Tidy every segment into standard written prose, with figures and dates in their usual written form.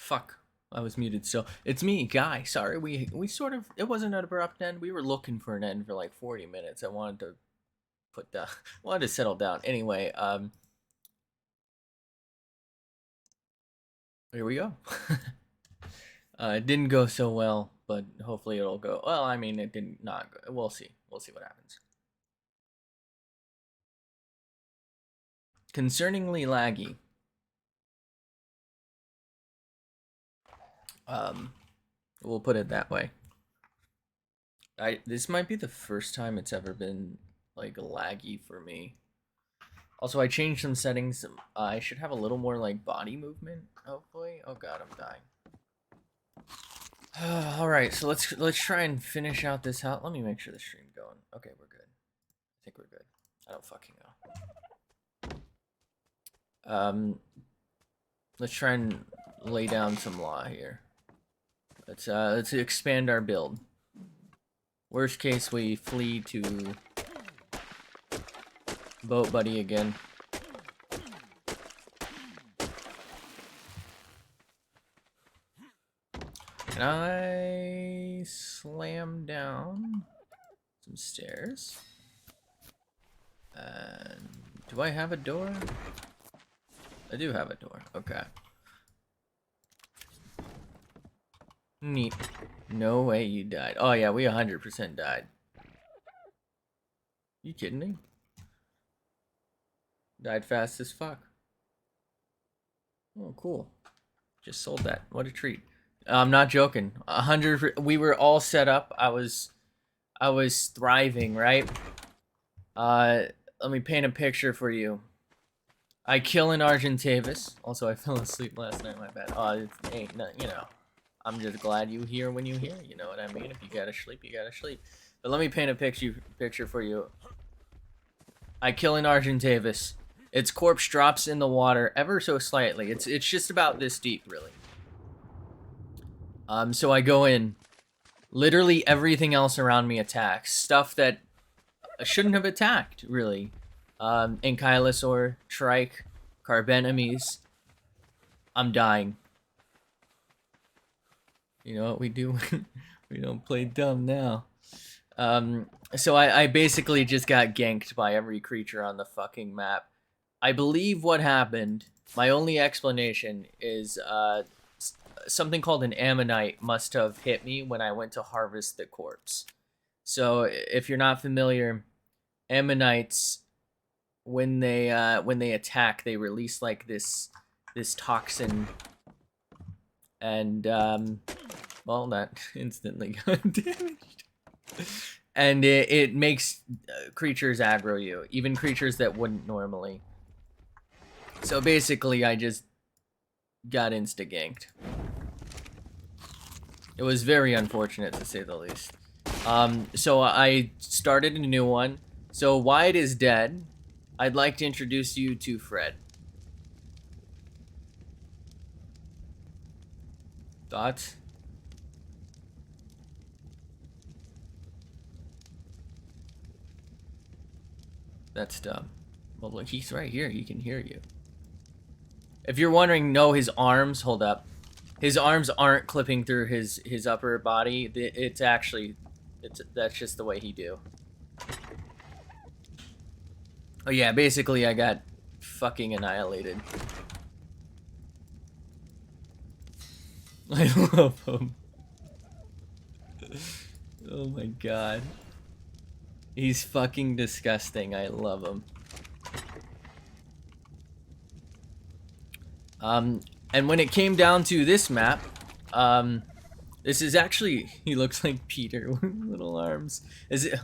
Fuck. I was muted still. It's me, Guy. Sorry, we sort of, it wasn't an abrupt end. We were looking for an end for like 40 minutes. I wanted to put the wanted to settle down. Anyway, here we go. It didn't go so well, but hopefully it'll go. Well, I mean, it didn't not go. We'll see. We'll see what happens. Concerningly laggy. We'll put it that way. This might be the first time it's ever been like laggy for me. Also, I changed some settings. I should have a little more like body movement, hopefully. Oh god, I'm dying. All right, so let's try and finish out this house. Let me make sure the stream's going. Okay, we're good. I think we're good. I don't fucking know. Let's try and lay down some law here. Let's expand our build. Worst case, we flee to Boat Buddy again. Can I slam down some stairs? And do I have a door? I do have a door. Okay. Neat. No way you died. Oh yeah, we 100% died. You kidding me? Died fast as fuck. Oh, cool. Just sold that. What a treat. I'm not joking. 100. We were all set up. I was thriving, right? Let me paint a picture for you. I kill an Argentavis. Also, I fell asleep last night. My bad. Oh, it ain't nothing, you know. I'm just glad you hear when you hear. You know what I mean? If you gotta sleep, you gotta sleep. But let me paint a picture for you. I kill an Argentavis. Its corpse drops in the water ever so slightly. It's just about this deep, really. So I go in. Literally everything else around me attacks. Stuff that shouldn't have attacked, really. Ankylosaur, Trike, Carbenimes. I'm dying. You know what we do? We don't play dumb now. So I basically just got ganked by every creature on the fucking map. I believe what happened, my only explanation is something called an ammonite must have hit me when I went to harvest the corpse. So if you're not familiar, ammonites, when they attack, they release like this toxin, and well, that instantly got damaged. And it makes creatures aggro you, even creatures that wouldn't normally. So basically, I just got insta-ganked. It was very unfortunate, to say the least. So I started a new one. So Wyadd is dead. I'd like to introduce you to Fred. Thoughts? That's dumb. Well, look, he's right here. He can hear you. If you're wondering, no, his arms, hold up. His arms aren't clipping through his upper body. It's actually, that's just the way he do. Oh yeah, basically I got fucking annihilated. I love him. Oh my god. He's fucking disgusting. I love him. And when it came down to this map, this is actually, he looks like Peter with little arms. Is it,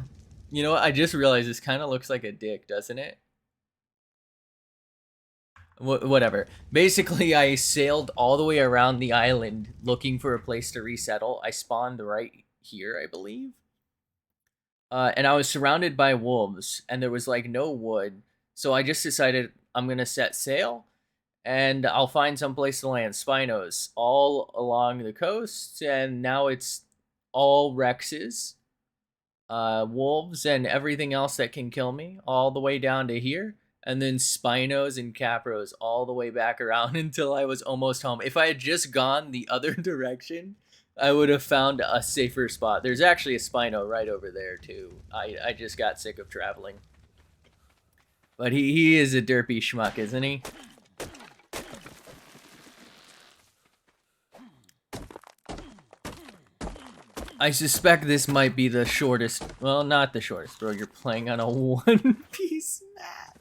you know what, I just realized this kind of looks like a dick, doesn't it? Whatever. Basically, I sailed all the way around the island looking for a place to resettle. I spawned right here, I believe. And I was surrounded by wolves, and there was like no wood. So I just decided I'm gonna set sail, and I'll find some place to land. Spinos all along the coast, and now it's all Rexes, wolves, and everything else that can kill me, all the way down to here. and then Spinos and Capros all the way back around until I was almost home. If I had just gone the other direction, I would have found a safer spot. There's actually a Spino right over there too. I just got sick of traveling. But he is a derpy schmuck, isn't he? I suspect this might be the shortest, well, not the shortest, bro. You're playing on a one-piece map.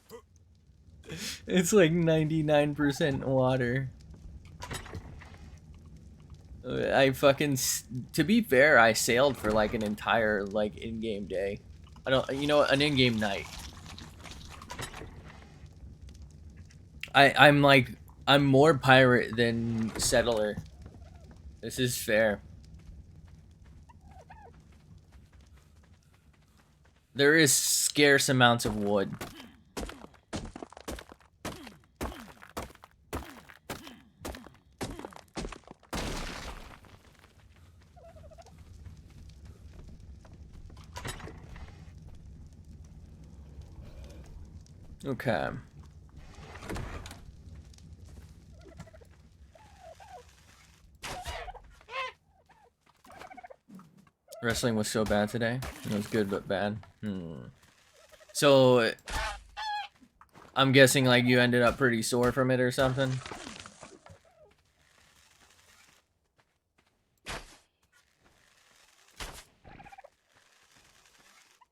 It's like 99% water. I fucking, to be fair, I sailed for like an entire like in-game day. I don't, you know, an in-game night. I'm like, I'm more pirate than settler. This is fair. There is scarce amounts of wood. Okay. Wrestling was so bad today. It was good but bad. So I'm guessing like you ended up pretty sore from it or something.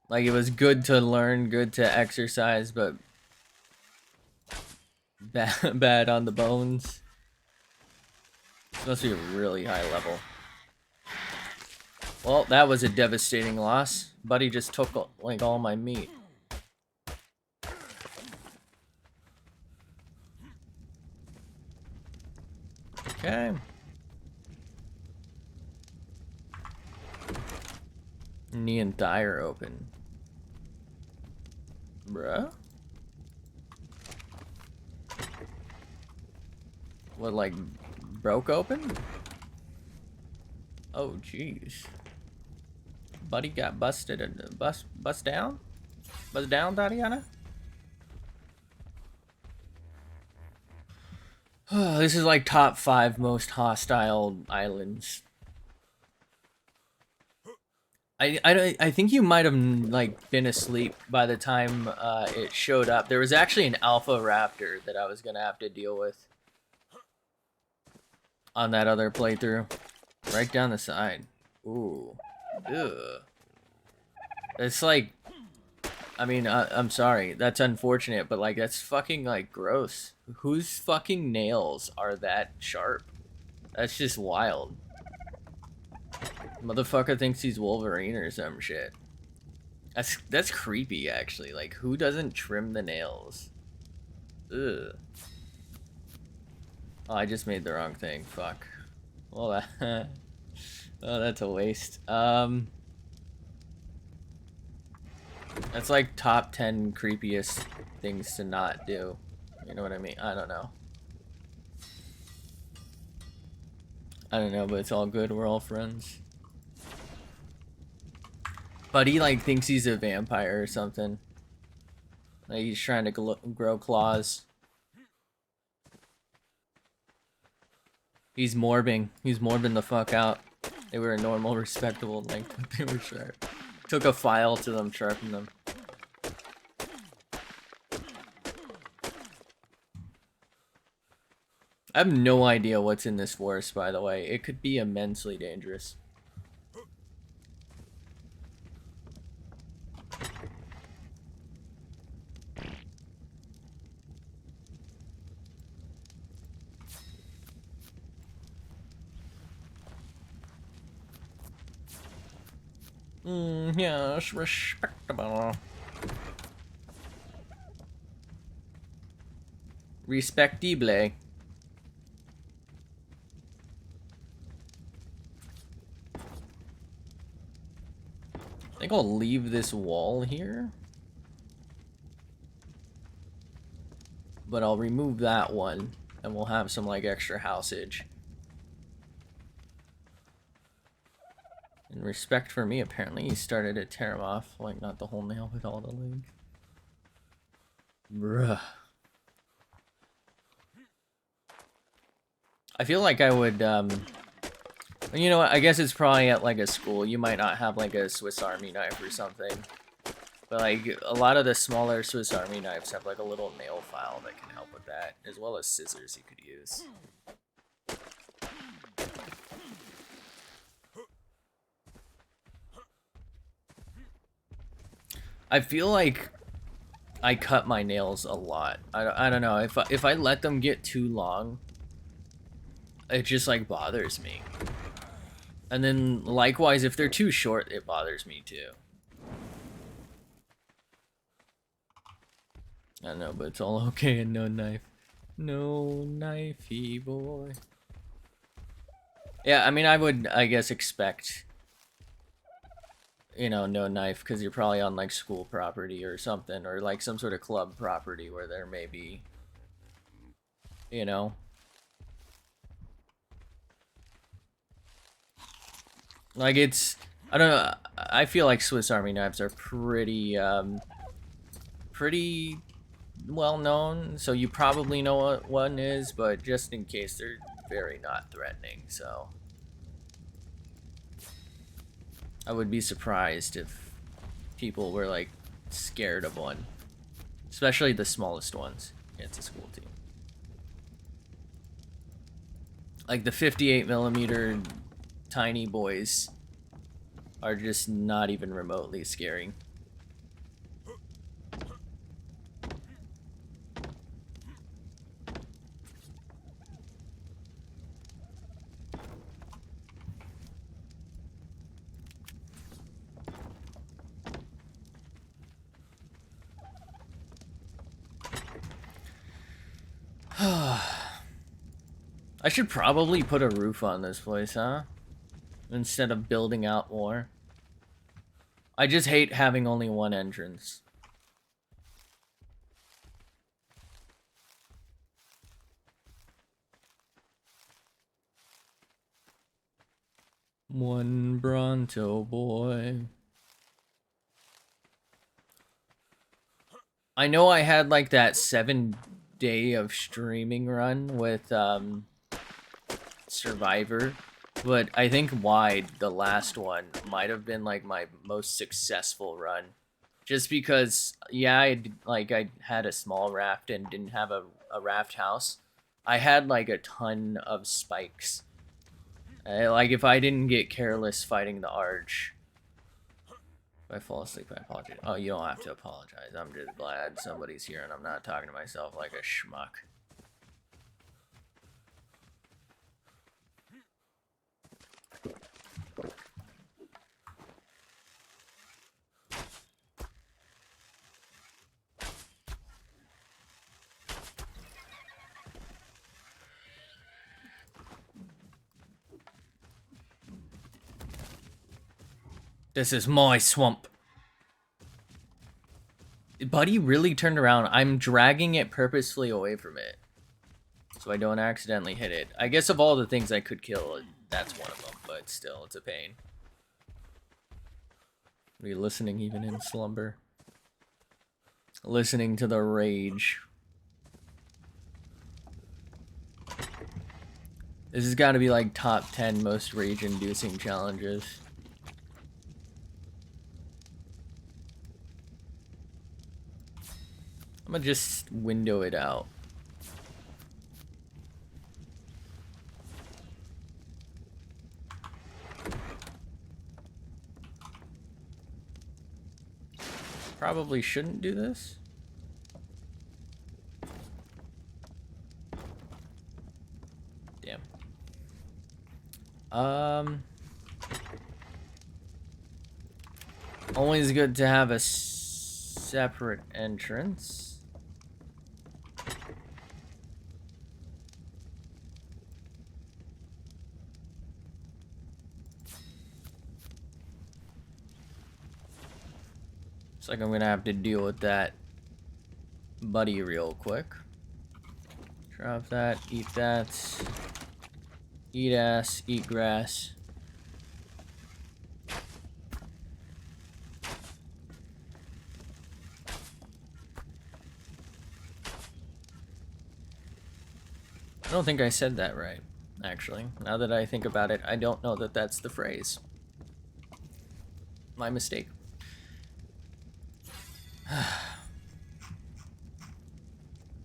Like it was good to learn, good to exercise, but bad on the bones. It's supposed to be a really high level. Well, that was a devastating loss. Buddy just took like all my meat. Okay. Neon Dyer open. Bruh? What, like, broke open? Oh, jeez. Buddy got busted and bust down? Bust down, Tatiana? This is like top 5 most hostile islands. I think you might have like been asleep by the time it showed up. There was actually an alpha raptor that I was gonna have to deal with on that other playthrough. Right down the side. Ooh. Ugh. It's like, I mean, I'm sorry. That's unfortunate, but like that's fucking like gross. Whose fucking nails are that sharp? That's just wild. Motherfucker thinks he's Wolverine or some shit. That's creepy, actually. Like, who doesn't trim the nails? Ugh. Oh, I just made the wrong thing. Fuck. Well, that oh, that's a waste. That's like top 10 creepiest things to not do. You know what I mean? I don't know. I don't know, but it's all good. We're all friends. But he like thinks he's a vampire or something. Like he's trying to grow claws. He's morbing. He's morbing the fuck out. They were a normal, respectable length. They were sharp. Took a file to them, sharpened them. I have no idea what's in this forest, by the way. It could be immensely dangerous. Yes, respectable. Respectible. I think I'll leave this wall here. But I'll remove that one, and we'll have some, like, extra houseage. In respect for me, apparently, he started to tear him off. Like, not the whole nail, but all the legs. Bruh. I feel like I would, you know what, I guess it's probably at like a school. You might not have like a Swiss Army knife or something. But like, a lot of the smaller Swiss Army knives have like a little nail file that can help with that, as well as scissors you could use. I feel like I cut my nails a lot. I don't know, if I let them get too long, it just like bothers me. And then likewise, if they're too short, it bothers me too. I don't know, but it's all okay and no knife. No knifey boy. Yeah, I mean, I would, I guess, expect, you know, no knife, because you're probably on like school property or something, or like some sort of club property where there may be, you know. Like, it's, I don't know, I feel like Swiss Army knives are pretty, pretty well known, so you probably know what one is, but just in case, they're very not threatening, so I would be surprised if people were like scared of one, especially the smallest ones. It's a school team. Like the 58mm tiny boys are just not even remotely scary. I should probably put a roof on this place, huh? Instead of building out more. I just hate having only one entrance. One Bronto boy. I know I had like that 7-day of streaming run with Survivor, but I think Wide, the last one, might have been like my most successful run. Just because, yeah, I had a small raft and didn't have a raft house. I had like a ton of spikes. Like if I didn't get careless fighting the Arch. If I fall asleep, I apologize. Oh, you don't have to apologize. I'm just glad somebody's here and I'm not talking to myself like a schmuck. This is my swamp. Buddy really turned around. I'm dragging it purposefully away from it, so I don't accidentally hit it. I guess of all the things I could kill, that's one of them, but still, it's a pain. Are you listening even in slumber? Listening to the rage. This has got to be like top 10 most rage-inducing challenges. I'm gonna just window it out. Probably shouldn't do this. Damn. Always good to have a separate entrance. Looks like I'm gonna have to deal with that buddy real quick. Drop that, eat that. Eat ass, eat grass. I don't think I said that right, actually. Now that I think about it, I don't know that that's the phrase. My mistake. Can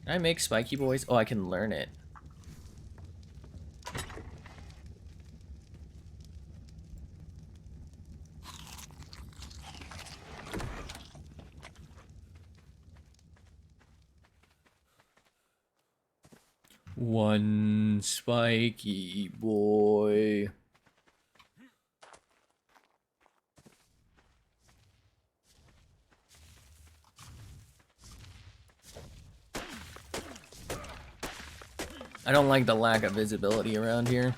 I make spiky boys? Oh, I can learn it. One spiky boy. I don't like the lack of visibility around here.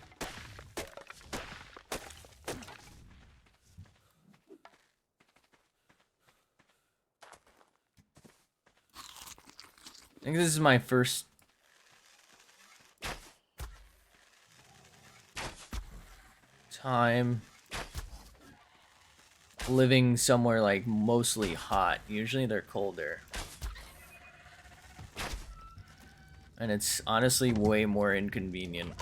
I think this is my first time living somewhere like mostly hot. Usually they're colder. And it's honestly way more inconvenient.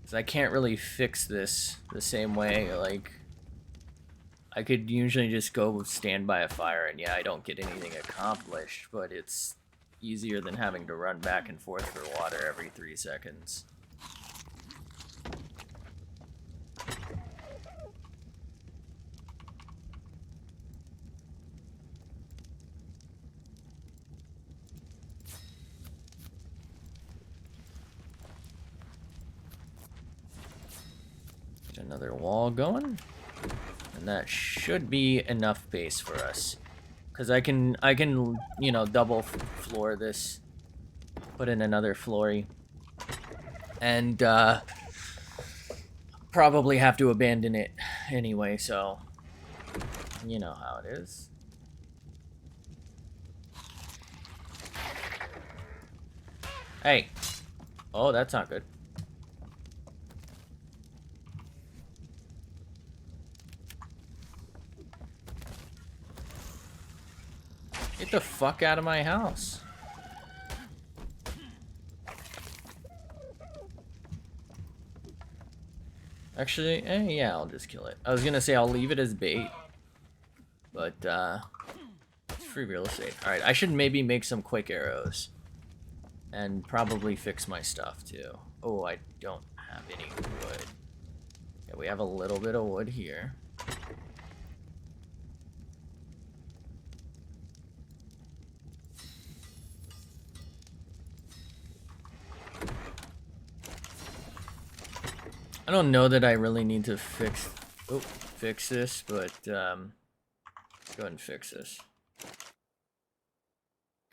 Because I can't really fix this the same way. Like, I could usually just go stand by a fire and yeah, I don't get anything accomplished, but it's easier than having to run back and forth for water every 3 seconds. Get another wall going. And that should be enough base for us. Because I can, you know, double floor this. Put in another floory. And, probably have to abandon it anyway, so... You know how it is. Hey! Oh, that's not good. Get the fuck out of my house. Actually, yeah, I'll just kill it. I was gonna say I'll leave it as bait. But, it's free real estate. Alright, I should maybe make some quick arrows. And probably fix my stuff, too. Oh, I don't have any wood. Yeah, we have a little bit of wood here. I don't know that I really need to fix this, but let's go ahead and fix this.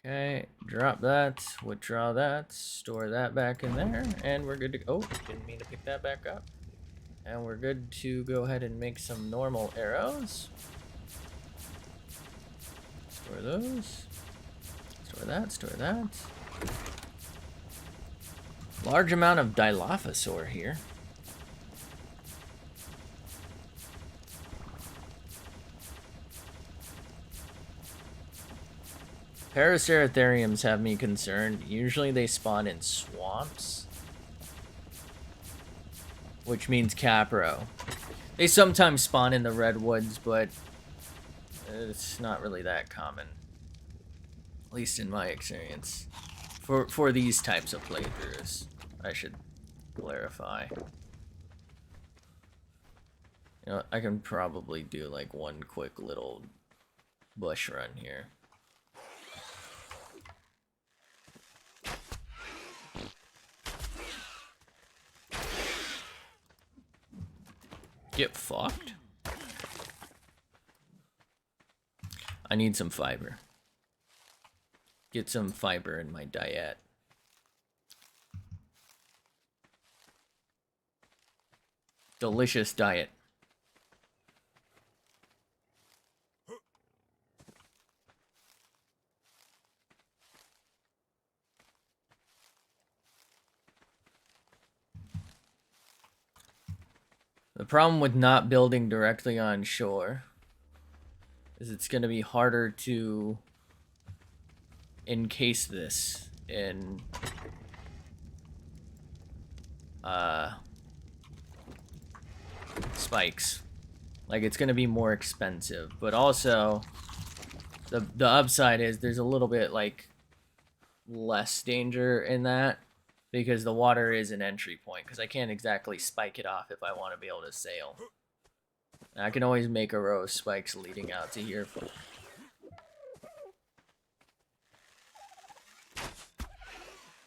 Okay, drop that, withdraw that, store that back in there, and we're good to go. Oh, didn't mean to pick that back up. And we're good to go ahead and make some normal arrows. Store those. Store that, store that. Large amount of Dilophosaur here. Paraceratheriums have me concerned. Usually they spawn in swamps. Which means Capro. They sometimes spawn in the redwoods, but it's not really that common. At least in my experience. For these types of playthroughs, I should clarify. You know, I can probably do like one quick little bush run here. Get fucked. I need some fiber. Get some fiber in my diet. Delicious diet. The problem with not building directly on shore is it's going to be harder to encase this in spikes. Like, it's gonna be more expensive, but also the upside is there's a little bit like less danger in that because the water is an entry point, because I can't exactly spike it off if I want to be able to sail. And I can always make a row of spikes leading out to here.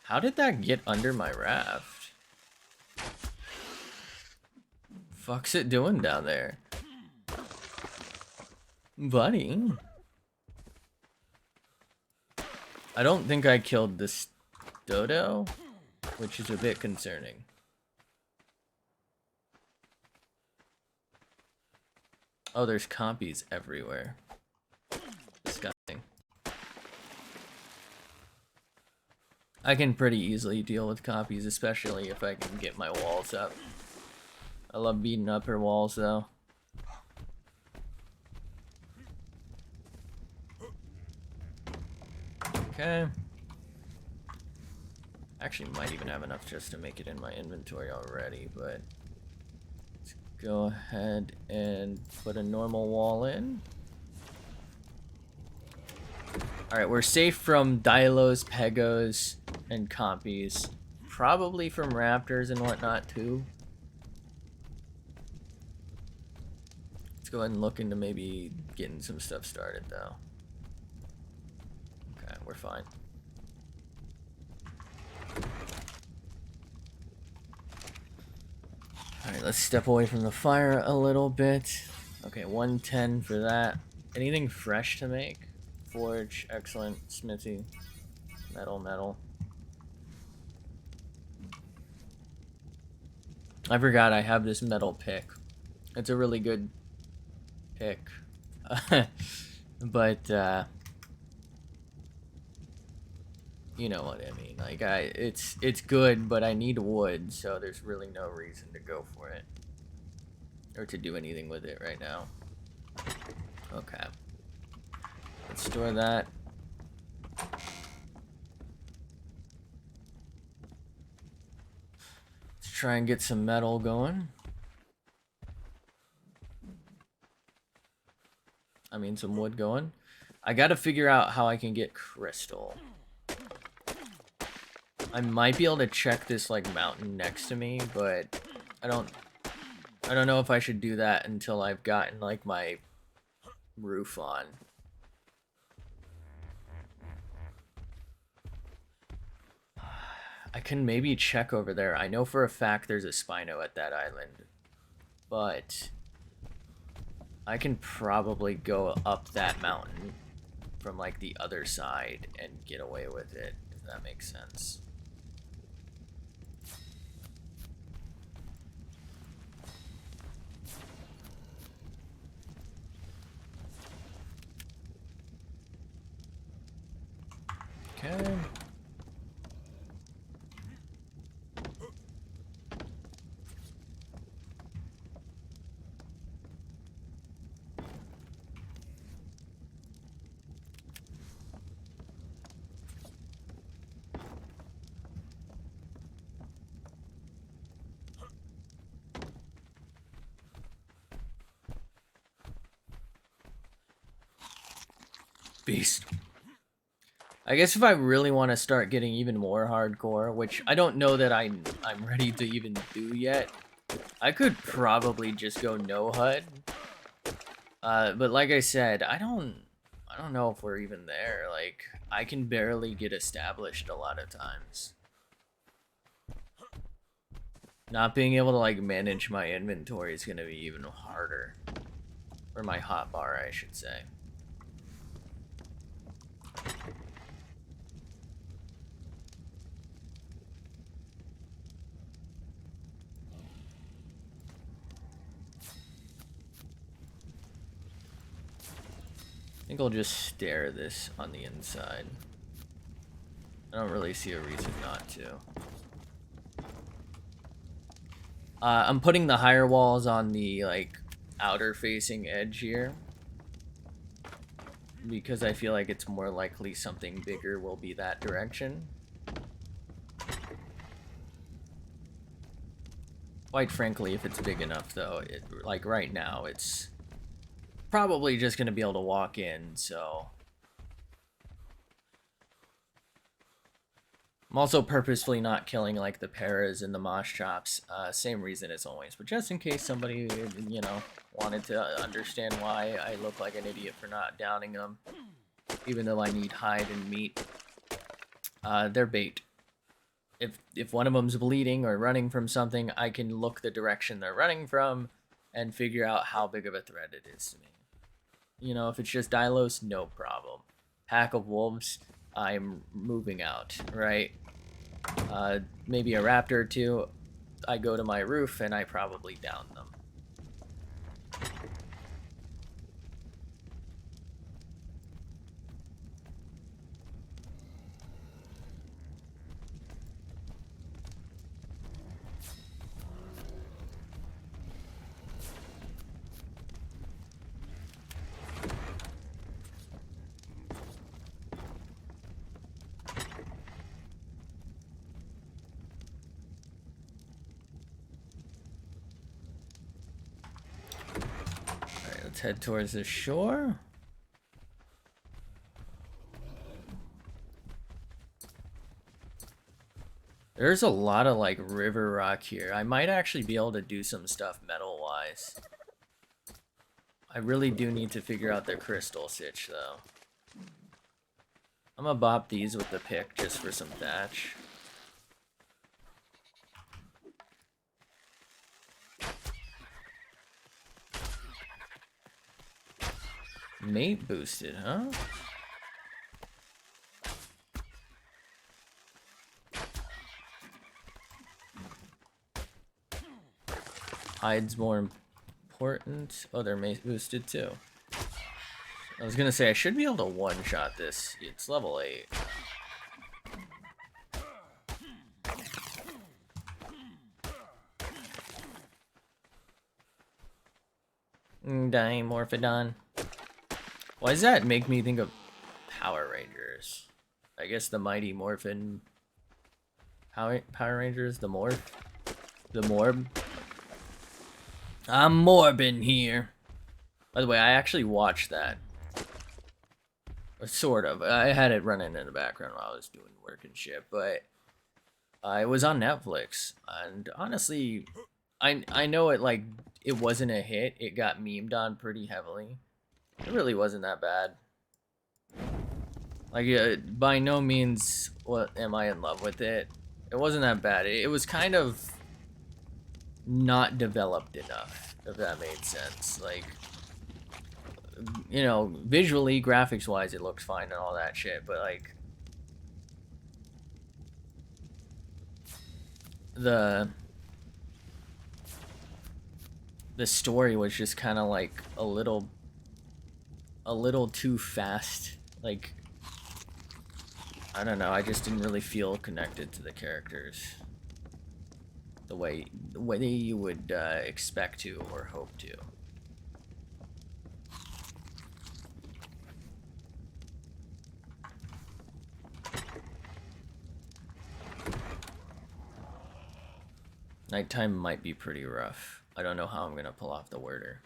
How did that get under my raft? Fuck's it doing down there? Buddy. I don't think I killed this dodo, which is a bit concerning. Oh, there's compies everywhere. Disgusting. I can pretty easily deal with copies, especially if I can get my walls up. I love beating up her walls, though. Okay. Actually, might even have enough just to make it in my inventory already, but let's go ahead and put a normal wall in. Alright, we're safe from Dilos, Pegos, and Compies. Probably from Raptors and whatnot, too. Let's go ahead and look into maybe getting some stuff started, though. Okay, we're fine. Alright, let's step away from the fire a little bit. Okay, 110 for that. Anything fresh to make? Forge, excellent. Smithy, metal. I forgot I have this metal pick. It's a really good pick. But, you know what I mean. Like, it's good, but I need wood, so there's really no reason to go for it. Or to do anything with it right now. Okay. Let's store that. Let's try and get some metal going. I mean, some wood going. I gotta figure out how I can get crystal. I might be able to check this, like, mountain next to me, but I don't know if I should do that until I've gotten, like, my roof on. I can maybe check over there. I know for a fact there's a Spino at that island, but I can probably go up that mountain from, like, the other side and get away with it, if that makes sense. Okay. Beast. I guess if I really want to start getting even more hardcore, which I don't know that I'm ready to even do yet, I could probably just go no HUD. But like I said, I don't know if we're even there. Like, I can barely get established a lot of times. Not being able to, like, manage my inventory is gonna be even harder. Or my hotbar, I should say. I think I'll just stare this on the inside. I don't really see a reason not to. I'm putting the higher walls on the, like, outer facing edge here, because I feel like it's more likely something bigger will be that direction. Quite frankly, if it's big enough, though, like right now, it's probably just gonna be able to walk in, so... I'm also purposefully not killing, like, the paras and the mosh chops. Same reason as always, but just in case somebody, you know, wanted to understand why I look like an idiot for not downing them, even though I need hide and meat. They're bait. If one of them's bleeding or running from something, I can look the direction they're running from and figure out how big of a threat it is to me. You know, if it's just Dylos, no problem. Pack of wolves, I'm moving out, right? Maybe a raptor or two, I go to my roof and I probably down them. Alright, let's head towards the shore. There's a lot of, like, river rock here. I might actually be able to do some stuff metal-wise. I really do need to figure out the crystal sitch, though. I'm gonna bop these with the pick just for some thatch. Mate boosted, huh? Hide's more important. Oh, they're mate boosted too. I was gonna say I should be able to one-shot this. It's level 8. Dimorphodon. Why does that make me think of Power Rangers? I guess the Mighty Morphin Power Rangers, the Morph, the Morb. I'm morbin here. By the way, I actually watched that. Or sort of. I had it running in the background while I was doing work and shit, but it was on Netflix. And honestly, I know it, like, it wasn't a hit. It got memed on pretty heavily. It really wasn't that bad. Like, by no means am I in love with it. It wasn't that bad. It was kind of not developed enough, if that made sense. Like, you know, visually, graphics wise, it looks fine and all that shit, but like the story was just kind of like a little too fast. Like, I don't know, I just didn't really feel connected to the characters the way you would expect to or hope to. Nighttime might be pretty rough. I don't know how I'm gonna pull off the worder.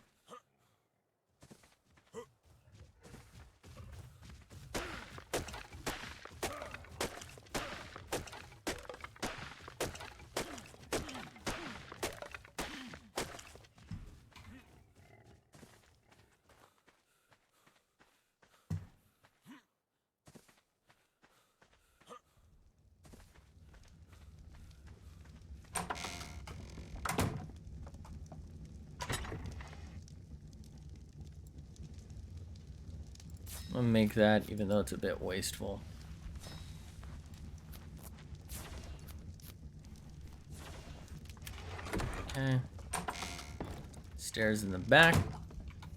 I'm gonna make that, even though it's a bit wasteful. Okay. Stairs in the back.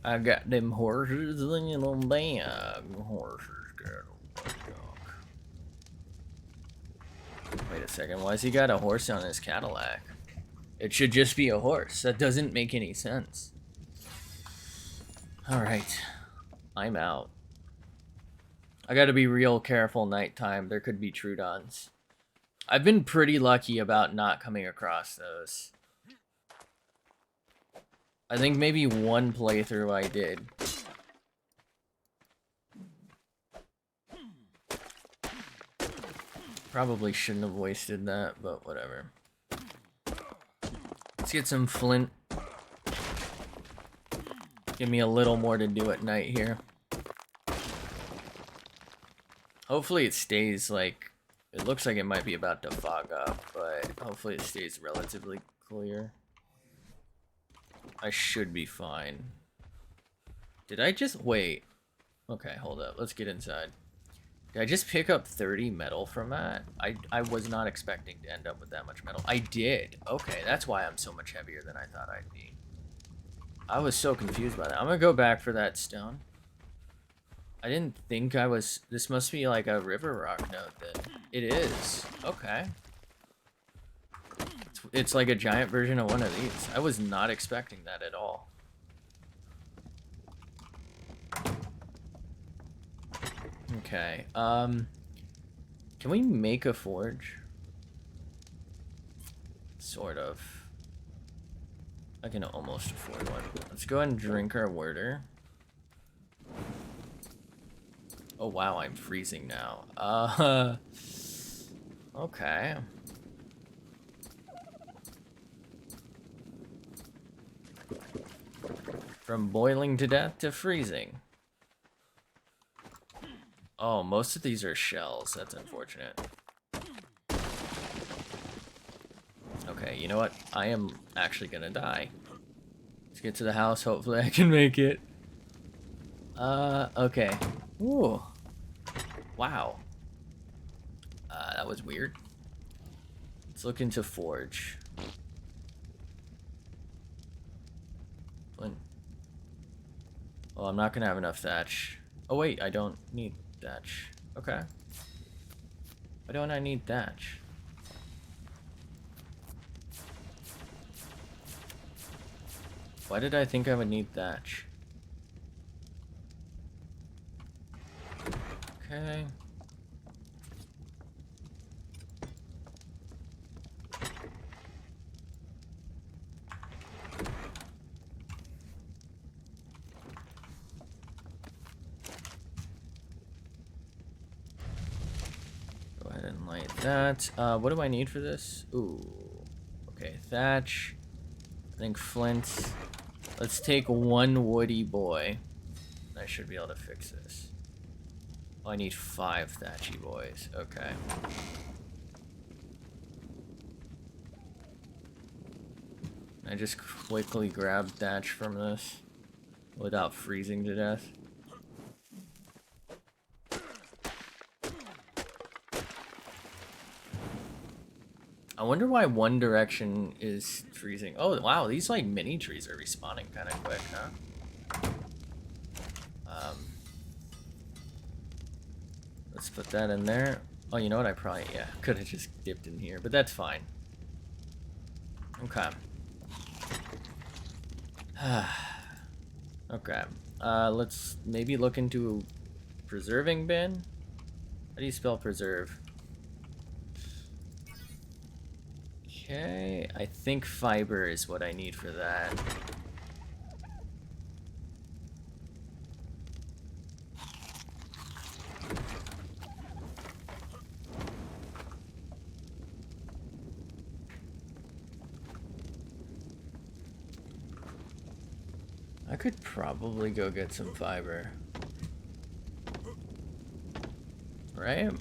I got them horses in the bag. Horses got a dog. Wait a second, why's he got a horse on his Cadillac? It should just be a horse. That doesn't make any sense. Alright. I'm out. I gotta be real careful nighttime. There could be Trudons. I've been pretty lucky about not coming across those. I think maybe one playthrough I did. Probably shouldn't have wasted that, but whatever. Let's get some flint. Give me a little more to do at night here. Hopefully it stays like... It looks like it might be about to fog up, but hopefully it stays relatively clear. I should be fine. Did I just... Wait. Okay, hold up. Let's get inside. Did I just pick up 30 metal from that? I was not expecting to end up with that much metal. I did. Okay, that's why I'm so much heavier than I thought I'd be. I was so confused by that. I'm gonna go back for that stone. I didn't think I was... This must be like a river rock node then. It is. Okay. It's like a giant version of one of these. I was not expecting that at all. Okay. Can we make a forge? Sort of. I can almost afford one. Let's go ahead and drink our water. Oh wow, I'm freezing now. Okay. From boiling to death to freezing. Oh, most of these are shells. That's unfortunate. Okay, you know what? I am actually gonna die. Let's get to the house. Hopefully I can make it. Okay. Ooh. Wow. That was weird. Let's look into forge. Oh, I'm not gonna have enough thatch. Oh wait, I don't need thatch. Okay. Why don't I need thatch? Why did I think I would need thatch? Okay. Go ahead and light that. What do I need for this? Ooh. Okay, thatch. I think flint. Let's take one woody boy. I should be able to fix this. Oh, I need 5 thatchy boys. Okay. I just quickly grab thatch from this without freezing to death. I wonder why one direction is freezing. Oh, wow, these like mini trees are respawning kind of quick, huh? Let's put that in there. Oh, you know what? I probably, yeah, could have just dipped in here, but that's fine. Okay. Okay. Let's maybe look into preserving bin. How do you spell preserve? Okay, I think fiber is what I need for that. I could probably go get some fiber. Right?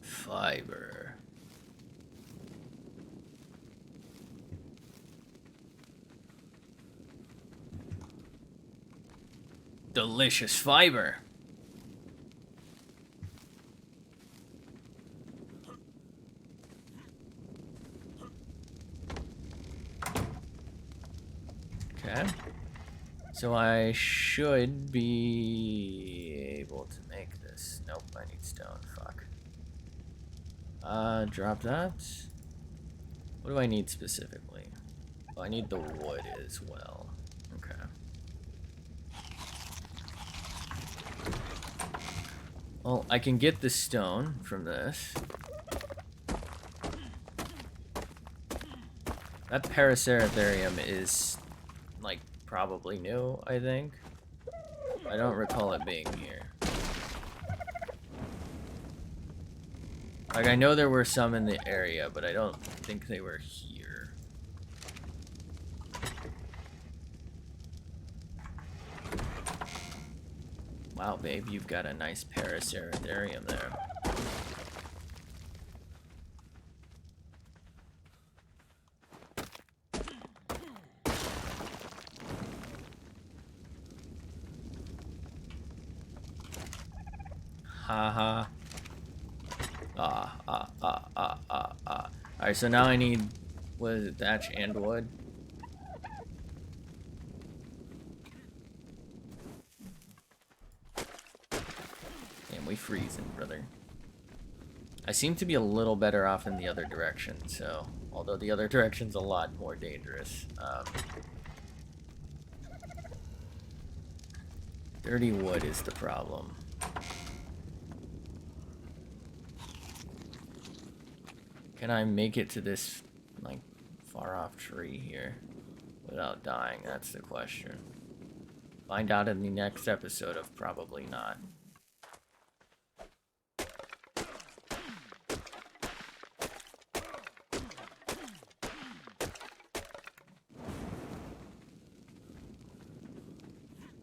Fiber. Delicious fiber. Okay. So I should be able to make this. Nope, I need stone. Fuck. Drop that. What do I need specifically? Oh, I need the wood as well. Okay. Well, I can get the stone from this. That Paraceratherium is, like, probably new, I think. I don't recall it being here. Like, I know there were some in the area, but I don't think they were here. Wow, babe, you've got a nice Paraceratherium there. Haha. Alright, so now I need, what is it, thatch and wood? Damn, we freezing, brother. I seem to be a little better off in the other direction, so, although the other direction's a lot more dangerous. Dirty wood is the problem. Can I make it to this, like, far off tree here without dying? That's the question. Find out in the next episode of probably not.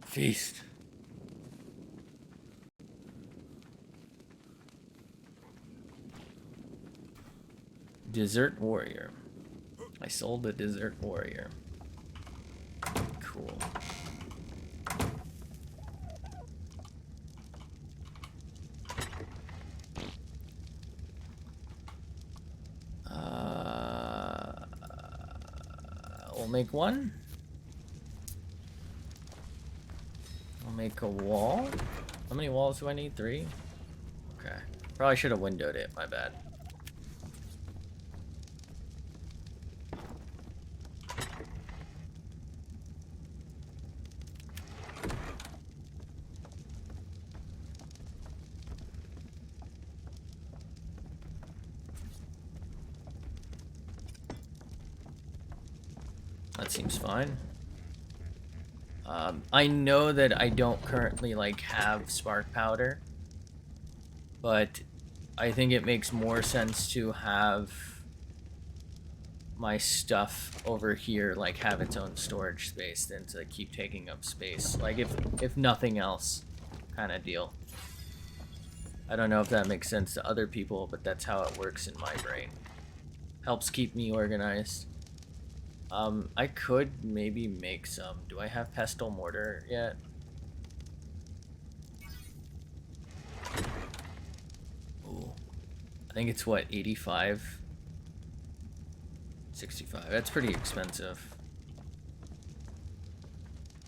Feast. Desert warrior. I sold the desert warrior. Cool. We'll make one. I'll make a wall. How many walls do I need? 3? Okay. Probably should have windowed it, my bad. That seems fine. I know that I don't currently, like, have spark powder, but I think it makes more sense to have my stuff over here, like, have its own storage space than to keep taking up space. Like, if nothing else, kind of deal. I don't know if that makes sense to other people, but that's how it works in my brain. Helps keep me organized. I could maybe make some. Do I have pestle mortar yet? Ooh. I think it's what, 85? 65. That's pretty expensive.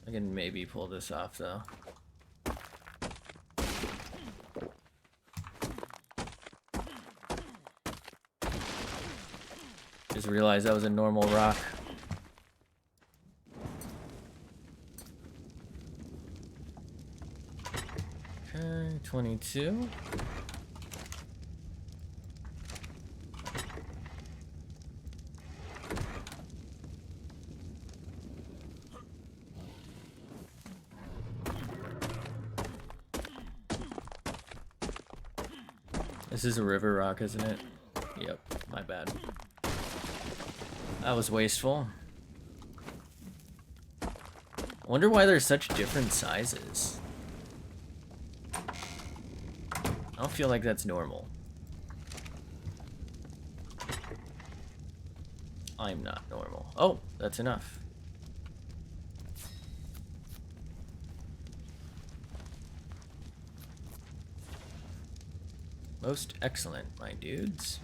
I can maybe pull this off though. Just realized that was a normal rock. Okay, 22. This is a river rock, isn't it? Yep, my bad. That was wasteful. I wonder why there's such different sizes. I don't feel like that's normal. I'm not normal. Oh, that's enough. Most excellent, my dudes.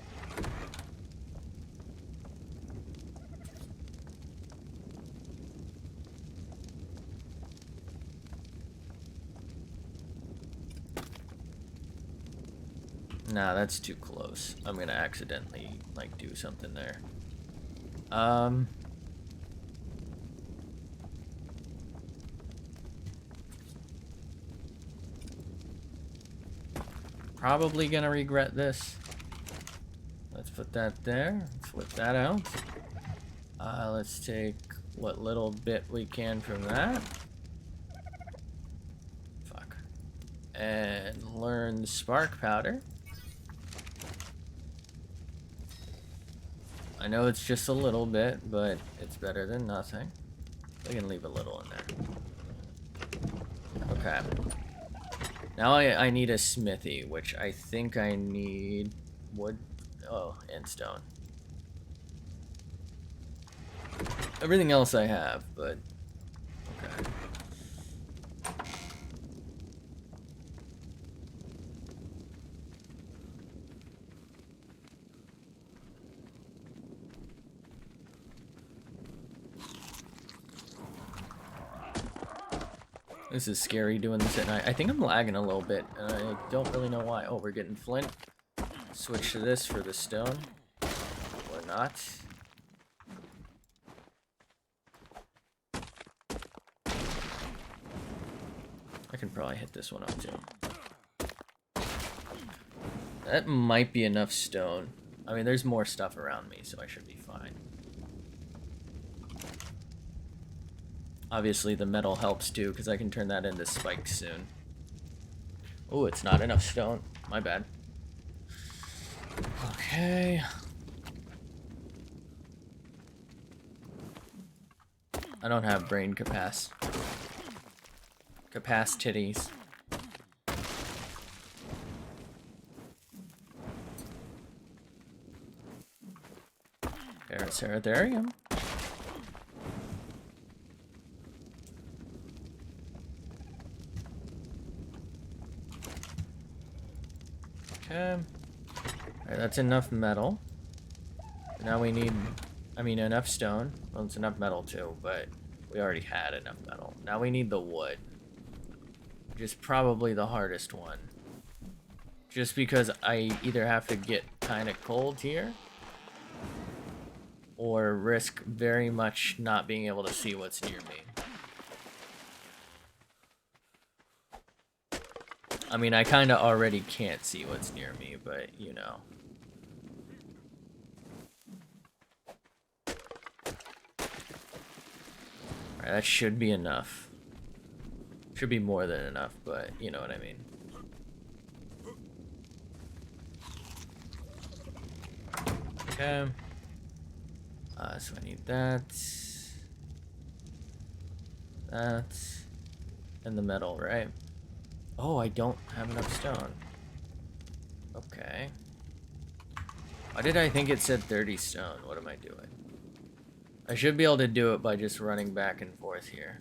Nah, that's too close. I'm gonna accidentally, like, do something there. Probably gonna regret this. Let's put that there. Let's whip that out. Let's take what little bit we can from that. Fuck. And learn spark powder. I know it's just a little bit, but it's better than nothing. We can leave a little in there. Okay. Now I need a smithy, which I think I need wood. Oh, and stone. Everything else I have, but okay. This is scary doing this at night. I think I'm lagging a little bit, and I don't really know why. Oh, we're getting flint. Switch to this for the stone. Or not. I can probably hit this one up too. That might be enough stone. I mean, there's more stuff around me, so I should be fine. Obviously, the metal helps too, because I can turn that into spikes soon. Oh, it's not enough stone. My bad. Okay. I don't have brain capacity. Capacities. Ferrocerium. Okay. Alright, that's enough metal. Now we need, enough stone. Well, it's enough metal too, but we already had enough metal. Now we need the wood. Which is probably the hardest one. Just because I either have to get kind of cold here, or risk very much not being able to see what's near me. I mean, I kind of already can't see what's near me, but, you know. Alright, that should be enough. Should be more than enough, but you know what I mean. Okay. So I need that. That. And the metal, right? Oh, I don't have enough stone. Okay. Why did I think it said 30 stone? What am I doing? I should be able to do it by just running back and forth here.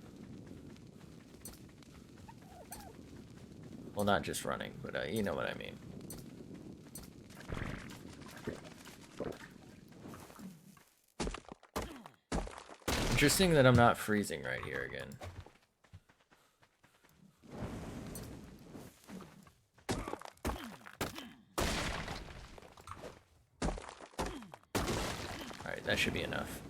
Well, not just running, but you know what I mean. Interesting that I'm not freezing right here again. Alright, that should be enough.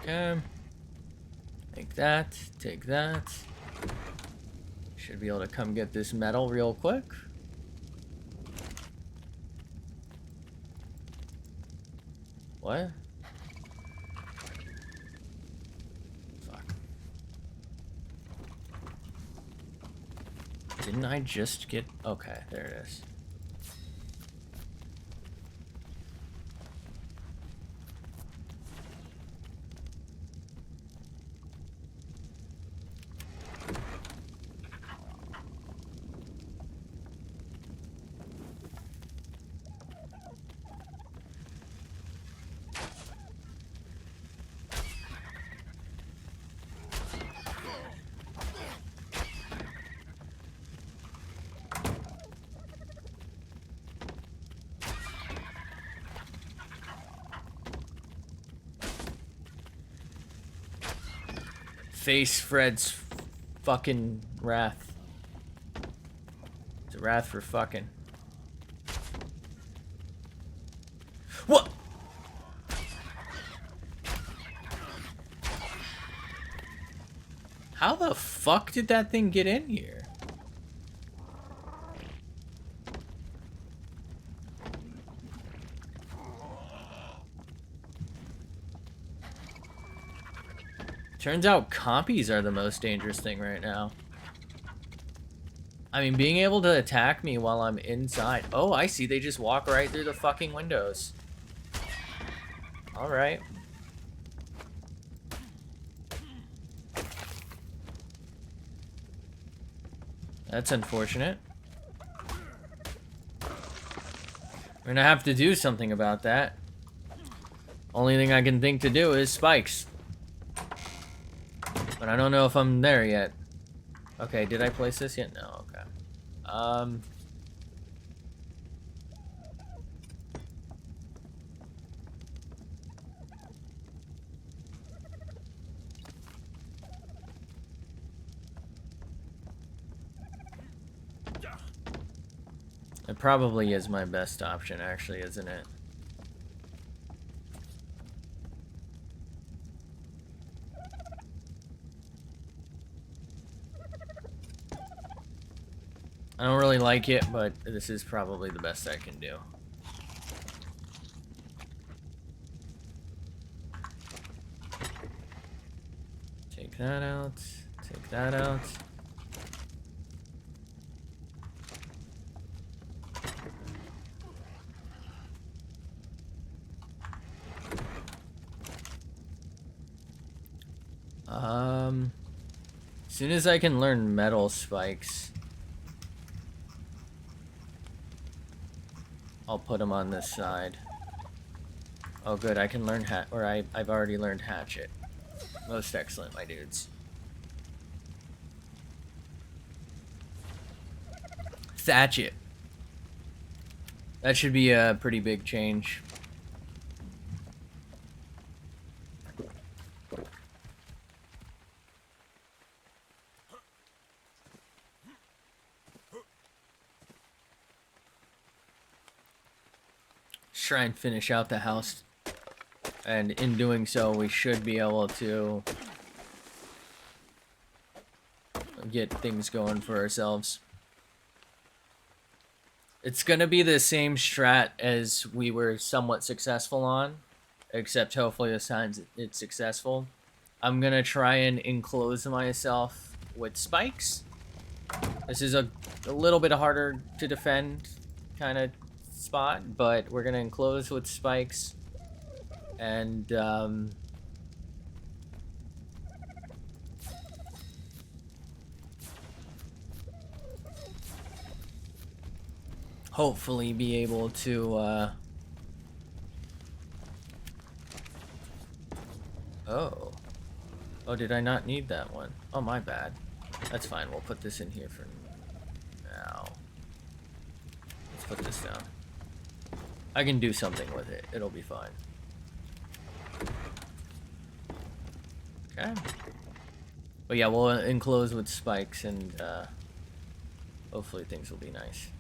Okay. Take that, take that. Should be able to come get this metal real quick. What? Fuck. Didn't I just get... Okay, there it is. Face Fred's fucking wrath. It's a wrath for fucking. What? How the fuck did that thing get in here? Turns out compies are the most dangerous thing right now. I mean, being able to attack me while I'm inside. Oh, I see. They just walk right through the fucking windows. Alright. That's unfortunate. We're gonna have to do something about that. Only thing I can think to do is spikes. But I don't know if I'm there yet. Okay, did I place this yet? No, okay. It probably is my best option, actually, isn't it? I don't really like it, but this is probably the best I can do. Take that out. Take that out. As soon as I can learn metal spikes, I'll put them on this side. Oh good, I can learn I've already learned hatchet. Most excellent, my dudes. Thatchet. That should be a pretty big change. Try and finish out the house, and in doing so we should be able to get things going for ourselves. It's gonna be the same strat as we were somewhat successful on, except hopefully this time it's successful. I'm gonna try and enclose myself with spikes. This is a little bit harder to defend kind of spot, but we're gonna enclose with spikes, and hopefully be able to oh, did I not need that one? Oh, my bad. That's fine, we'll put this in here for now. Let's put this down. I can do something with it. It'll be fine. Okay. But yeah, we'll enclose with spikes, and hopefully things will be nice.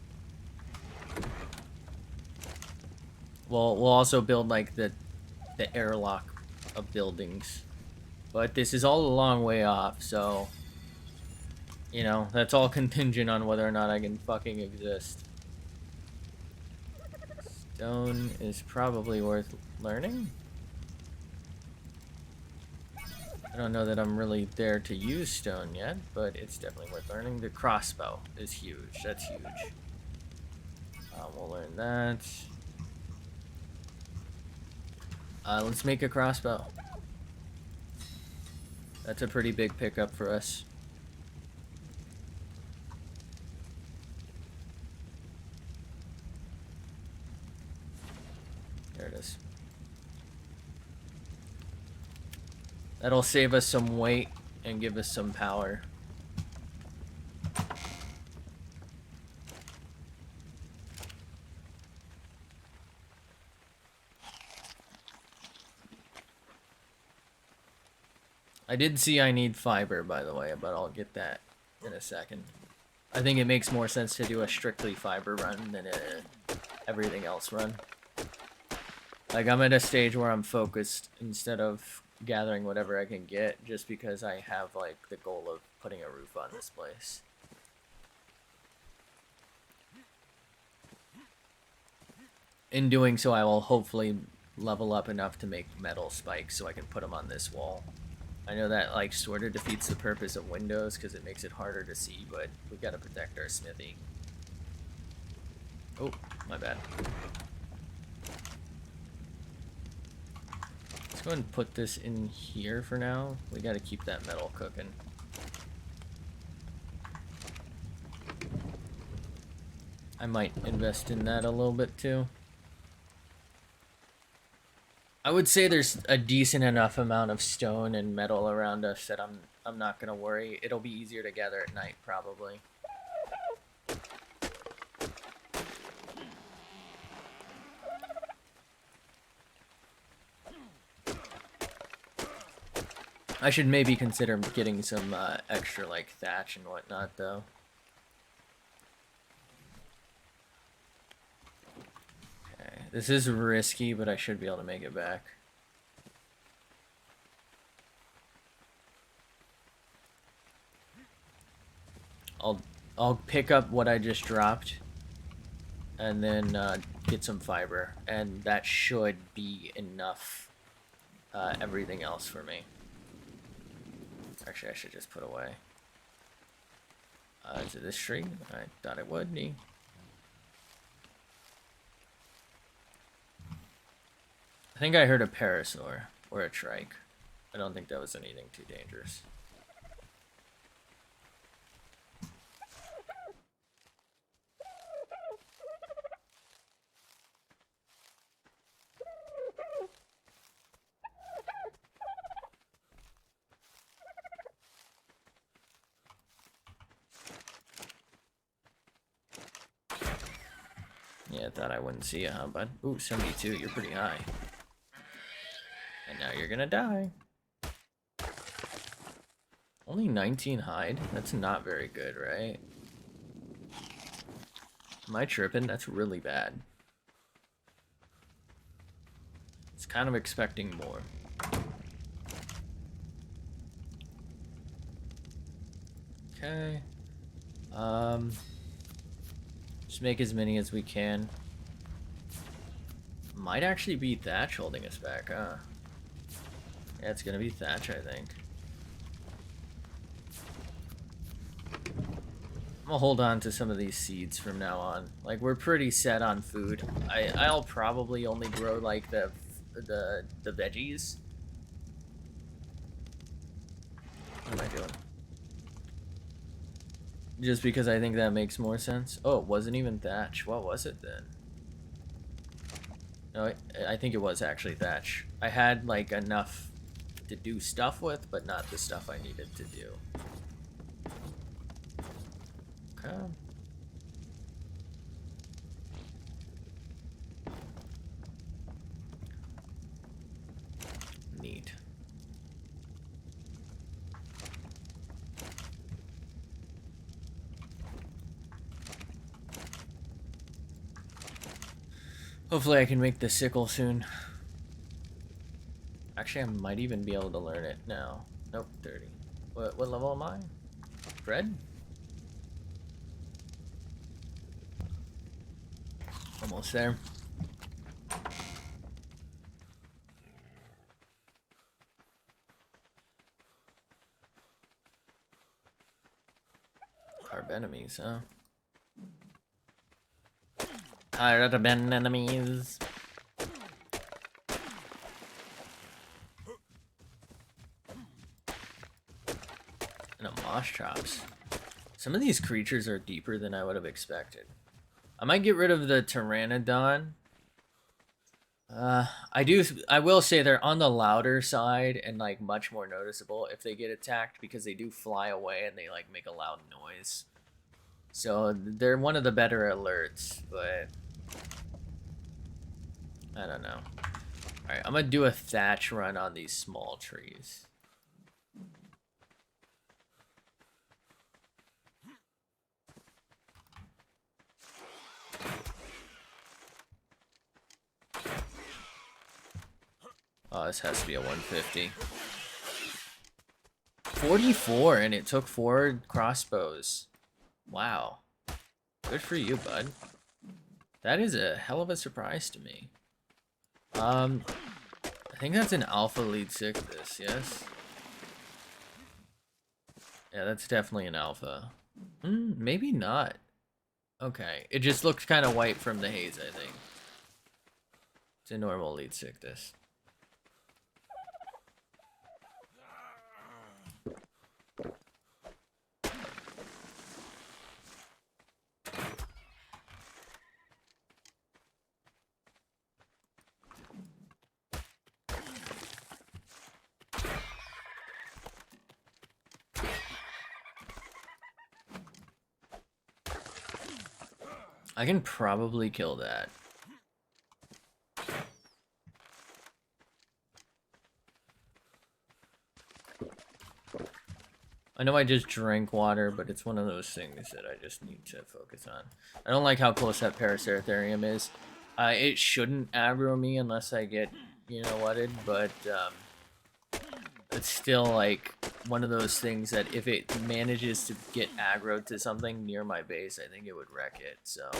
We'll also build like the airlock of buildings. But this is all a long way off, so you know, that's all contingent on whether or not I can fucking exist. Stone is probably worth learning. I don't know that I'm really there to use stone yet, but it's definitely worth learning. The crossbow is huge. That's huge. We'll learn that. Let's make a crossbow. That's a pretty big pickup for us. There it is. That'll save us some weight and give us some power. I did see I need fiber, by the way, but I'll get that in a second. I think it makes more sense to do a strictly fiber run than a everything else run. Like, I'm at a stage where I'm focused instead of gathering whatever I can get, just because I have like the goal of putting a roof on this place. In doing so, I will hopefully level up enough to make metal spikes so I can put them on this wall. I know that like sort of defeats the purpose of windows because it makes it harder to see, but we gotta protect our smithy. Oh, my bad. Let's go ahead and put this in here for now. We gotta keep that metal cooking. I might invest in that a little bit too. I would say there's a decent enough amount of stone and metal around us that I'm not gonna worry. It'll be easier to gather at night probably. I should maybe consider getting some extra like thatch and whatnot though. Okay, this is risky, but I should be able to make it back. I'll pick up what I just dropped and then get some fiber, and that should be enough everything else for me. Actually, I should just put away. Is it this tree? I thought it would be. I think I heard a parasaur or a trike. I don't think that was anything too dangerous. Yeah, I thought I wouldn't see you, huh, bud? Ooh, 72, you're pretty high. And now you're gonna die. Only 19 hide? That's not very good, right? Am I tripping? That's really bad. It's kind of expecting more. Okay. Just make as many as we can. Might actually be thatch holding us back, huh? Yeah, it's gonna be thatch, I think. I'm gonna hold on to some of these seeds from now on. Like, we're pretty set on food. I'll probably only grow like the veggies. What am I doing? Just because I think that makes more sense. Oh, it wasn't even thatch. What was it then? No, I think it was actually thatch. I had like enough to do stuff with, but not the stuff I needed to do. Okay. Neat. Hopefully I can make the sickle soon. Actually, I might even be able to learn it now. Nope, 30. What level am I? Fred? Almost there. Carb enemies, huh? Carb enemies. And a moss chops. Some of these creatures are deeper than I would have expected. I might get rid of the Pteranodon. I will say they're on the louder side and like much more noticeable if they get attacked, because they do fly away and they like make a loud noise. So they're one of the better alerts, but I don't know. Alright, I'm gonna do a thatch run on these small trees. Oh, this has to be a 150. 44, and it took 4 crossbows. Wow. Good for you, bud. That is a hell of a surprise to me. I think that's an alpha lead sickness, yes? Yeah, that's definitely an alpha. Maybe not. Okay, it just looked kind of white from the haze, I think. It's a normal lead sickness. I can probably kill that. I know I just drank water, but it's one of those things that I just need to focus on. I don't like how close that Paraceratherium is. It shouldn't aggro me unless I get, you know, whatted, but it's still like one of those things that if it manages to get aggroed to something near my base, I think it would wreck it, so...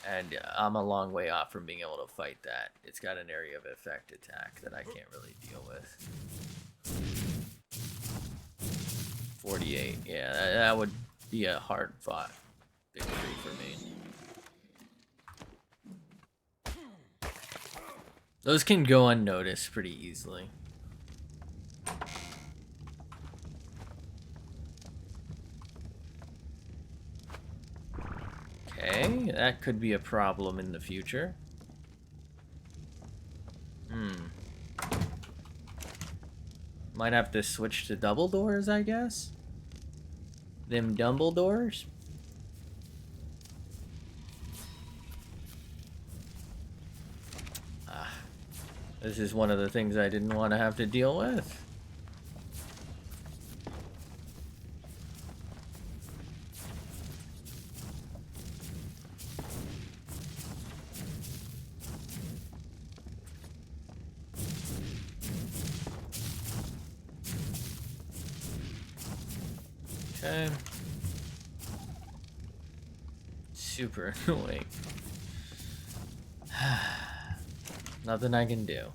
And I'm a long way off from being able to fight that. It's got an area of effect attack that I can't really deal with. 48, yeah, that would be a hard fought victory for me. Those can go unnoticed pretty easily. Okay, that could be a problem in the future. Might have to switch to double doors, I guess? Them double doors? This is one of the things I didn't want to have to deal with. Okay. Super annoying. Nothing I can do.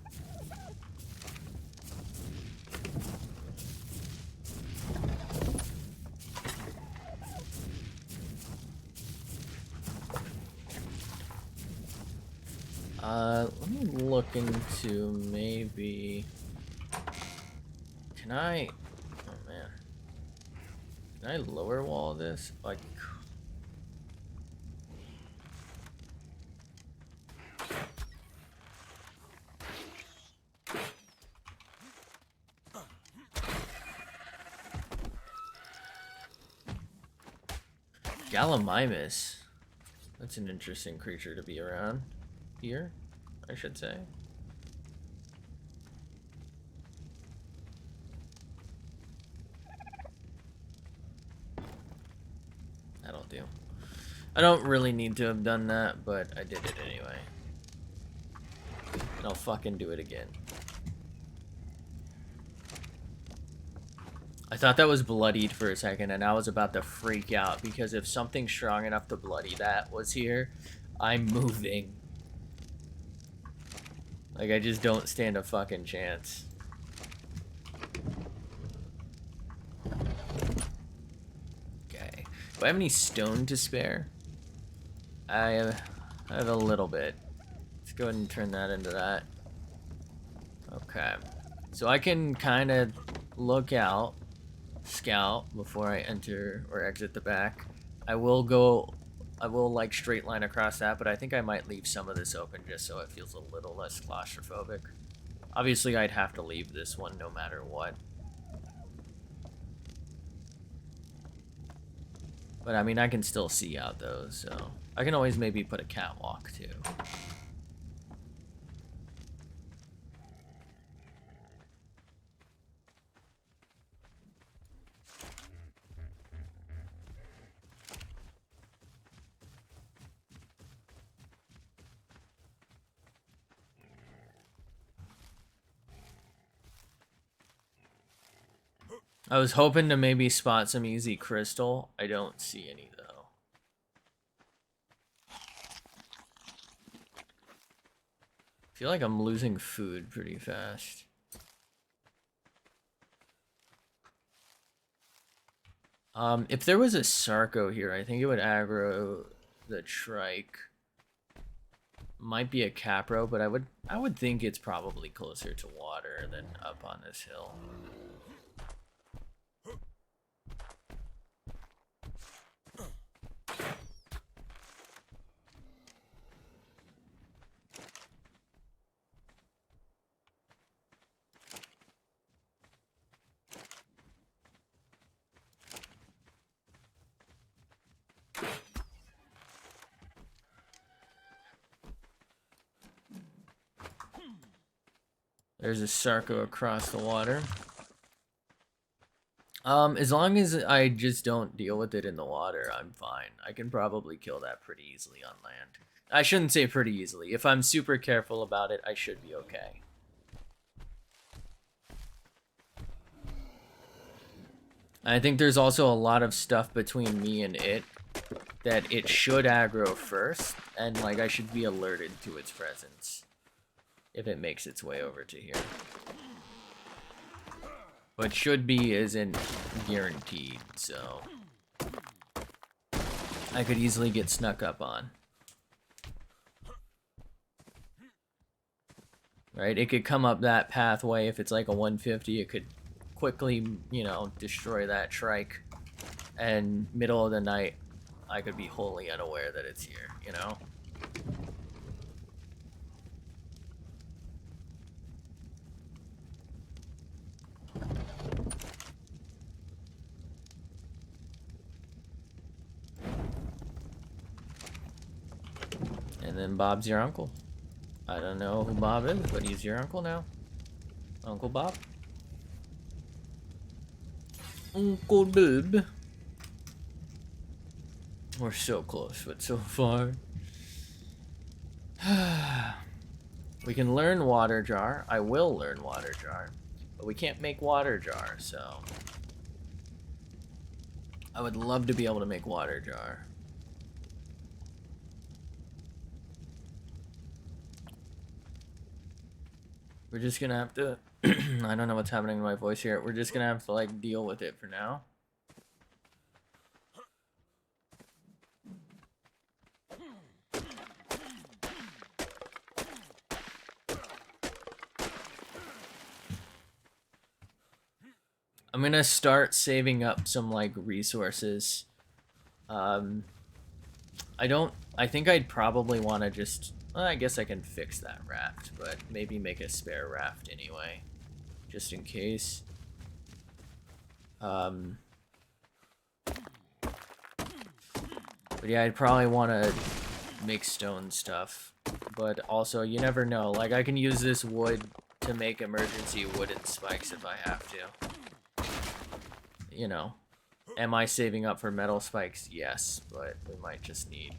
Let me look into maybe... Can I... Oh man. Can I lower wall this? Like... Gallimimus. That's an interesting creature to be around. Here, I should say. That'll do. I don't really need to have done that, but I did it anyway. And I'll fucking do it again. I thought that was bloodied for a second, and I was about to freak out, because if something strong enough to bloody that was here, I'm moving. Like, I just don't stand a fucking chance. Okay. Do I have any stone to spare? I have a little bit. Let's go ahead and turn that into that. Okay. So I can kind of look out, scout, before I enter or exit the back. I will like straight line across that, but I think I might leave some of this open just so it feels a little less claustrophobic. Obviously, I'd have to leave this one no matter what. But I mean, I can still see out those, so I can always maybe put a catwalk too. I was hoping to maybe spot some easy crystal. I don't see any though. I feel like I'm losing food pretty fast. If there was a Sarco here, I think it would aggro the trike. Might be a Capro, but I would think it's probably closer to water than up on this hill. There's a Sarco across the water. As long as I just don't deal with it in the water, I'm fine. I can probably kill that pretty easily on land. I shouldn't say pretty easily. If I'm super careful about it, I should be okay. I think there's also a lot of stuff between me and it that it should aggro first, and like I should be alerted to its presence if it makes its way over to here. But should be isn't guaranteed, so I could easily get snuck up on. Right? It could come up that pathway. If it's like a 150, it could quickly, you know, destroy that trike. And middle of the night, I could be wholly unaware that it's here, you know? And then Bob's your uncle. I don't know who Bob is, but he's your uncle now. Uncle Bob. Uncle Bob. We're so close, but so far. We can learn water jar. I will learn water jar. But we can't make water jar, so. I would love to be able to make water jar. We're just gonna have to, I don't know what's happening to my voice here. We're just gonna have to like deal with it for now. I'm gonna start saving up some like resources. I think I'd probably want to just, well, I guess I can fix that raft, but maybe make a spare raft anyway, just in case. But yeah, I'd probably want to make stone stuff, but also you never know. Like I can use this wood to make emergency wooden spikes if I have to. You know, am I saving up for metal spikes? Yes, but we might just need.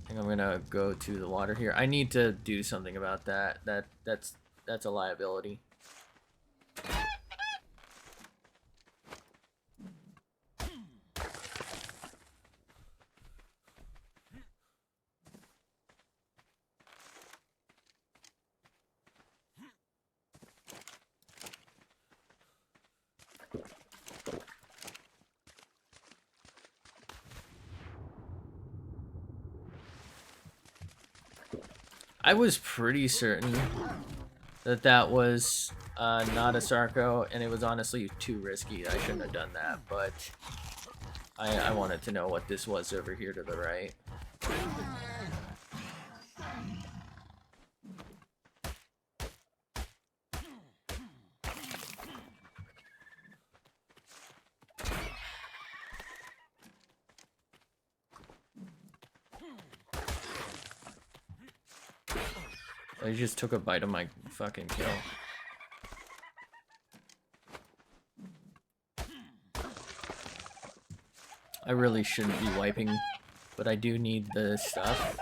I think I'm gonna go to the water here. I need to do something about that. That's a liability. I was pretty certain that that was not a Sarco, and it was honestly too risky. I shouldn't have done that, but I wanted to know what this was over here to the right. I just took a bite of my fucking kill. I really shouldn't be wiping, but I do need the stuff.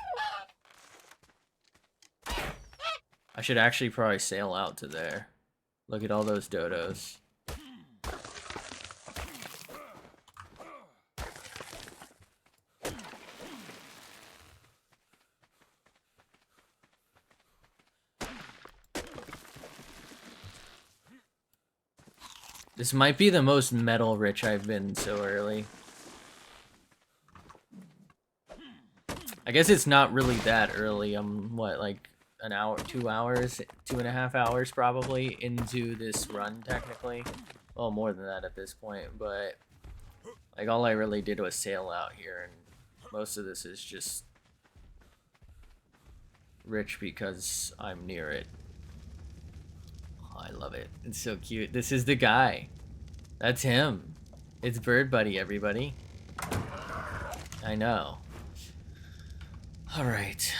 I should actually probably sail out to there. Look at all those dodos. This might be the most metal rich I've been so early. I guess it's not really that early. I'm, what, like an hour, 2 hours, 2.5 hours probably into this run technically. Well, more than that at this point, but like all I really did was sail out here, and most of this is just rich because I'm near it. Oh, I love it. It's so cute. This is the guy. That's him. It's Bird Buddy, everybody. I know. All right.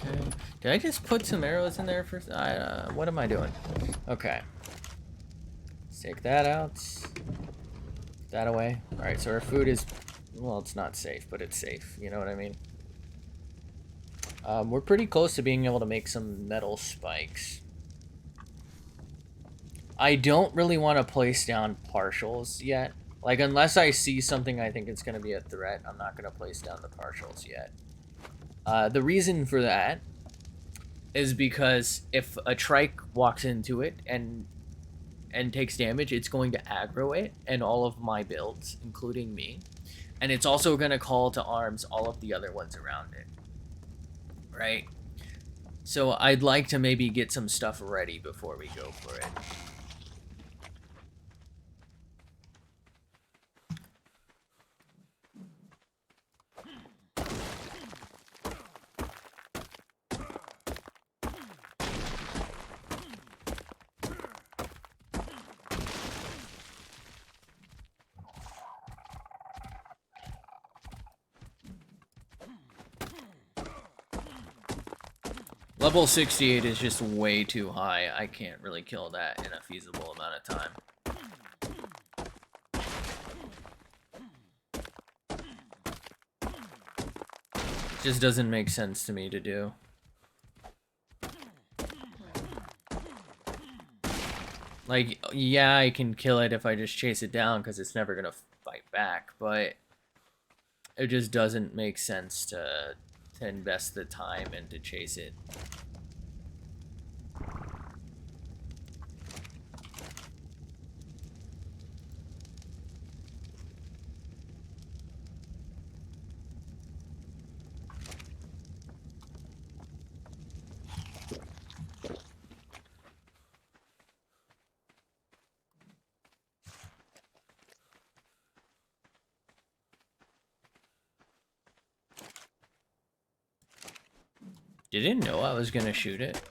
Okay. Did I just put some arrows in there for? What am I doing? Okay. Let's take that out. Put that away. All right. So our food is, well, it's not safe, but it's safe. You know what I mean? We're pretty close to being able to make some metal spikes. I don't really want to place down partials yet. Like, unless I see something I think it's going to be a threat, I'm not going to place down the partials yet. The reason for that is because if a trike walks into it and takes damage, it's going to aggro it and all of my builds, including me. And it's also going to call to arms all of the other ones around it. Right? So I'd like to maybe get some stuff ready before we go for it. Level 68 is just way too high. I can't really kill that in a feasible amount of time. Just doesn't make sense to me to do. Like, yeah, I can kill it if I just chase it down because it's never gonna fight back, but it just doesn't make sense to invest the time and to chase it. Didn't know I was gonna shoot it.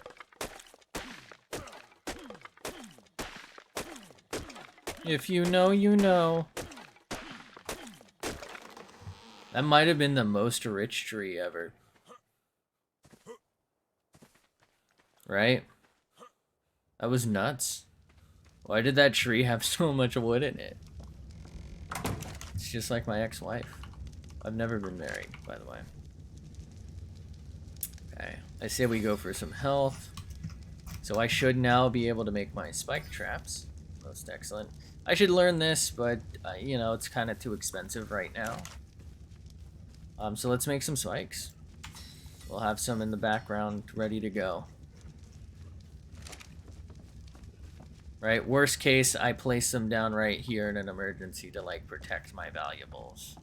If you know, you know. That might have been the most rich tree ever. Right? That was nuts. Why did that tree have so much wood in it? It's just like my ex-wife. I've never been married, by the way. Okay, I say we go for some health. So I should now be able to make my spike traps. Most excellent. I should learn this, but, you know, it's kind of too expensive right now. So let's make some spikes. We'll have some in the background ready to go. Right, worst case, I place them down right here in an emergency to, like, protect my valuables.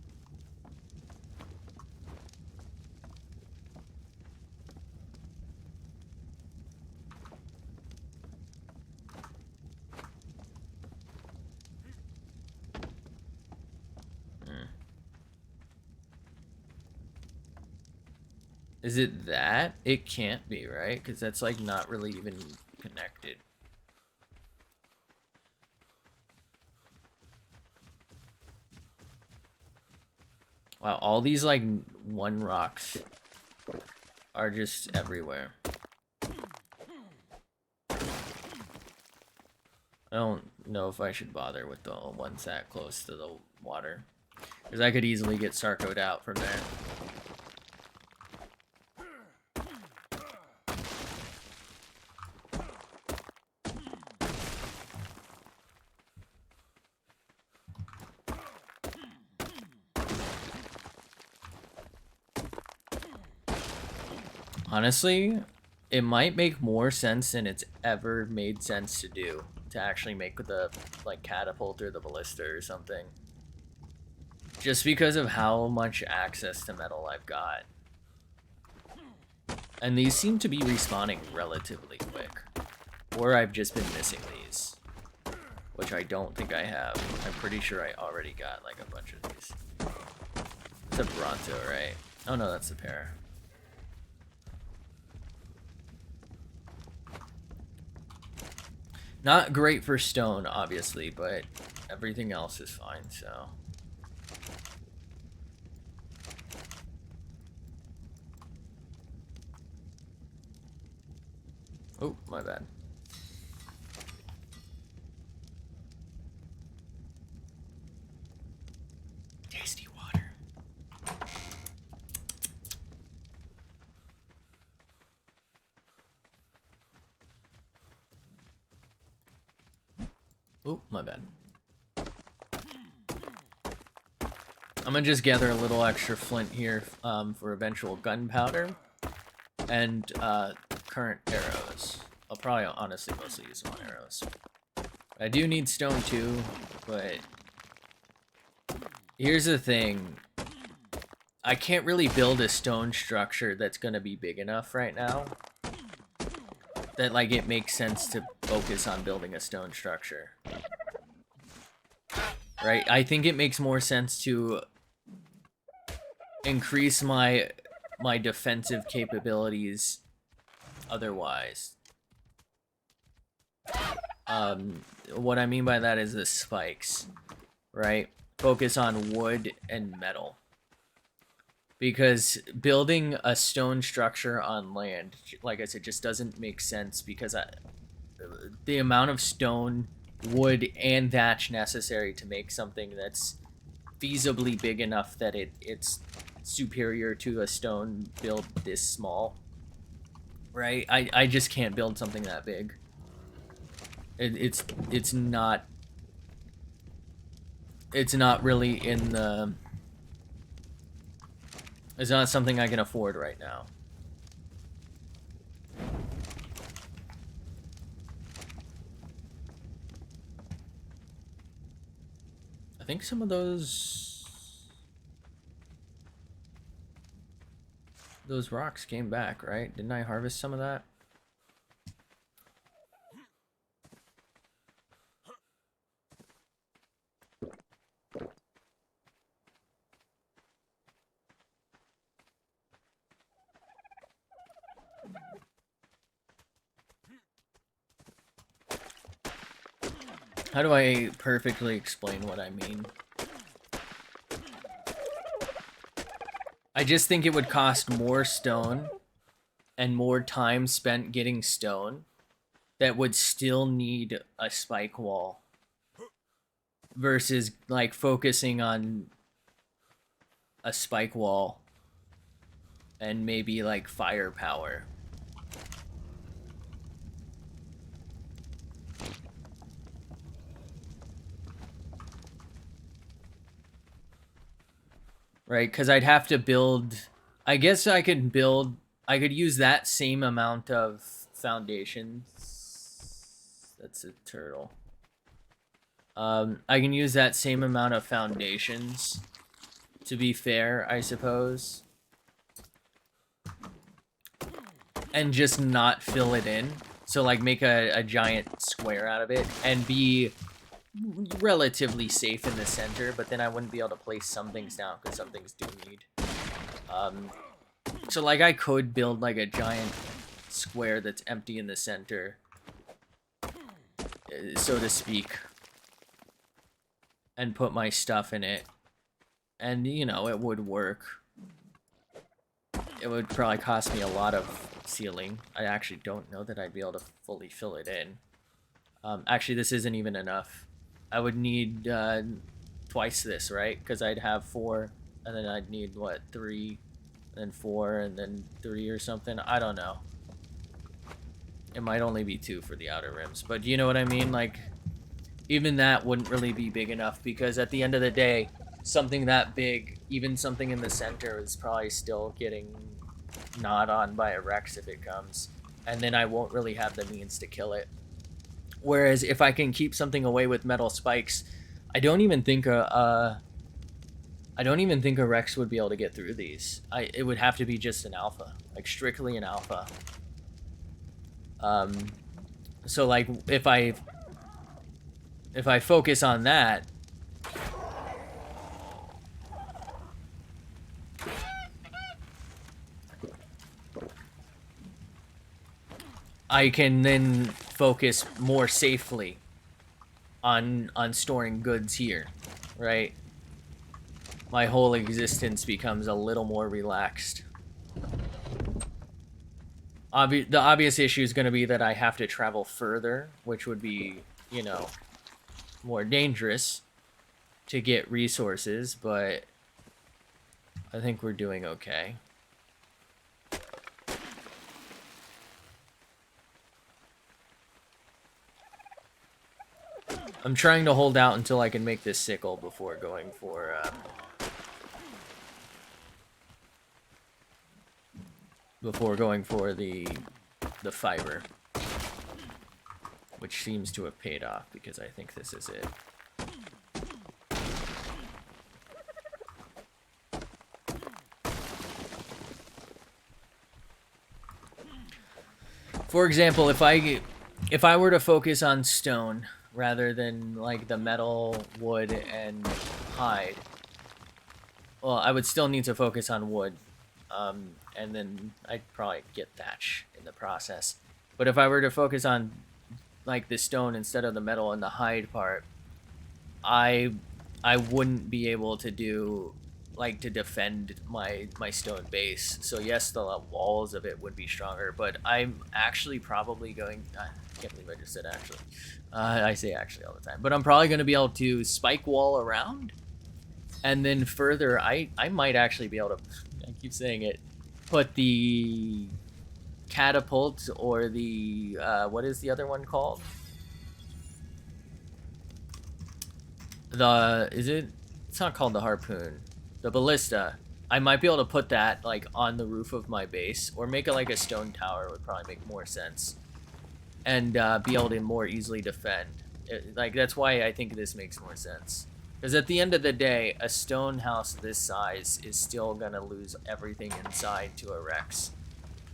Is it that? It can't be, right? Because that's, like, not really even connected. Wow, all these, like, one rocks are just everywhere. don't know if I should bother with the ones that close to the water. Because I could easily get Sarcoed out from there. Honestly, it might make more sense than it's ever made sense to do. To actually make the, like, catapult or the ballista or something. Just because of how much access to metal I've got. And these seem to be respawning relatively quick. Or I've just been missing these. Which I don't think I have. I'm pretty sure I already got, like, a bunch of these. It's a Bronto, right? Oh no, that's the pair. Not great for stone, obviously, but everything else is fine, so. Oh, my bad. Tasty water. Oh, my bad. I'm gonna just gather a little extra flint here for eventual gunpowder and current arrows. I'll probably honestly mostly use them on arrows. I do need stone too, but here's the thing. I can't really build a stone structure that's gonna be big enough right now that, like, it makes sense to focus on building a stone structure. Right? I think it makes more sense to increase my defensive capabilities otherwise. What I mean by that is the spikes, right? Focus on wood and metal. Because building a stone structure on land, like I said, just doesn't make sense because the amount of stone, wood, and thatch necessary to make something that's feasibly big enough that it's superior to a stone build this small, right? I just can't build something that big. It's not really in the. It's not something I can afford right now. I think some of those rocks came back, right? Didn't I harvest some of that? How do I perfectly explain what I mean? I just think it would cost more stone and more time spent getting stone that would still need a spike wall versus, like, focusing on a spike wall and maybe, like, firepower. Right, because I'd have to build. I guess I could use that same amount of foundations. That's a turtle. I can use that same amount of foundations, to be fair, I suppose. And just not fill it in. So, like, make a giant square out of it and be relatively safe in the center, but then I wouldn't be able to place some things down because some things do need. So, like, I could build, like, a giant square that's empty in the center, so to speak, and put my stuff in it, and, you know, it would work. It would probably cost me a lot of sealing. I actually don't know that I'd be able to fully fill it in. Actually, this isn't even enough. I would need twice this, right? Because I'd have 4, and then I'd need, what, 3, and then 4, and then 3 or something. I don't know. It might only be 2 for the outer rims, but you know what I mean? Like, even that wouldn't really be big enough, because at the end of the day, something that big, even something in the center, is probably still getting gnawed on by a Rex if it comes, and then I won't really have the means to kill it. Whereas if I can keep something away with metal spikes, I don't even think a Rex would be able to get through these. It would have to be just an alpha, like strictly an alpha. So like if I focus on that, I can then focus more safely on storing goods here, right? My whole existence becomes a little more relaxed. The obvious issue is going to be that I have to travel further, which would be, you know, more dangerous to get resources, but I think we're doing okay. I'm trying to hold out until I can make this sickle before going for the fiber, which seems to have paid off because I think this is it. For example, if I were to focus on stone rather than like the metal, wood, and hide, well, I would still need to focus on wood, and then I'd probably get thatch in the process. But if I were to focus on like the stone instead of the metal and the hide part, I wouldn't be able to do like to defend my stone base. So yes, the walls of it would be stronger, but I'm actually probably going. I can't believe I just said actually. I say actually all the time, but I'm probably going to be able to spike wall around, and then further, I might actually be able to. I keep saying it. Put the catapult or the what is the other one called? It's not called the harpoon. The ballista. I might be able to put that like on the roof of my base, or make it like a stone tower would probably make more sense, and be able to more easily defend. Like that's why I think this makes more sense. Because at the end of the day, a stone house this size is still gonna lose everything inside to a Rex.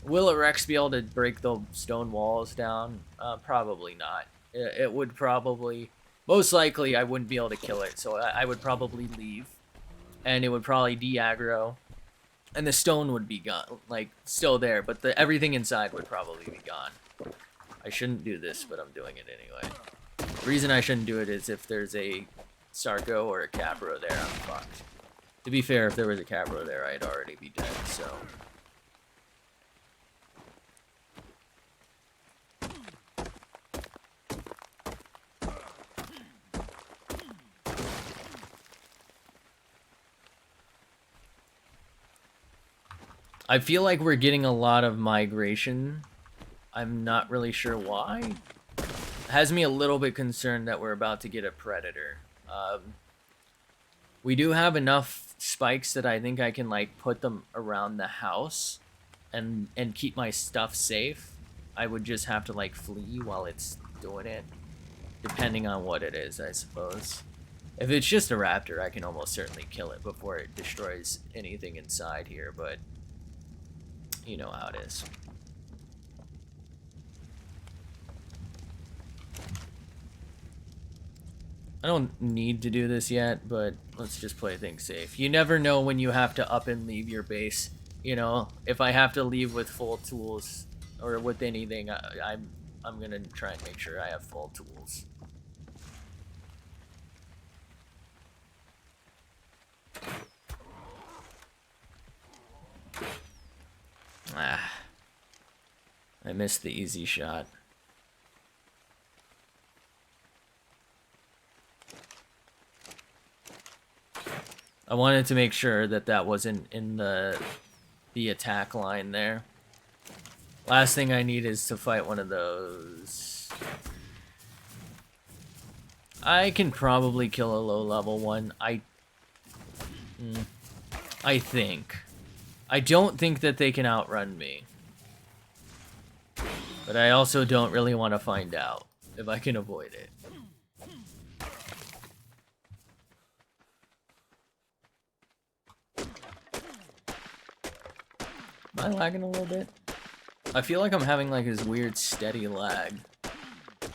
Will a Rex be able to break the stone walls down? Probably not. It would probably, most likely, I wouldn't be able to kill it. So I would probably leave, and it would probably de-aggro, and the stone would be gone, like still there, but everything inside would probably be gone. I shouldn't do this, but I'm doing it anyway. The reason I shouldn't do it is if there's a Sarco or a Capro there, I'm fucked. To be fair, if there was a Capro there, I'd already be dead, so. I feel like we're getting a lot of migration. I'm not really sure why. It has me a little bit concerned that we're about to get a predator. We do have enough spikes that I think I can like put them around the house and keep my stuff safe. I would just have to like flee while it's doing it, depending on what it is, I suppose. If it's just a raptor, I can almost certainly kill it before it destroys anything inside here, but you know how it is. I don't need to do this yet, but let's just play things safe. You never know when you have to up and leave your base. You know, if I have to leave with full tools or with anything, I'm gonna try and make sure I have full tools. I missed the easy shot. I wanted to make sure that that wasn't in the attack line there. Last thing I need is to fight one of those. I can probably kill a low level one. I think. I don't think that they can outrun me. But I also don't really want to find out if I can avoid it. Am I lagging a little bit? I feel like I'm having like this weird steady lag. I'm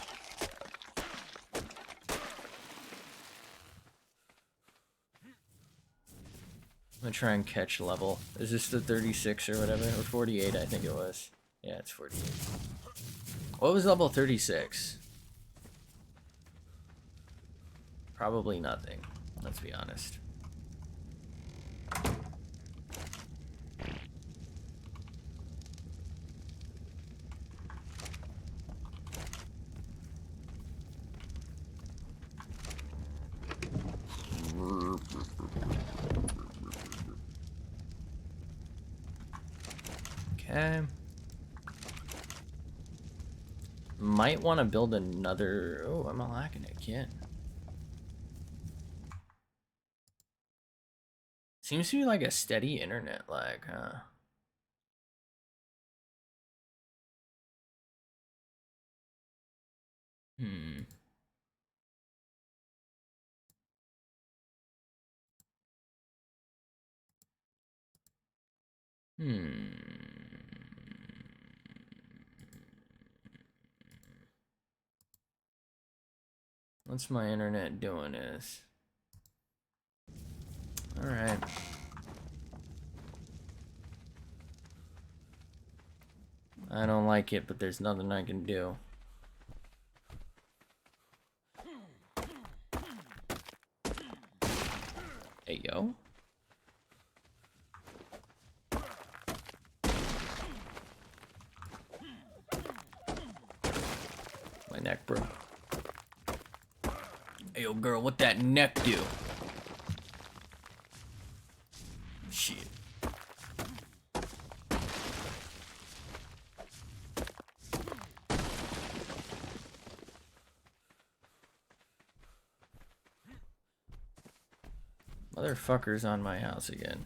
gonna try and catch level. Is this the 36 or whatever? Or 48, I think it was. Yeah, it's 48. What was level 36? Probably nothing, let's be honest. Okay. Might want to build another... Oh, I'm lagging again. Seems to be like a steady internet lag, huh? What's my internet doing is? Alright. I don't like it, but there's nothing I can do. Hey, yo. My neck broke. Hey, yo, girl, what that neck do? Shit. Motherfuckers on my house again.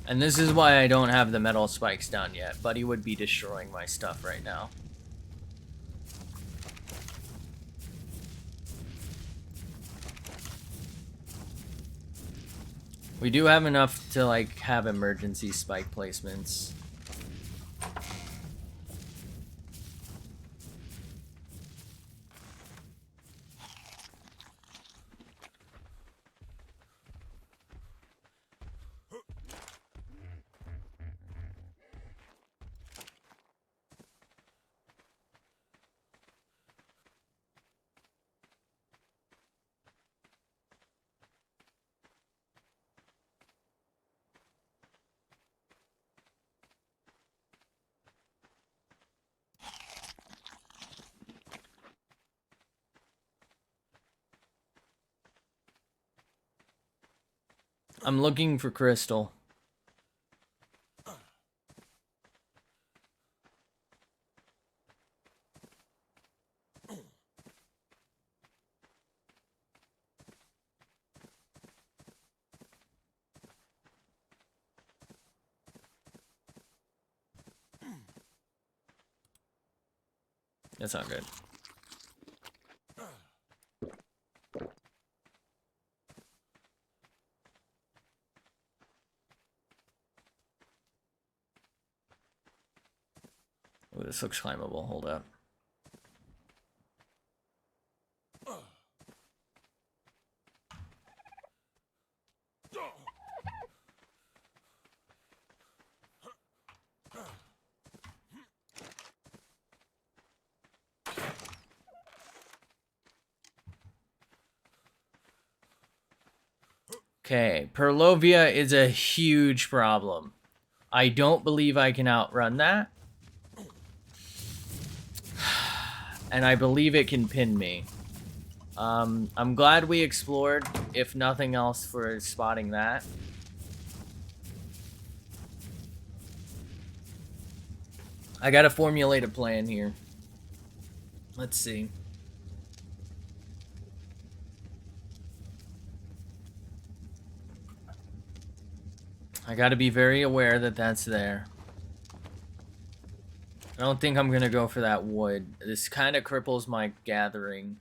And this is why I don't have the metal spikes down yet. Buddy would be destroying my stuff right now. We do have enough to like have emergency spike placements. I'm looking for crystal. That's not good. Ooh, this looks climbable. Hold up. Okay, Perlovia is a huge problem. I don't believe I can outrun that. And I believe it can pin me. I'm glad we explored, if nothing else, for spotting that. I gotta formulate a plan here. Let's see. I gotta be very aware that that's there. I don't think I'm gonna go for that wood. This kind of cripples my gathering.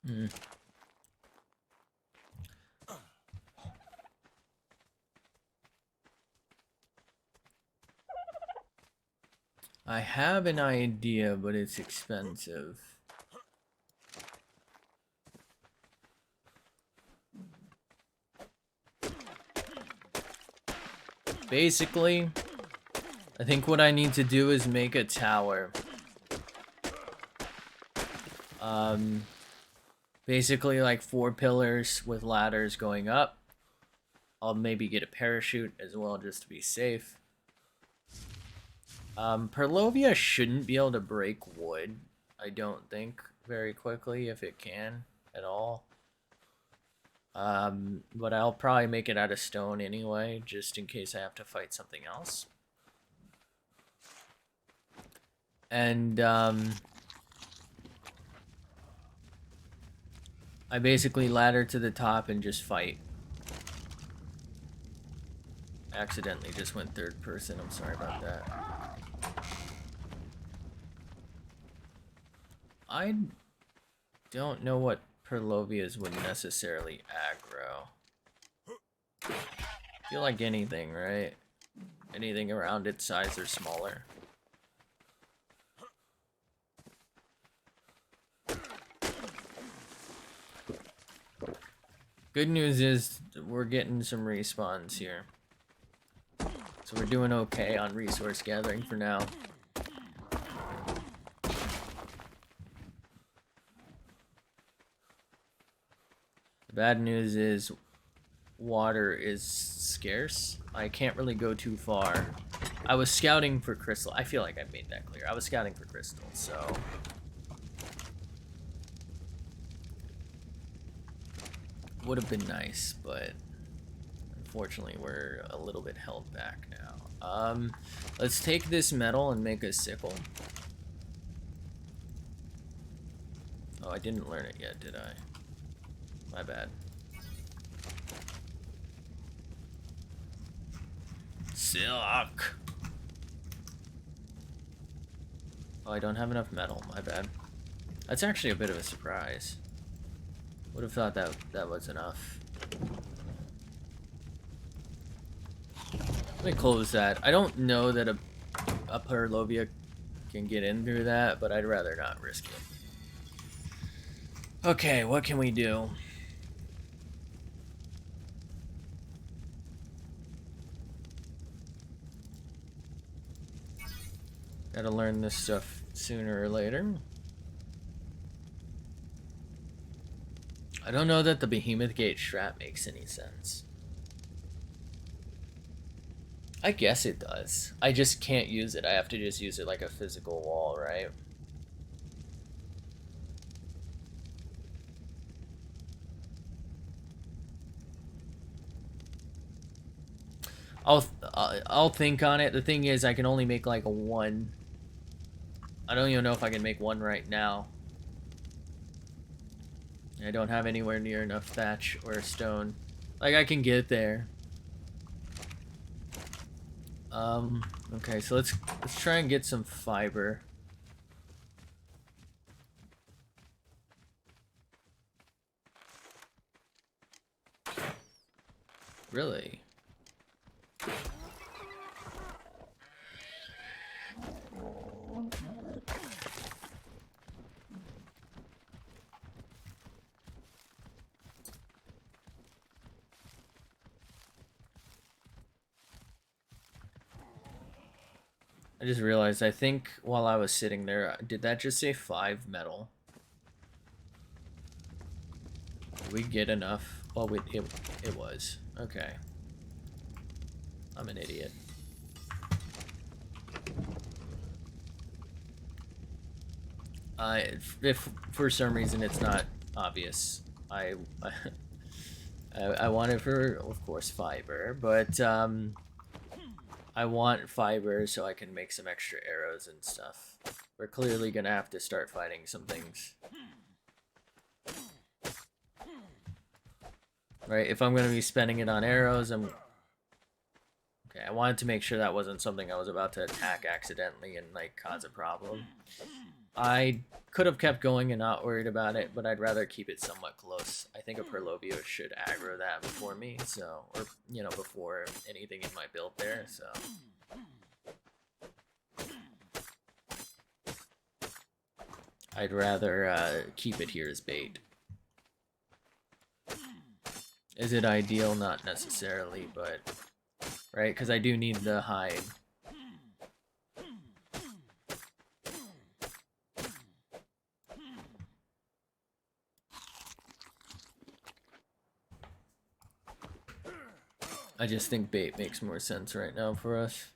Hmm. I have an idea, but it's expensive. Basically, I think what I need to do is make a tower. Basically like 4 pillars with ladders going up. I'll maybe get a parachute as well just to be safe. Perlovia shouldn't be able to break wood, I don't think, very quickly, if it can at all. But I'll probably make it out of stone anyway, just in case I have to fight something else. And, I basically ladder to the top and just fight. Accidentally just went third person, I'm sorry about that. I don't know what Perlovias would necessarily aggro. I feel like anything, right? Anything around its size or smaller. Good news is we're getting some respawns here. So we're doing okay on resource gathering for now. The bad news is water is scarce. I can't really go too far. I was scouting for crystal. I feel like I made that clear. I was scouting for crystal, so... would have been nice, but unfortunately we're a little bit held back now. Let's take this metal and make a sickle. Oh, I didn't learn it yet, did I? My bad. Silk! Oh, I don't have enough metal, my bad. That's actually a bit of a surprise. Would have thought that was enough. Let me close that. I don't know that a Perlovia can get in through that, but I'd rather not risk it. Okay, what can we do? Gotta learn this stuff sooner or later. I don't know that the Behemoth Gate strap makes any sense. I guess it does. I just can't use it. I have to just use it like a physical wall, right? I'll think on it. The thing is, I can only make like a 1. I don't even know if I can make 1 right now. I don't have anywhere near enough thatch or stone. Like, I can get there. Okay, so let's try and get some fiber. Really? I I just realized, I think while I was sitting there, did that just say 5 metal? Did we get enough? Oh, it was. Okay. I'm an idiot. If for some reason it's not obvious, I want it for, of course, fiber, but I want fiber so I can make some extra arrows and stuff. We're clearly gonna have to start fighting some things. Right, if I'm gonna be spending it on arrows, Okay, I wanted to make sure that wasn't something I was about to attack accidentally and, like, cause a problem. I could have kept going and not worried about it, but I'd rather keep it somewhat close. I think a Perlovio should aggro that before me, so, or, you know, before anything in my build there, so. I'd rather keep it here as bait. Is it ideal? Not necessarily, but, right, because I do need the hide. I just think bait makes more sense right now for us.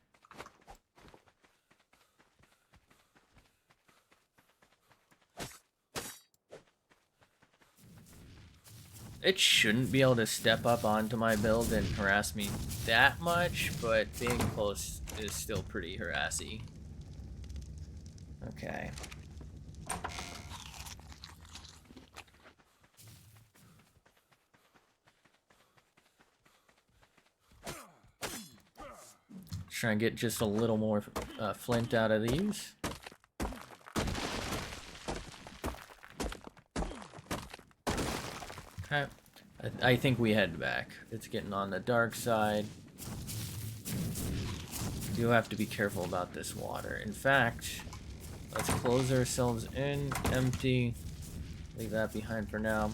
It shouldn't be able to step up onto my build and harass me that much, but being close is still pretty harassy. Okay. Try and get just a little more flint out of these. Okay. I think we head back. It's getting on the dark side. Do have to be careful about this water. In fact, let's close ourselves in, empty. Leave that behind for now.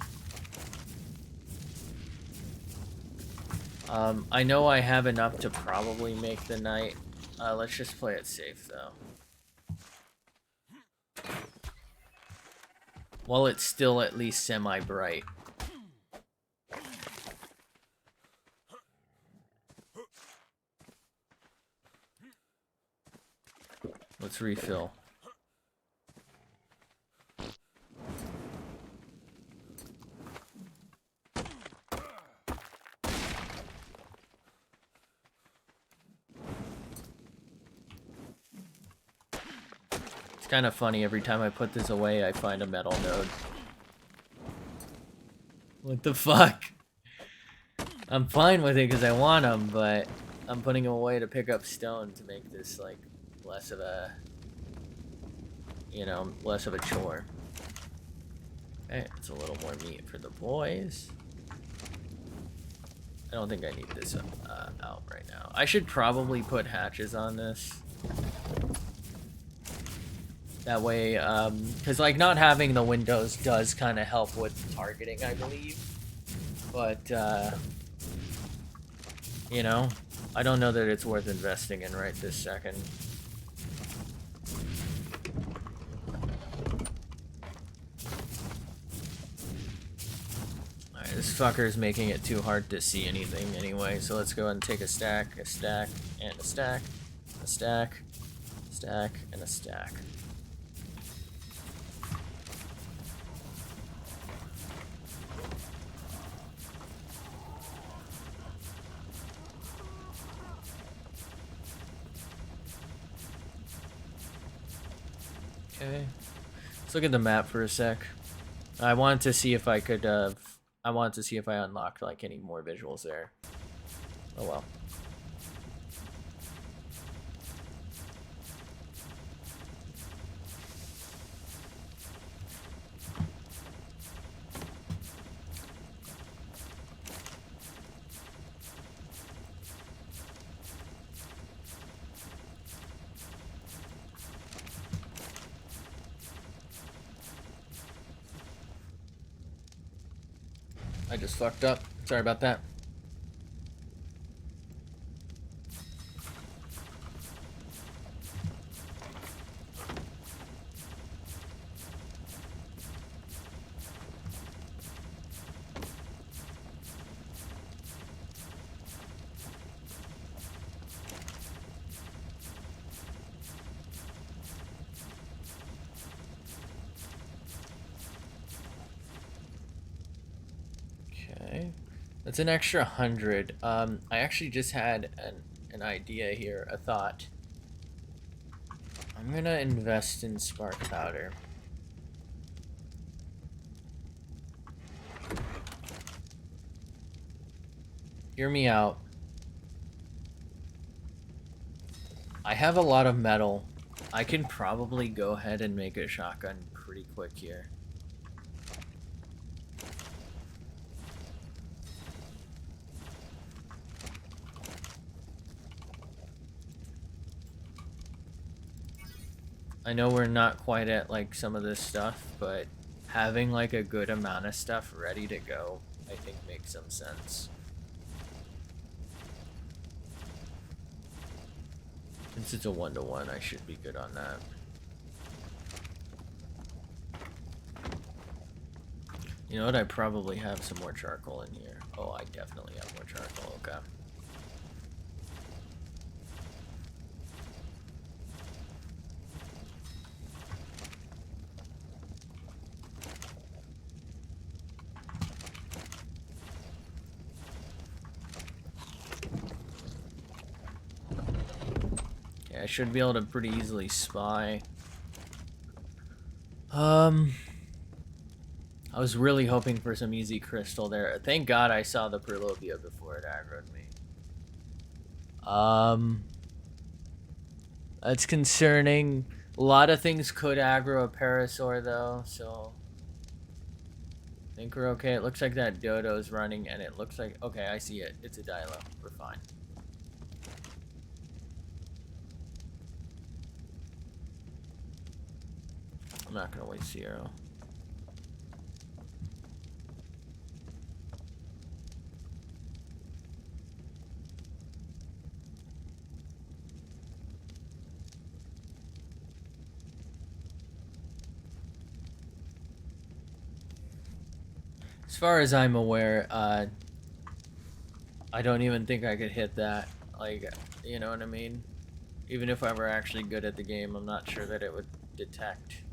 I know I have enough to probably make the night. Let's just play it safe, though. While it's still at least semi-bright. Let's refill. It's kind of funny, every time I put this away, I find a metal node. What the fuck? I'm fine with it because I want them, but I'm putting them away to pick up stone to make this, like, less of a, you know, less of a chore. Okay, it's a little more meat for the boys. I don't think I need this out right now. I should probably put hatches on this. That way, because, like, not having the windows does kind of help with targeting, I believe. But, you know, I don't know that it's worth investing in right this second. Alright, this fucker's making it too hard to see anything anyway, so let's go ahead and take a stack, and a stack, a stack, stack, and a stack. Okay, let's look at the map for a sec. I wanted to see if I could, I wanted to see if I unlocked, like, any more visuals there. Oh well. I just fucked up. Sorry about that. That's an extra 100. I actually just had an idea here, a thought. I'm gonna invest in spark powder. Hear me out. I have a lot of metal. I can probably go ahead and make a shotgun pretty quick here. I know we're not quite at like some of this stuff, but having like a good amount of stuff ready to go, I think makes some sense. Since it's a 1-to-1, I should be good on that. You know what? I probably have some more charcoal in here. Oh, I definitely have more charcoal. Okay. Okay, I should be able to pretty easily spy. I was really hoping for some easy crystal there. Thank God I saw the Purlovia before it aggroed me. That's concerning. A lot of things could aggro a Parasaur though, so I think we're okay. It looks like that Dodo's running, and it looks like, okay, I see it. It's a Dilo. We're fine. I'm not gonna waste zero. As far as I'm aware, I don't even think I could hit that. Like, you know what I mean? Even if I were actually good at the game, I'm not sure that it would detect.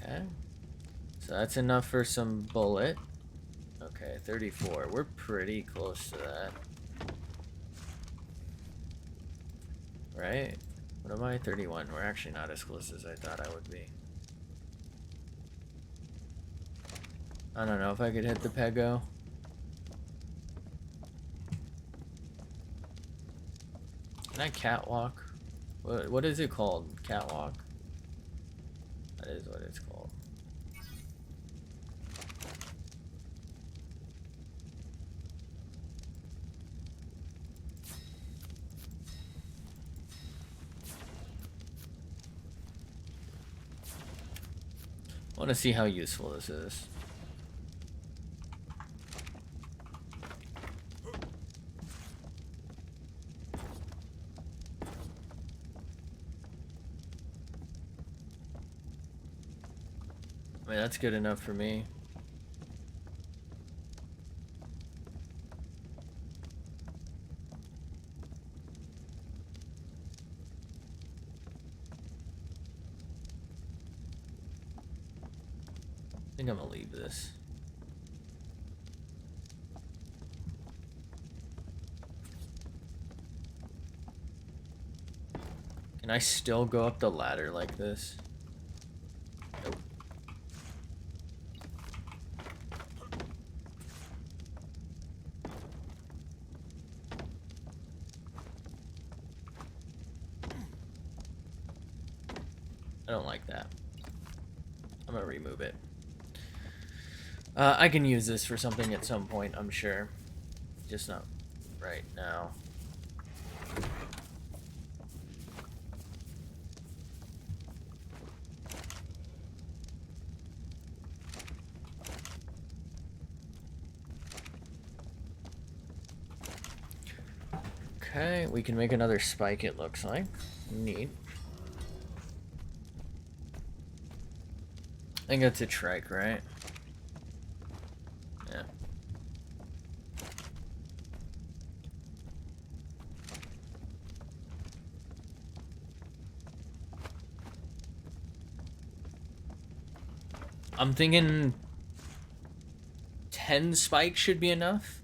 Okay. So that's enough for some bullet. Okay, 34. We're pretty close to that. Right? What am I? 31. We're actually not as close as I thought I would be. I don't know if I could hit the Pego. Can I catwalk? What is it called? Catwalk? That is what it's called. I want to see how useful this is. I mean, that's good enough for me. I think I'm gonna leave this. Can I still go up the ladder like this? Nope. I don't like that. I'm gonna remove it. I can use this for something at some point, I'm sure. Just not right now. Okay, we can make another spike, it looks like. Neat. I think that's a trike, right? Yeah. I'm thinking 10 spikes should be enough.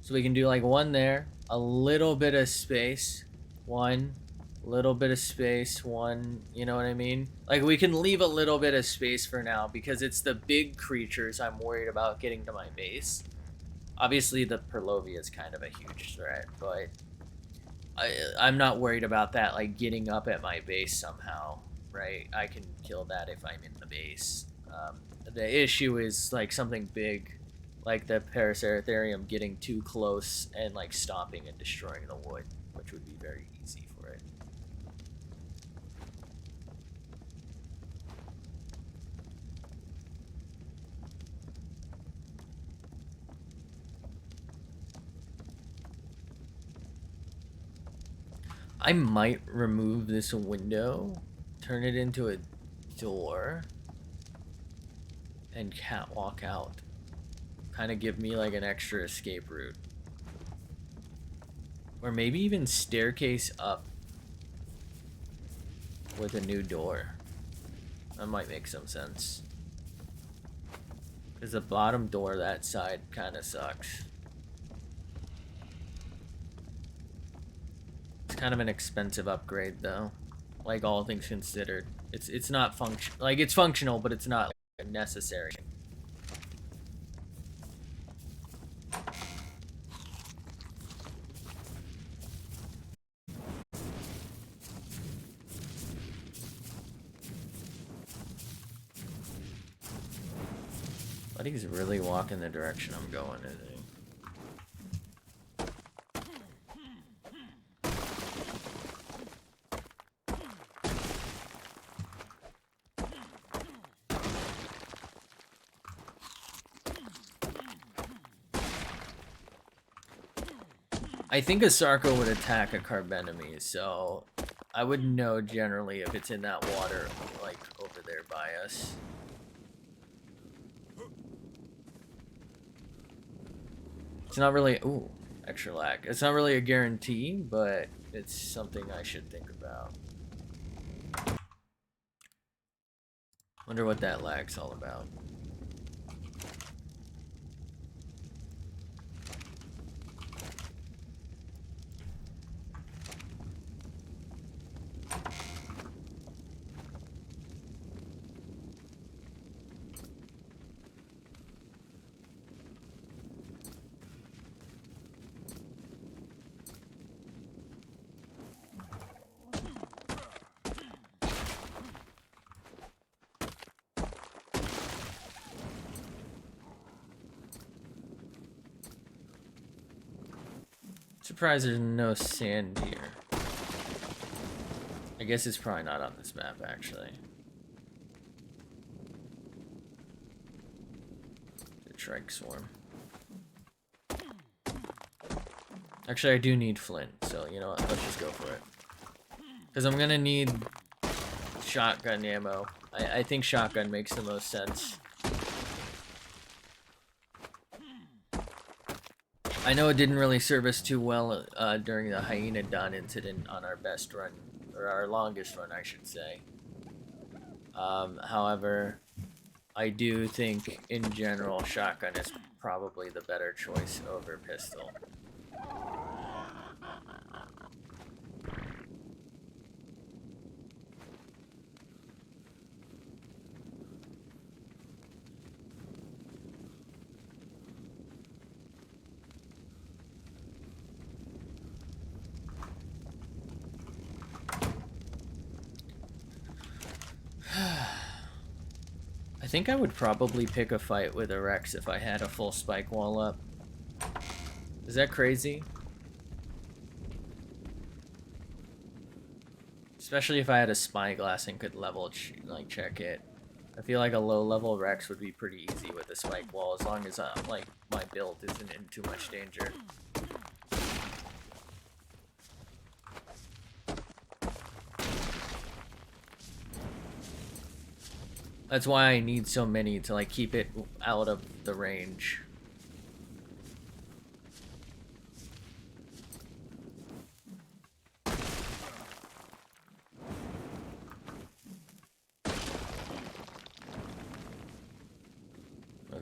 So we can do like one there, a little bit of space, one, little bit of space, one, you know what I mean? Like we can leave a little bit of space for now because it's the big creatures I'm worried about getting to my base. Obviously the Perlovia is kind of a huge threat, but I'm not worried about that like getting up at my base somehow, right? I can kill that if I'm in the base. The issue is like something big like the Paraceratherium getting too close and like stomping and destroying the wood, which would be very easy for it. I might remove this window, turn it into a door, and catwalk out. Kind of give me like an extra escape route. Or maybe even staircase up with a new door. That might make some sense. Because the bottom door that side kind of sucks. It's kind of an expensive upgrade though. Like all things considered. It's not function like it's functional, but it's not like, necessary. But he's really walking the direction I'm going, isn't he? I think a Sarco would attack a Carbenemy, so I would know generally if it's in that water, like over there by us. It's not really, ooh, extra lag. It's not really a guarantee, but it's something I should think about. Wonder what that lag's all about. Surprised there's no sand here. I guess it's probably not on this map, actually. The Trike Swarm. Actually, I do need flint, so you know what? Let's just go for it. Because I'm gonna need shotgun ammo. I think shotgun makes the most sense. I know it didn't really serve us too well during the Hyena Dawn incident on our best run, or our longest run, I should say. However, I do think, in general, shotgun is probably the better choice over pistol. I think I would probably pick a fight with a Rex if I had a full spike wall up. Is that crazy? Especially if I had a spyglass and could level like check it. I feel like a low level Rex would be pretty easy with a spike wall as long as like my build isn't in too much danger. That's why I need so many to like keep it out of the range.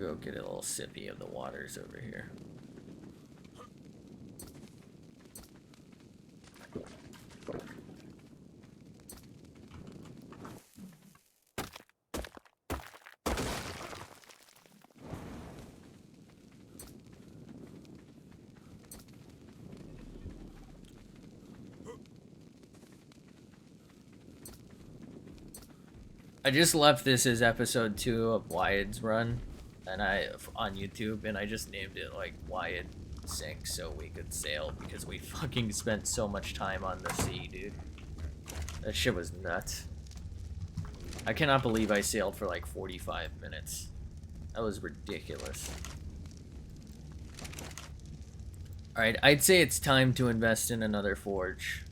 go get a little sippy of the waters over here. I just left this as episode 2 of Wyadd's run, and on YouTube, and I just named it like Wyadd Sank so we could sail because we fucking spent so much time on the sea, dude. That shit was nuts. I cannot believe I sailed for like 45 minutes. That was ridiculous. Alright, I'd say it's time to invest in another forge.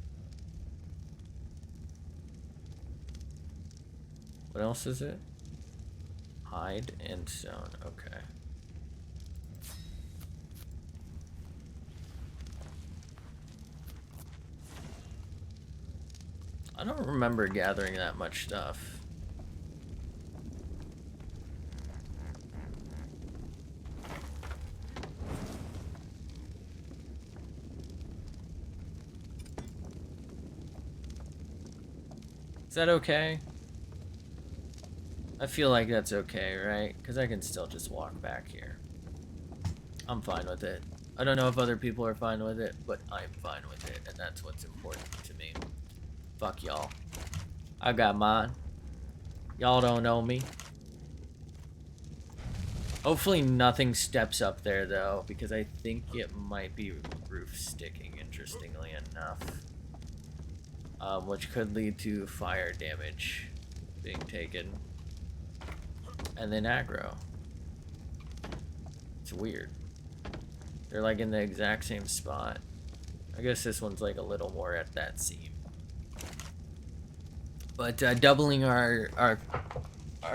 What else is it? Hide and stone. Okay. I don't remember gathering that much stuff. Is that okay? I feel like that's okay, right? Because I can still just walk back here. I'm fine with it. I don't know if other people are fine with it, but I'm fine with it, and that's what's important to me. Fuck y'all. I got mine. Y'all don't know me. Hopefully nothing steps up there, though, because I think it might be roof sticking, interestingly enough. Which could lead to fire damage being taken. And then aggro. It's weird. They're like in the exact same spot. I guess this one's like a little more at that seam. But doubling our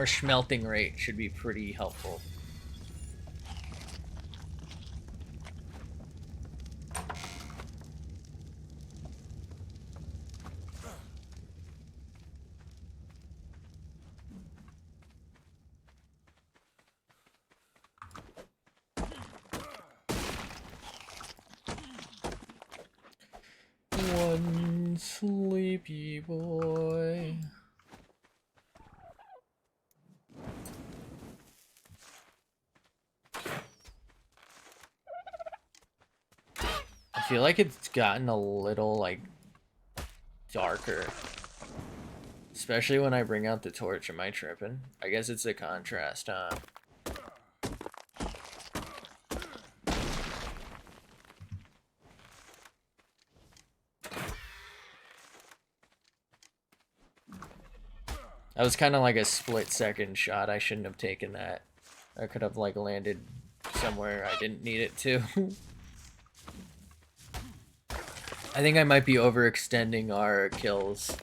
smelting rate should be pretty helpful. One sleepy boy. I feel like it's gotten a little, like, darker. Especially when I bring out the torch. Am I tripping? I guess it's a contrast, huh? That was kind of like a split-second shot. I shouldn't have taken that. I could have, like, landed somewhere I didn't need it to. I think I might be overextending our kills.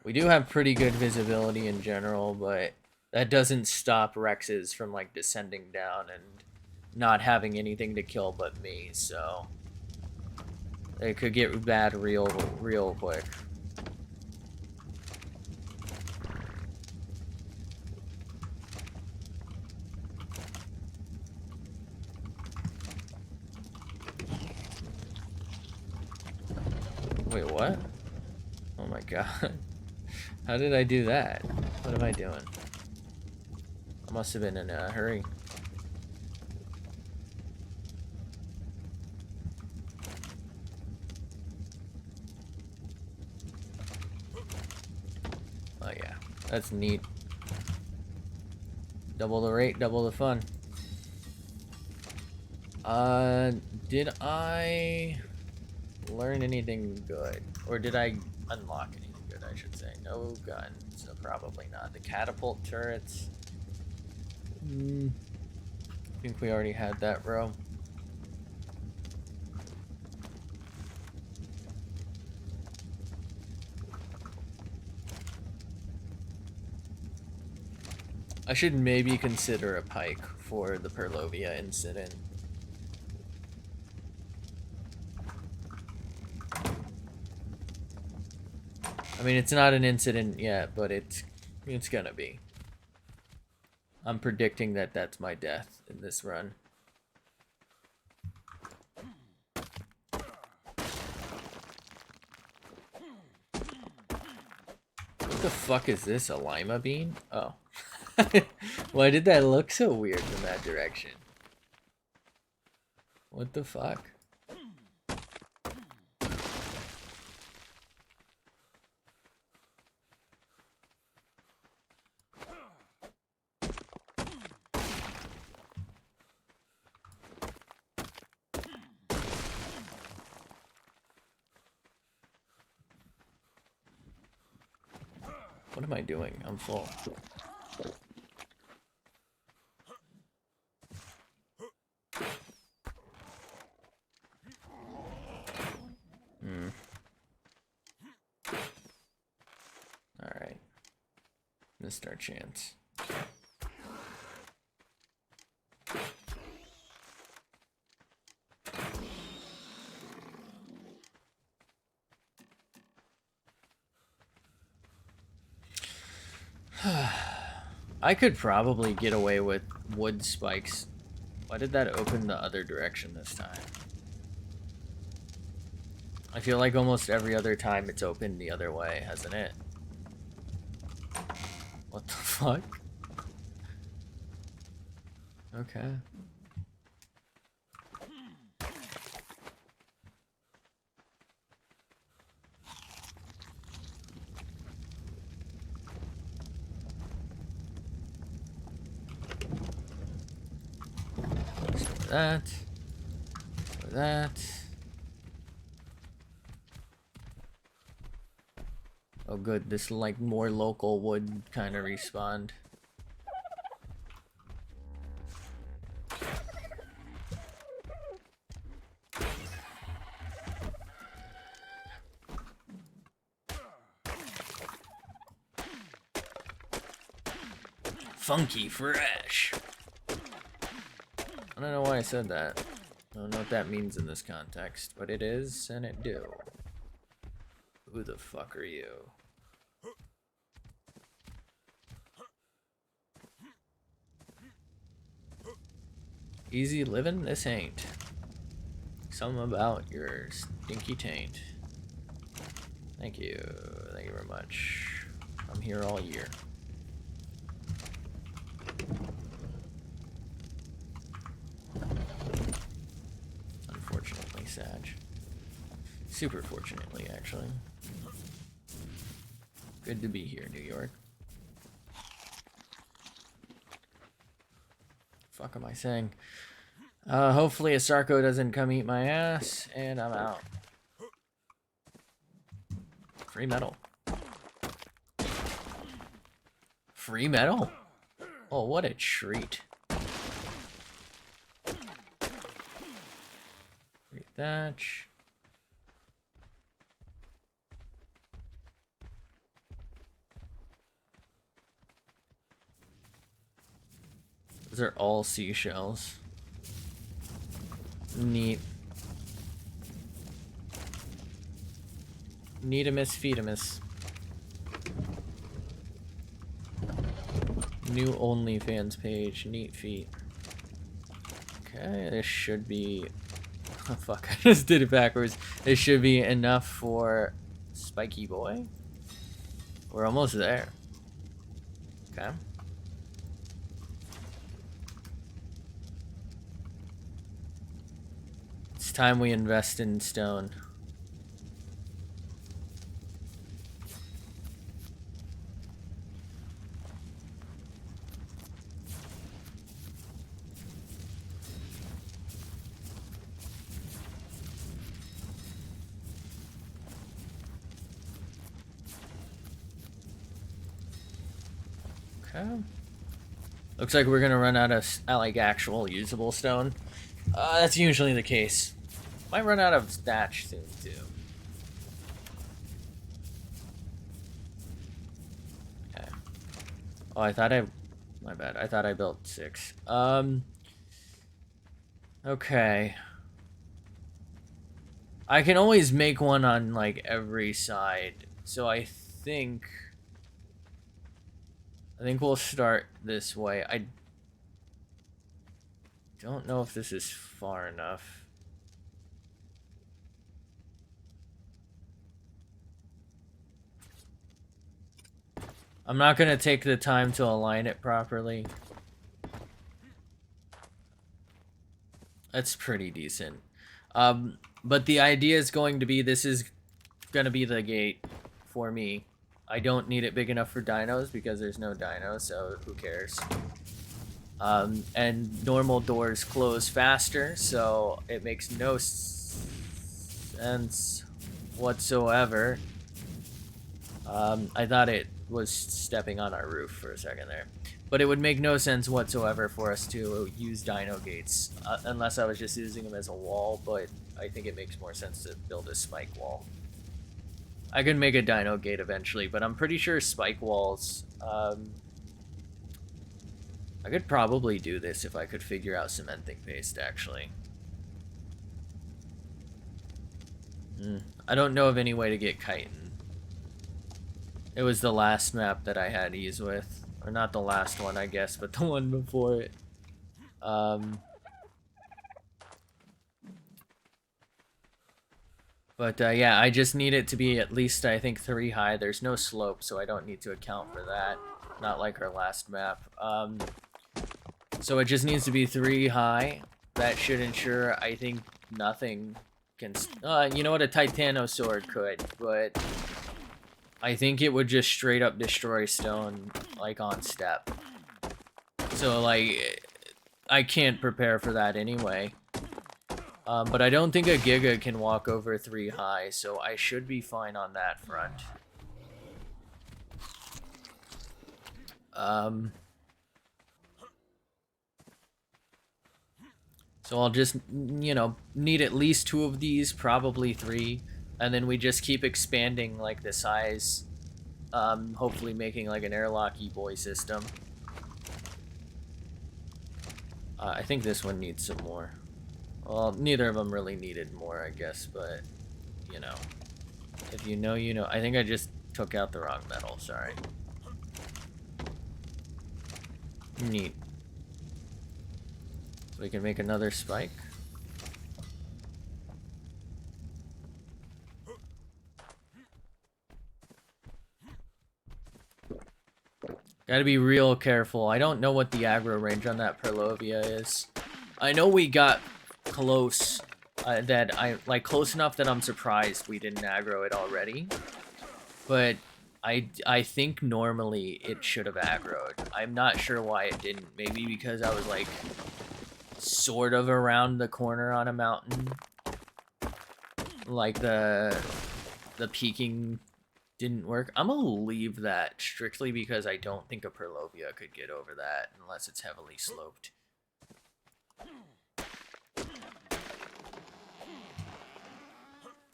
We do have pretty good visibility in general, but that doesn't stop Rexes from, like, descending down and not having anything to kill but me, so it could get bad real quick. Wait, what? Oh my god. How did I do that? What am I doing? I must have been in a hurry. Oh yeah, that's neat. Double the rate, double the fun. Did I learn anything good? Or did I unlock anything good, I should say? No gun, so probably not. The catapult turrets. I think we already had that, bro. I should maybe consider a pike for the Perlovia incident. I mean, it's not an incident yet, but it's gonna be. I'm predicting that that's my death in this run. What the fuck is this? A lima bean? Oh. Why did that look so weird from that direction? What the fuck? What am I doing? I'm full. Alright. Missed our chance. I could probably get away with wood spikes. Why did that open the other direction this time? I feel like almost every other time it's opened the other way, hasn't it? What the fuck? Okay. That. That. Oh good, this like more local would kind of respawn. Funky fresh. I don't know why I said that. I don't know what that means in this context, but it is, and it do. Who the fuck are you? Easy living? This ain't. Something about your stinky taint. Thank you. Thank you very much. I'm here all year. Unfortunately, Sag. Super fortunately, actually. Good to be here, New York. Fuck am I saying? Hopefully a Sarko doesn't come eat my ass, and I'm out. Free metal. Free metal? Oh, what a treat. Free thatch. Those are all seashells. Neat. Neatimus feetimus. New OnlyFans page. Neat feet. Okay, this should be... Oh, fuck, I just did it backwards. This should be enough for Spiky Boy. We're almost there. Okay. It's time we invest in stone. Okay. Looks like we're gonna run out of like actual usable stone. That's usually the case. Might run out of thatch soon too. Okay. Oh, I thought my bad. I thought I built 6. Okay. I can always make one on like every side. So I think we'll start this way. I don't know if this is far enough. I'm not gonna take the time to align it properly. That's pretty decent. But the idea is going to be, this is gonna be the gate for me. I don't need it big enough for dinos because there's no dinos, so who cares? And normal doors close faster, so it makes no sense whatsoever. I thought it was stepping on our roof for a second there. But it would make no sense whatsoever for us to use dino gates, unless I was just using them as a wall, but I think it makes more sense to build a spike wall. I could make a dino gate eventually, but I'm pretty sure spike walls, I could probably do this if I could figure out cementing paste, actually. I don't know of any way to get chitin. It was the last map that I had ease with. Or not the last one, I guess, but the one before it. Yeah, I just need it to be at least, I think, 3 high. There's no slope, so I don't need to account for that. Not like our last map. So it just needs to be 3 high. That should ensure, I think, nothing can... you know what? A Titanosaur could, but... I think it would just straight up destroy stone, like, on step. So, like, I can't prepare for that anyway. But I don't think a Giga can walk over 3 high, so I should be fine on that front. So I'll just, you know, need at least 2 of these, probably 3. And then we just keep expanding, like, the size, hopefully making, like, an airlock E-boy system. I think this one needs some more. Well, neither of them really needed more, I guess, but, you know. If you know, you know. I think I just took out the wrong metal, sorry. Neat. So we can make another spike. Gotta be real careful. I don't know what the aggro range on that Perlovia is. I know we got close, close enough that I'm surprised we didn't aggro it already. But I think normally it should have aggroed. I'm not sure why it didn't. Maybe because I was, like, sort of around the corner on a mountain. Like the peaking didn't work. I'm gonna leave that strictly because I don't think a Perlovia could get over that unless it's heavily sloped.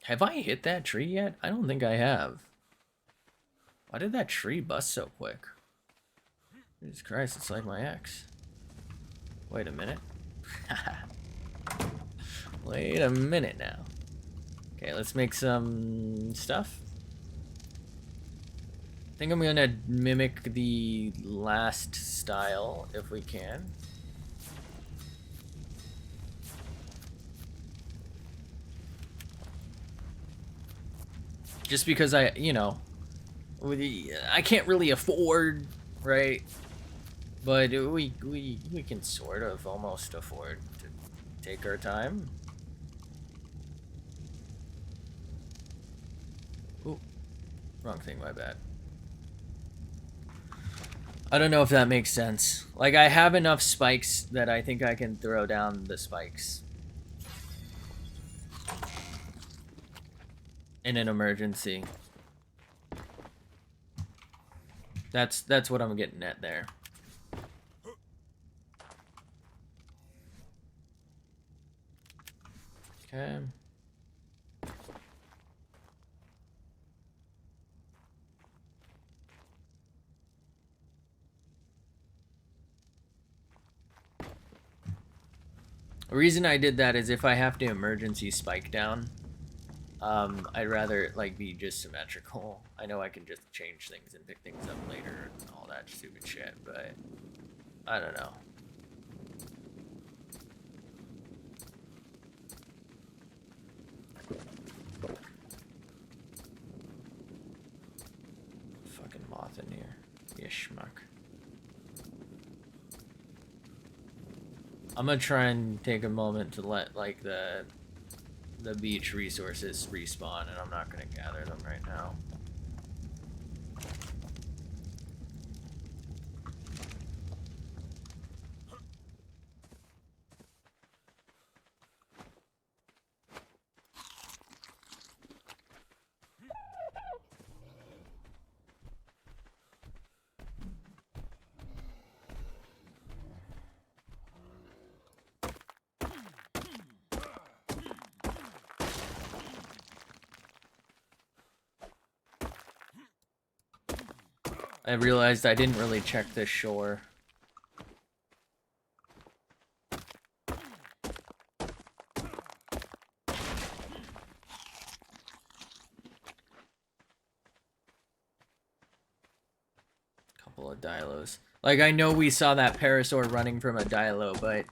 Have I hit that tree yet? I don't think I have. Why did that tree bust so quick? Jesus Christ, it's like my ex. Wait a minute. Wait a minute now. Okay, let's make some stuff. I think I'm gonna mimic the last style if we can. Just because I can't really afford, right? But we can sort of almost afford to take our time. Ooh, wrong thing, my bad. I don't know if that makes sense. Like, I have enough spikes that I think I can throw down the spikes in an emergency. That's what I'm getting at there. Okay. The reason I did that is if I have to emergency spike down, I'd rather it like be just symmetrical. I know I can just change things and pick things up later and all that stupid shit, but I don't know. Fucking moth in here. You schmuck. I'm gonna try and take a moment to let like the beach resources respawn, and I'm not gonna gather them right now. I realized I didn't really check the shore. Couple of dilos. Like, I know we saw that parasaur running from a dilo, but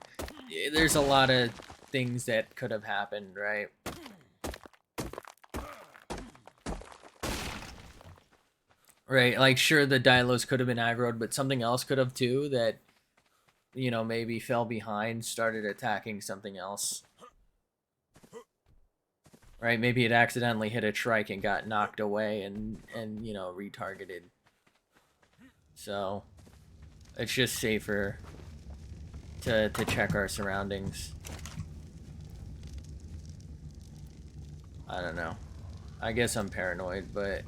there's a lot of things that could have happened, right? Right, like, sure, the dilos could have been aggroed, but something else could have too that, you know, maybe fell behind, started attacking something else. Right, maybe it accidentally hit a trike and got knocked away and you know, retargeted. So, it's just safer to check our surroundings. I don't know. I guess I'm paranoid, but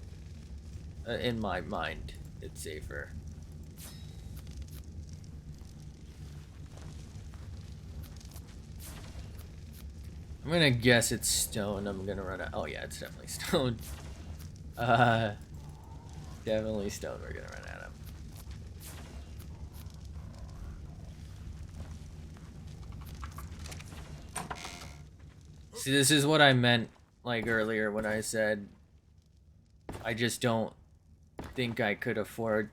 in my mind, it's safer. I'm gonna guess it's stone. I'm gonna run out. Oh yeah, it's definitely stone. Definitely stone we're gonna run out of. See, this is what I meant, like, earlier when I said I just don't think I could afford...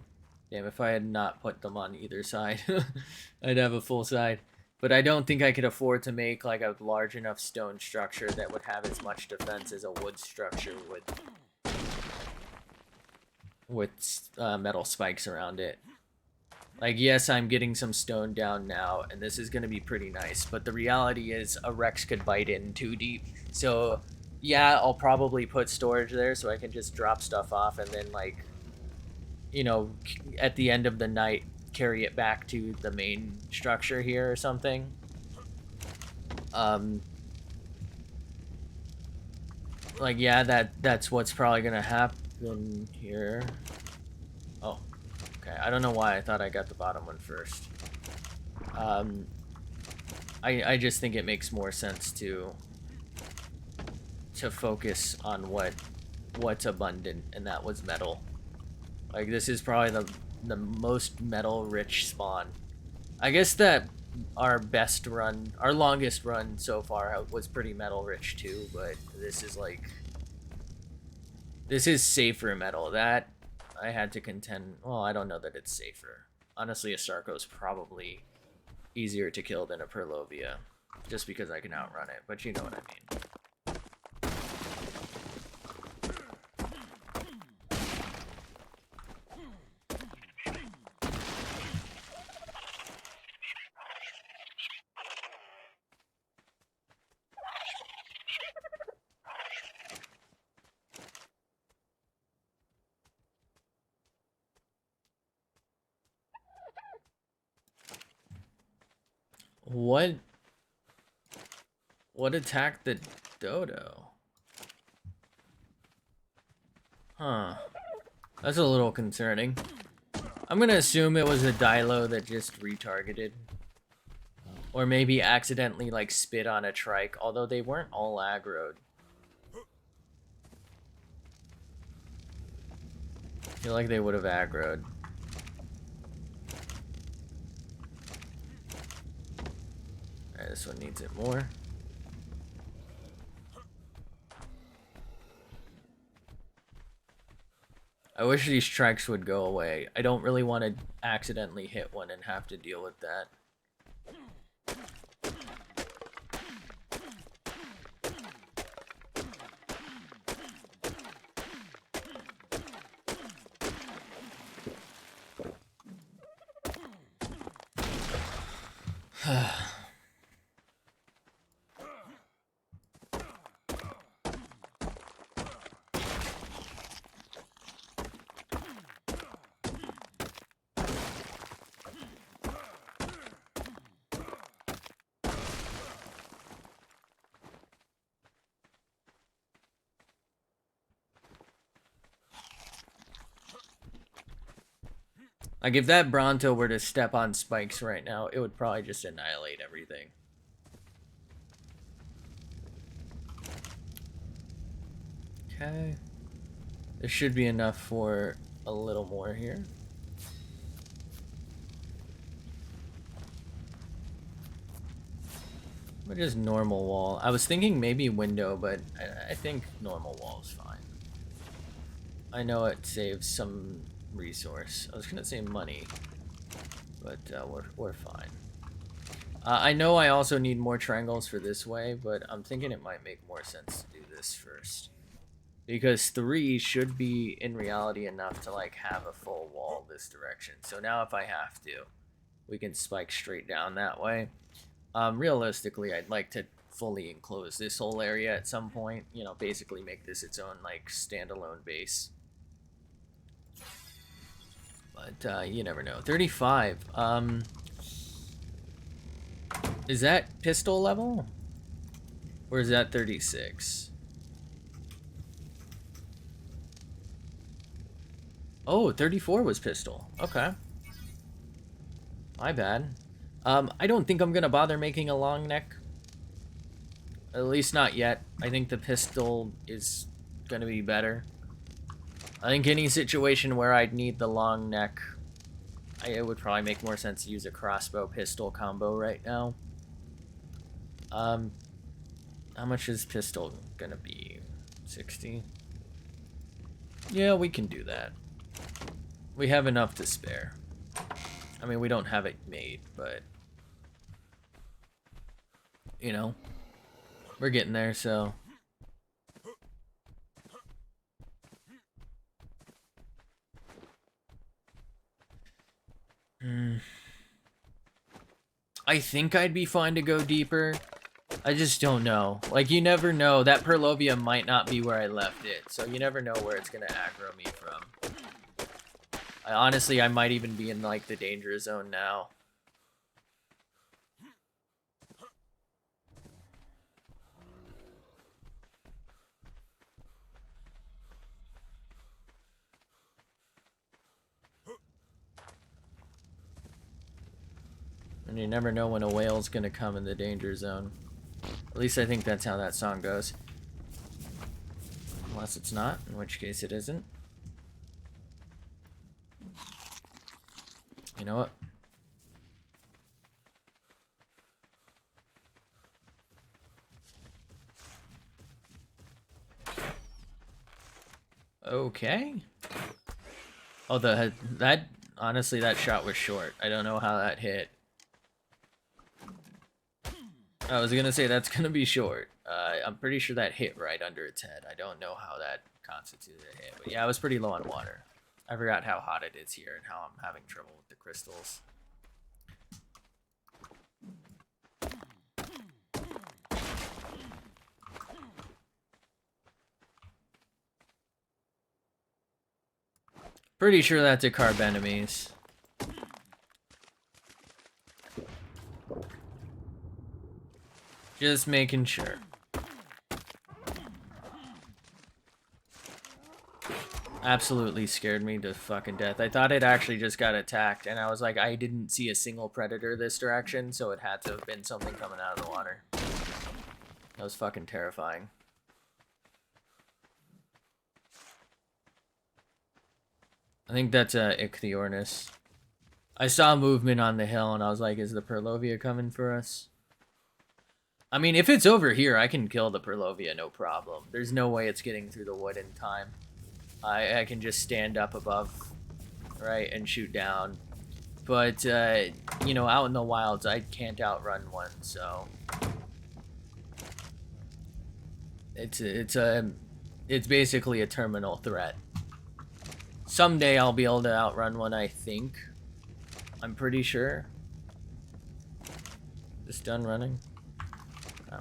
Damn, if I had not put them on either side, I'd have a full side. But I don't think I could afford to make, like, a large enough stone structure that would have as much defense as a wood structure with metal spikes around it. Like, yes, I'm getting some stone down now, and this is going to be pretty nice, but the reality is a Rex could bite in too deep. So, yeah, I'll probably put storage there so I can just drop stuff off and then, like, you know, at the end of the night, carry it back to the main structure here or something. Like, yeah, that's what's probably going to happen here. Oh. Okay, I don't know why I thought I got the bottom one first. I just think it makes more sense to focus on what's abundant, and that was metal. Like, this is probably the most metal rich spawn. I guess that our best run, our longest run so far was pretty metal rich too, but this is like, this is safer metal. That I had to contend. Well, I don't know that it's safer. Honestly, a Sarco's probably easier to kill than a Perlovia, just because I can outrun it, but you know what I mean. What attacked the dodo? Huh. That's a little concerning. I'm gonna assume it was a Dilo that just retargeted. Or maybe accidentally, like, spit on a trike, although they weren't all aggroed. I feel like they would have aggroed. Alright, this one needs it more. I wish these tracks would go away. I don't really want to accidentally hit one and have to deal with that. Like, if that Bronto were to step on spikes right now, it would probably just annihilate everything. Okay. There should be enough for a little more here. But just normal wall. I was thinking maybe window, but I think normal wall is fine. I know it saves some resource. I was gonna say money, but we're fine. I know I also need more triangles for this way, but I'm thinking it might make more sense to do this first. Because 3 should be, in reality, enough to, like, have a full wall this direction. So now if I have to, we can spike straight down that way. Realistically, I'd like to fully enclose this whole area at some point. You know, basically make this its own, like, standalone base. But, you never know. 35. Is that pistol level? Or is that 36? Oh, 34 was pistol. Okay. My bad. I don't think I'm gonna bother making a long neck. At least not yet. I think the pistol is gonna be better. I think any situation where I'd need the long neck, it would probably make more sense to use a crossbow pistol combo right now. How much is pistol gonna be? 60? Yeah, we can do that. We have enough to spare. I mean, we don't have it made, but you know, we're getting there, so. I think I'd be fine to go deeper. I just don't know. Like, you never know. That Perlovia might not be where I left it, so you never know where it's gonna aggro me from. Honestly, I might even be in, like, the danger zone now. And you never know when a whale's gonna come in the danger zone. At least I think that's how that song goes. Unless it's not, in which case it isn't. You know what? Okay. Oh, that honestly, that shot was short. I don't know how that hit. I was gonna say that's gonna be short. I'm pretty sure that hit right under its head. I don't know how that constituted a hit, but yeah, I was pretty low on water. I forgot how hot it is here and how I'm having trouble with the crystals. Pretty sure that's a carb enemies. Just making sure. Absolutely scared me to fucking death. I thought it actually just got attacked, and I was like, I didn't see a single predator this direction, so it had to have been something coming out of the water. That was fucking terrifying. I think that's a Ichthyornis. I saw movement on the hill, and I was like, is the Perlovia coming for us? I mean, if it's over here, I can kill the Perlovia, no problem. There's no way it's getting through the wood in time. I can just stand up above, right, and shoot down. But, you know, out in the wilds, I can't outrun one, so... It's basically a terminal threat. Someday I'll be able to outrun one, I think. I'm pretty sure. Just done running? Oh.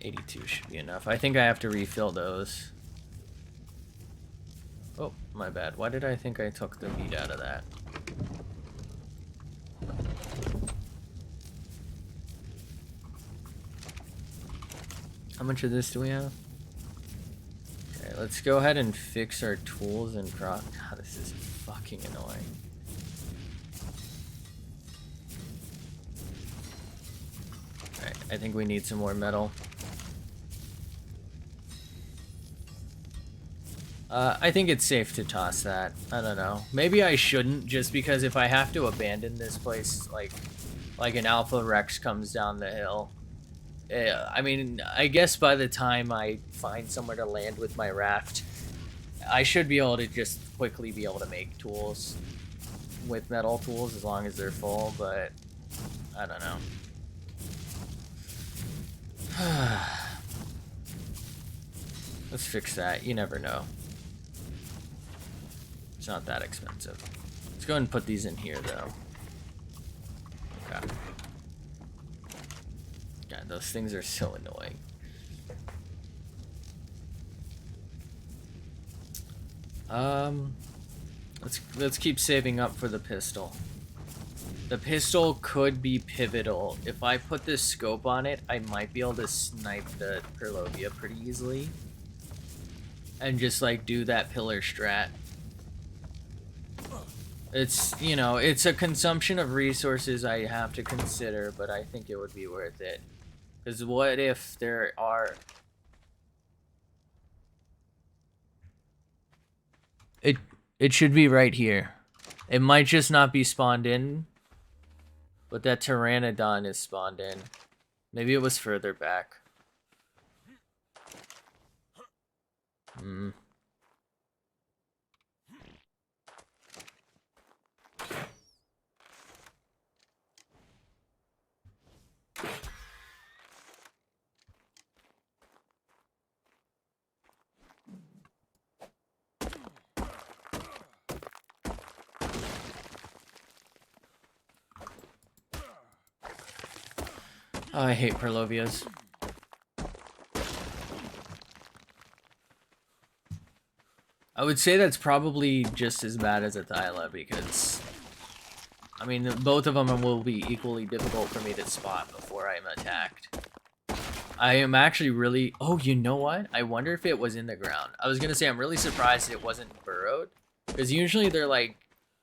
82 should be enough. I think I have to refill those. Oh, my bad. Why did I think I took the meat out of that? How much of this do we have? Okay, let's go ahead and fix our tools and God, this is fucking annoying. Alright, I think we need some more metal. I think it's safe to toss that. I don't know. Maybe I shouldn't, just because if I have to abandon this place, like an Alpha Rex comes down the hill. I mean, I guess by the time I find somewhere to land with my raft, I should be able to just quickly be able to make tools with metal tools as long as they're full, but I don't know. Let's fix that. You never know. It's not that expensive. Let's go ahead and put these in here, though. Okay. God, those things are so annoying. Let's keep saving up for the pistol. The pistol could be pivotal. If I put this scope on it, I might be able to snipe the Purlovia pretty easily. And just, like, do that pillar strat. It's, you know, it's a consumption of resources I have to consider, but I think it would be worth it. Because what if there are... It should be right here. It might just not be spawned in, but that Pteranodon is spawned in. Maybe it was further back. Hmm. Oh, I hate Purlovias. I would say that's probably just as bad as a Thyla because, I mean, both of them will be equally difficult for me to spot before I'm attacked. I am actually really... Oh, you know what? I wonder if it was in the ground. I was gonna say I'm really surprised it wasn't burrowed, because usually they're like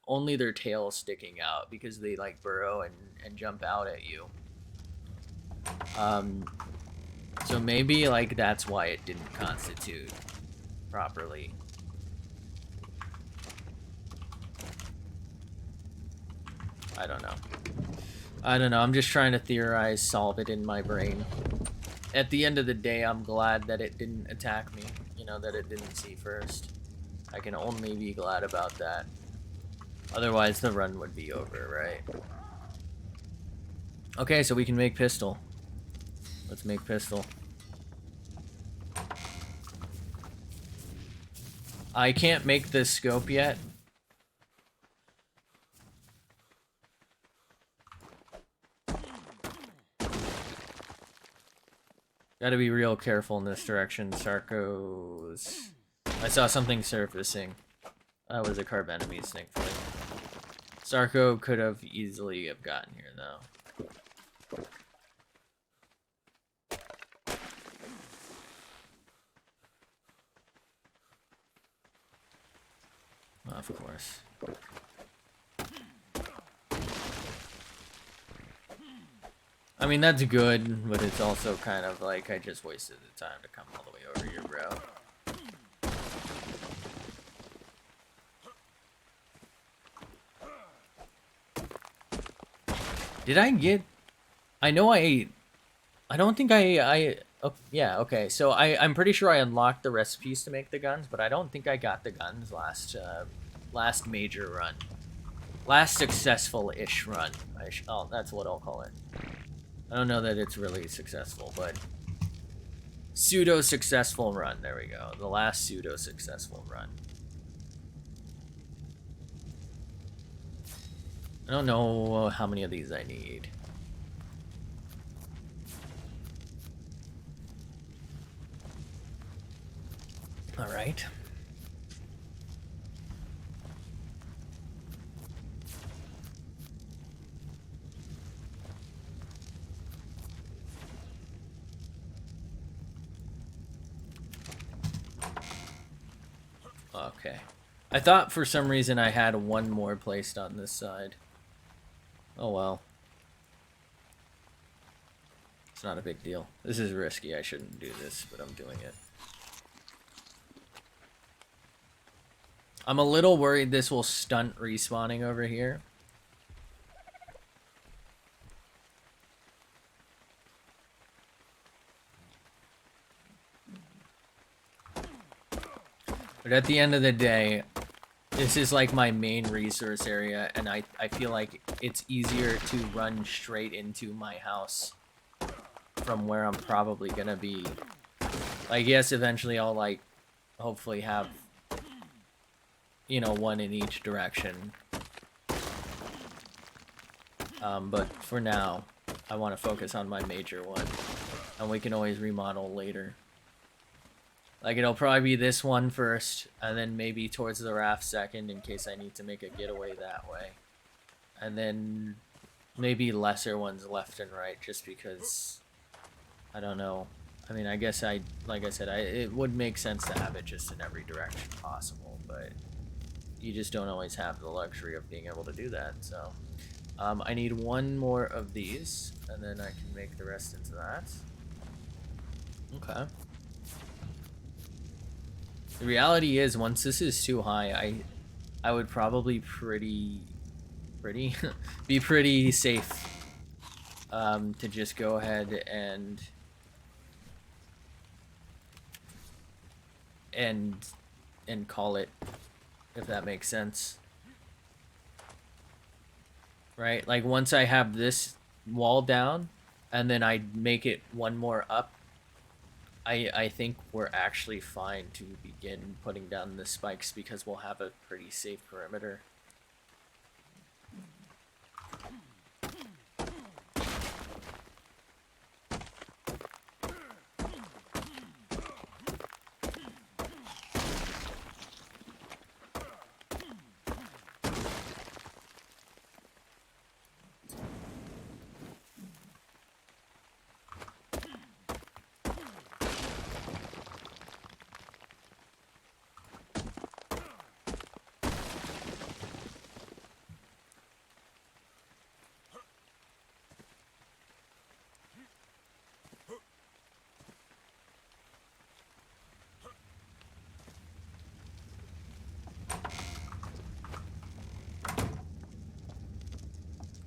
only their tail sticking out because they like burrow and jump out at you. So maybe like that's why it didn't constitute properly. I don't know. I don't know. I'm just trying to theorize, solve it in my brain. At the end of the day, I'm glad that it didn't attack me. You know, that it didn't see first. I can only be glad about that. Otherwise, the run would be over, right? Okay, so we can make pistol. Let's make pistol. I can't make this scope yet. Gotta be real careful in this direction. Sarco's... I saw something surfacing. That was a carb enemy, thankfully. Sarco could have easily have gotten here, though. Of course. I mean, that's good, but it's also kind of like I just wasted the time to come all the way over here, bro. Did I get I know I don't think oh, yeah, okay. So I'm pretty sure I unlocked the recipes to make the guns, but I don't think I got the guns last major run. Last successful-ish run. Oh, that's what I'll call it. I don't know that it's really successful, but pseudo-successful run. There we go. The last pseudo-successful run. I don't know how many of these I need. All right. Okay. I thought for some reason I had one more placed on this side. Oh well. It's not a big deal. This is risky. I shouldn't do this, but I'm doing it. I'm a little worried this will stunt respawning over here. But at the end of the day, this is like my main resource area, and I feel like it's easier to run straight into my house from where I'm probably gonna be. Like, yes, eventually I'll, like, hopefully have, you know, one in each direction. But for now, I want to focus on my major one, and we can always remodel later. Like, it'll probably be this one first, and then maybe towards the raft second in case I need to make a getaway that way. And then maybe lesser ones left and right just because, I don't know. I mean, I guess like I said, it would make sense to have it just in every direction possible, but you just don't always have the luxury of being able to do that, so. I need one more of these, and then I can make the rest into that. Okay. The reality is, once this is too high, I would probably be pretty safe to just go ahead and call it, if that makes sense. Right? Like, once I have this wall down, and then I make it one more up, I think we're actually fine to begin putting down the spikes because we'll have a pretty safe perimeter.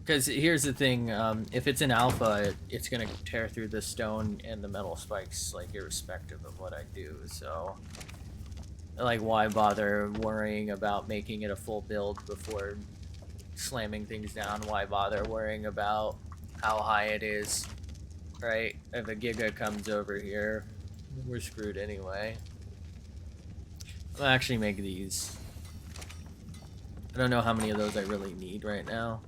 Because here's the thing, if it's an alpha, it's going to tear through the stone and the metal spikes, like, irrespective of what I do, so... Like, why bother worrying about making it a full build before slamming things down? Why bother worrying about how high it is, right? If a Giga comes over here, we're screwed anyway. I'll actually make these. I don't know how many of those I really need right now.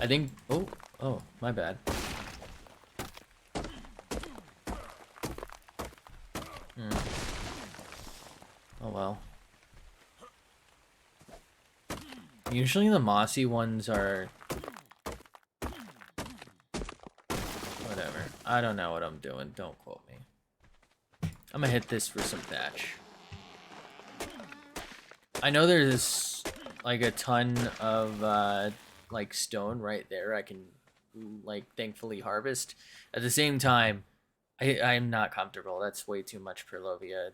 I think, oh, my bad. Oh well. Usually the mossy ones are... Whatever. I don't know what I'm doing, don't quote me. I'm gonna hit this for some thatch. I know there's like a ton of like stone right there I can like thankfully harvest. At the same time, I'm not comfortable. That's way too much Perlovia.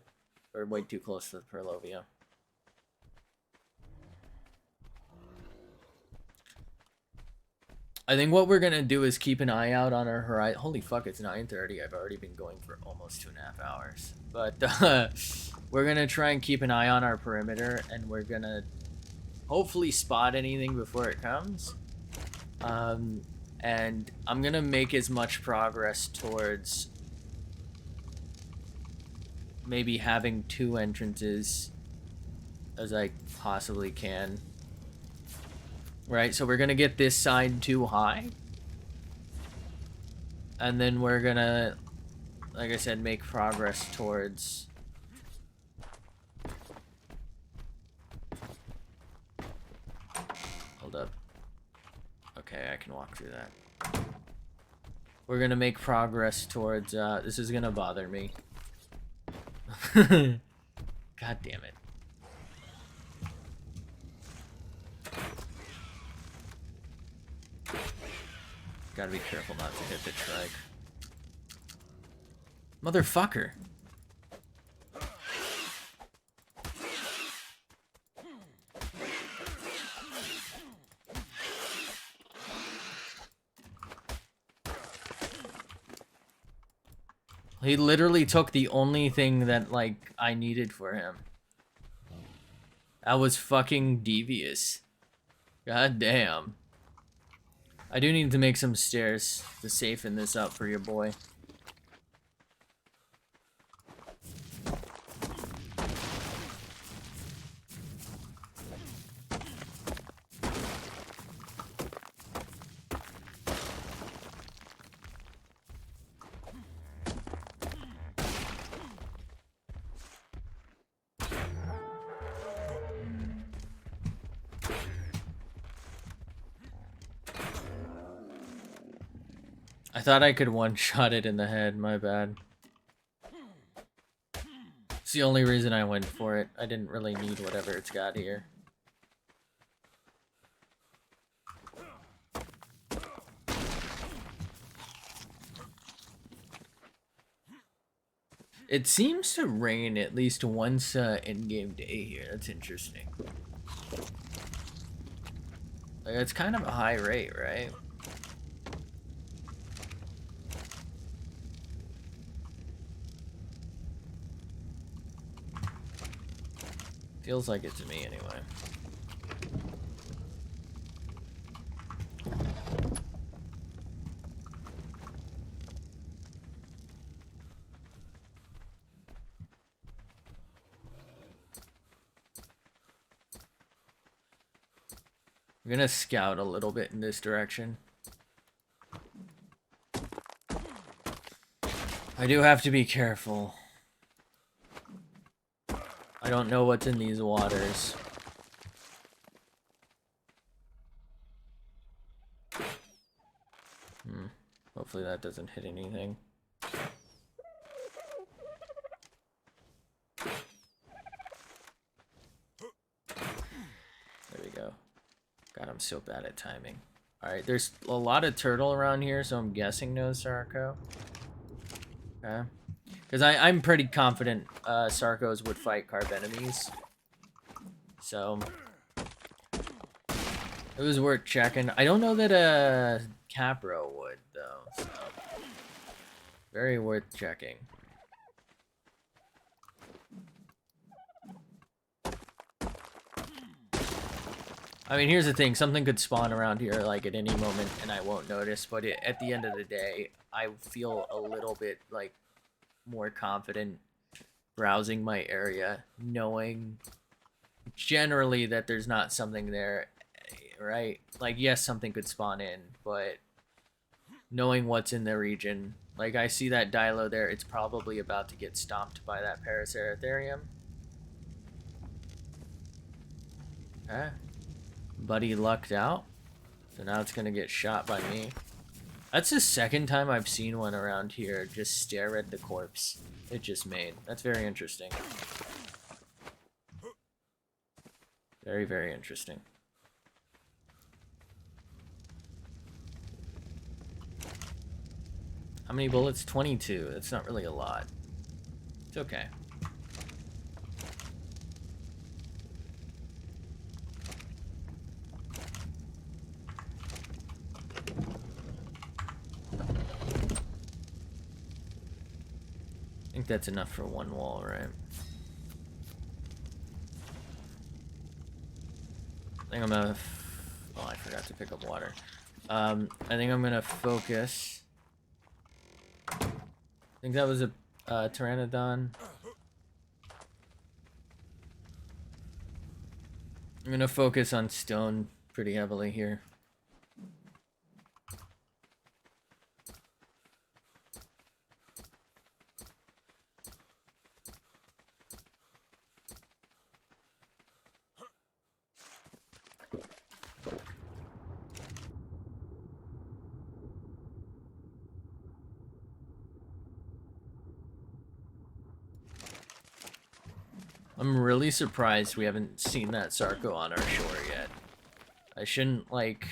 Or way too close to the Perlovia. I think what we're gonna do is keep an eye out on our horizon. Holy fuck, it's 9:30. I've already been going for almost 2.5 hours. But we're gonna try and keep an eye on our perimeter, and we're gonna hopefully spot anything before it comes. And I'm gonna make as much progress towards maybe having 2 entrances as I possibly can. Right, so we're gonna get this side too high. And then we're gonna, like I said, make progress towards... Hold up. Okay, I can walk through that. We're gonna make progress towards, this is gonna bother me. God damn it. Gotta be careful not to hit the trike. Motherfucker. He literally took the only thing that, like, I needed for him. That was fucking devious. God damn. I do need to make some stairs to safeten this up for your boy. I thought I could one-shot it in the head, my bad. It's the only reason I went for it. I didn't really need whatever it's got here. It seems to rain at least once in-game day here. That's interesting. Like, it's kind of a high rate, right? Feels like it to me, anyway. I'm gonna scout a little bit in this direction. I do have to be careful. I don't know what's in these waters. Hopefully that doesn't hit anything. There we go. God, I'm so bad at timing. Alright, there's a lot of turtle around here, so I'm guessing no Sarco. Okay. Because I'm pretty confident Sarcos would fight carb enemies. So it was worth checking. I don't know that Capro would, though. So very worth checking. I mean, here's the thing. Something could spawn around here, like, at any moment, and I won't notice. But at the end of the day, I feel a little bit, like, more confident browsing my area, knowing generally that there's not something there, right? Like, yes, something could spawn in, but knowing what's in the region, like, I see that Dilo there, it's probably about to get stomped by that Paraceratherium. Okay. Buddy lucked out, so now it's gonna get shot by me. That's the second time I've seen one around here just stare at the corpse it just made. That's very interesting. Very, very interesting. How many bullets? 22. That's not really a lot. It's okay. I think that's enough for one wall, right? I think I'm gonna... Oh, I forgot to pick up water. I think I'm gonna focus... I think that was a pteranodon. I'm gonna focus on stone pretty heavily here. I'm really surprised we haven't seen that Sarco on our shore yet. I shouldn't, like,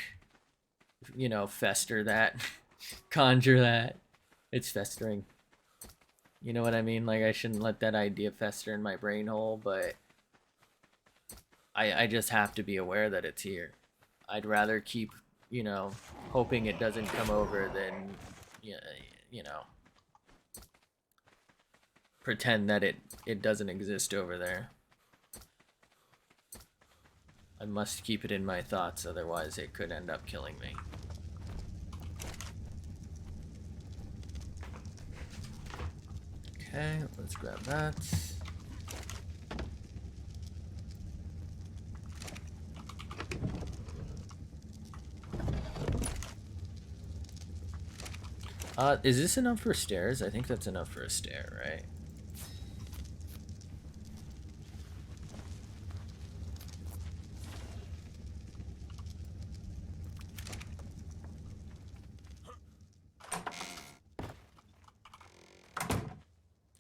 you know, fester that, conjure that. It's festering. You know what I mean? Like, I shouldn't let that idea fester in my brain hole, but I just have to be aware that it's here. I'd rather keep, you know, hoping it doesn't come over than, you know, pretend that it doesn't exist over there. I must keep it in my thoughts, otherwise it could end up killing me. Okay, let's grab that. Is this enough for stairs? I think that's enough for a stair, right?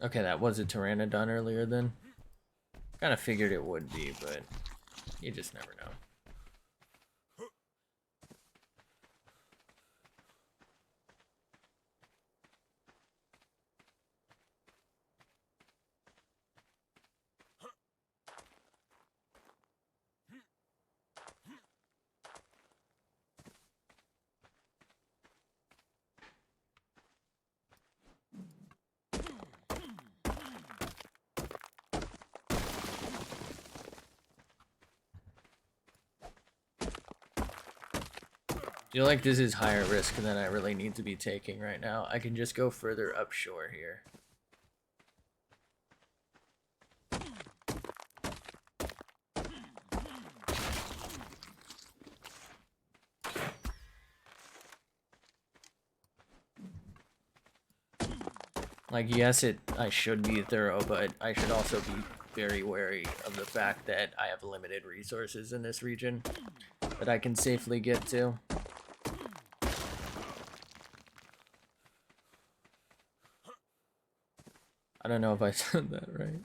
Okay, that was a pteranodon earlier then. Kind of figured it would be, but you just never know. I feel like this is higher risk than I really need to be taking right now. I can just go further upshore here. Like, yes, I should be thorough, but I should also be very wary of the fact that I have limited resources in this region that I can safely get to. I don't know if I said that right.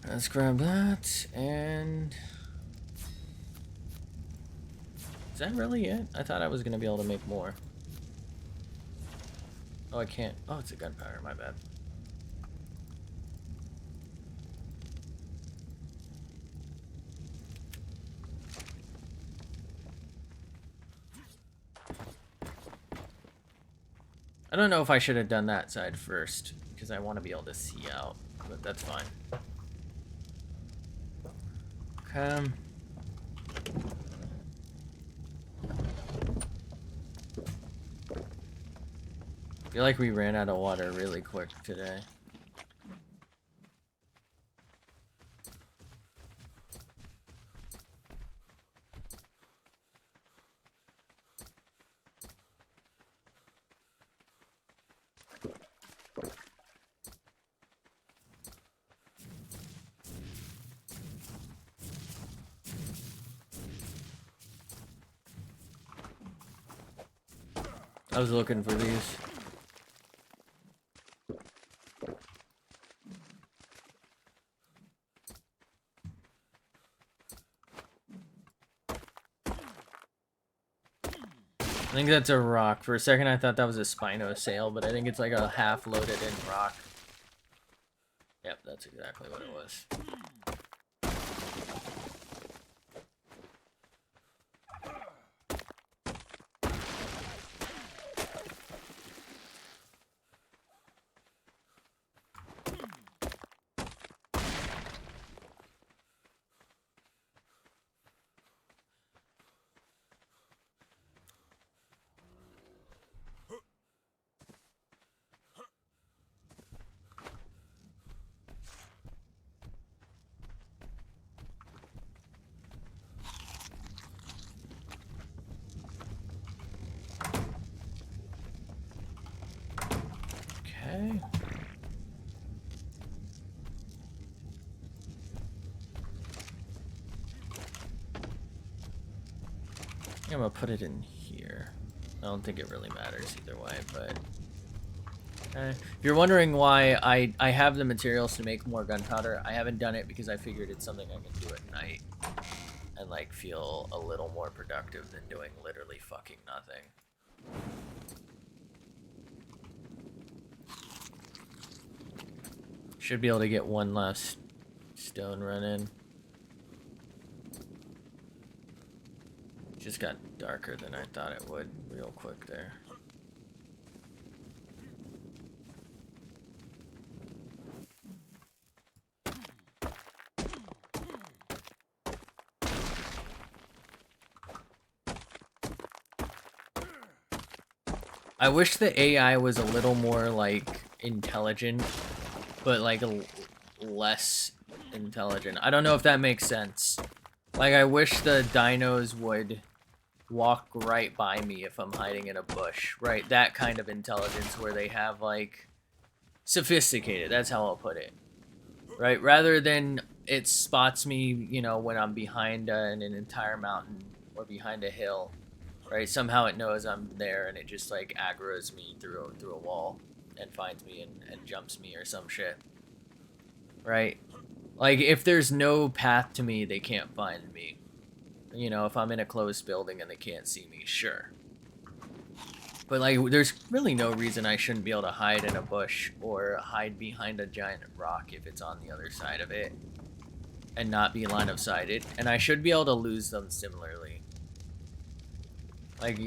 Let's grab that, and... Is that really it? I thought I was gonna be able to make more. Oh, I can't. Oh, it's a gunpowder, my bad. I don't know if I should have done that side first, because I want to be able to see out, but that's fine. Okay. I feel like we ran out of water really quick today. I was looking for these. I think that's a rock. For a second I thought that was a Spinosail, but I think it's like a half loaded in rock. Yep, that's exactly what it was. Okay. I'm gonna put it in here. I don't think it really matters either way, but... If you're wondering why I have the materials to make more gunpowder, I haven't done it because I figured it's something I can do at night and like feel a little more productive than doing literally fucking nothing. Should be able to get one last stone run in. Just got darker than I thought it would real quick there. I wish the AI was a little more like intelligent, but like less intelligent. I don't know if that makes sense. Like I wish the dinos would walk right by me if I'm hiding in a bush, right? That kind of intelligence where they have like sophisticated, that's how I'll put it, right? Rather than it spots me, you know, when I'm behind an entire mountain or behind a hill, right? Somehow it knows I'm there and it just like aggroes me through a wall and finds me and jumps me or some shit, right? Like if there's no path to me, they can't find me. You know, if I'm in a closed building and they can't see me, sure. But like, there's really no reason I shouldn't be able to hide in a bush or hide behind a giant rock if it's on the other side of it and not be line of sighted. And I should be able to lose them similarly. Like,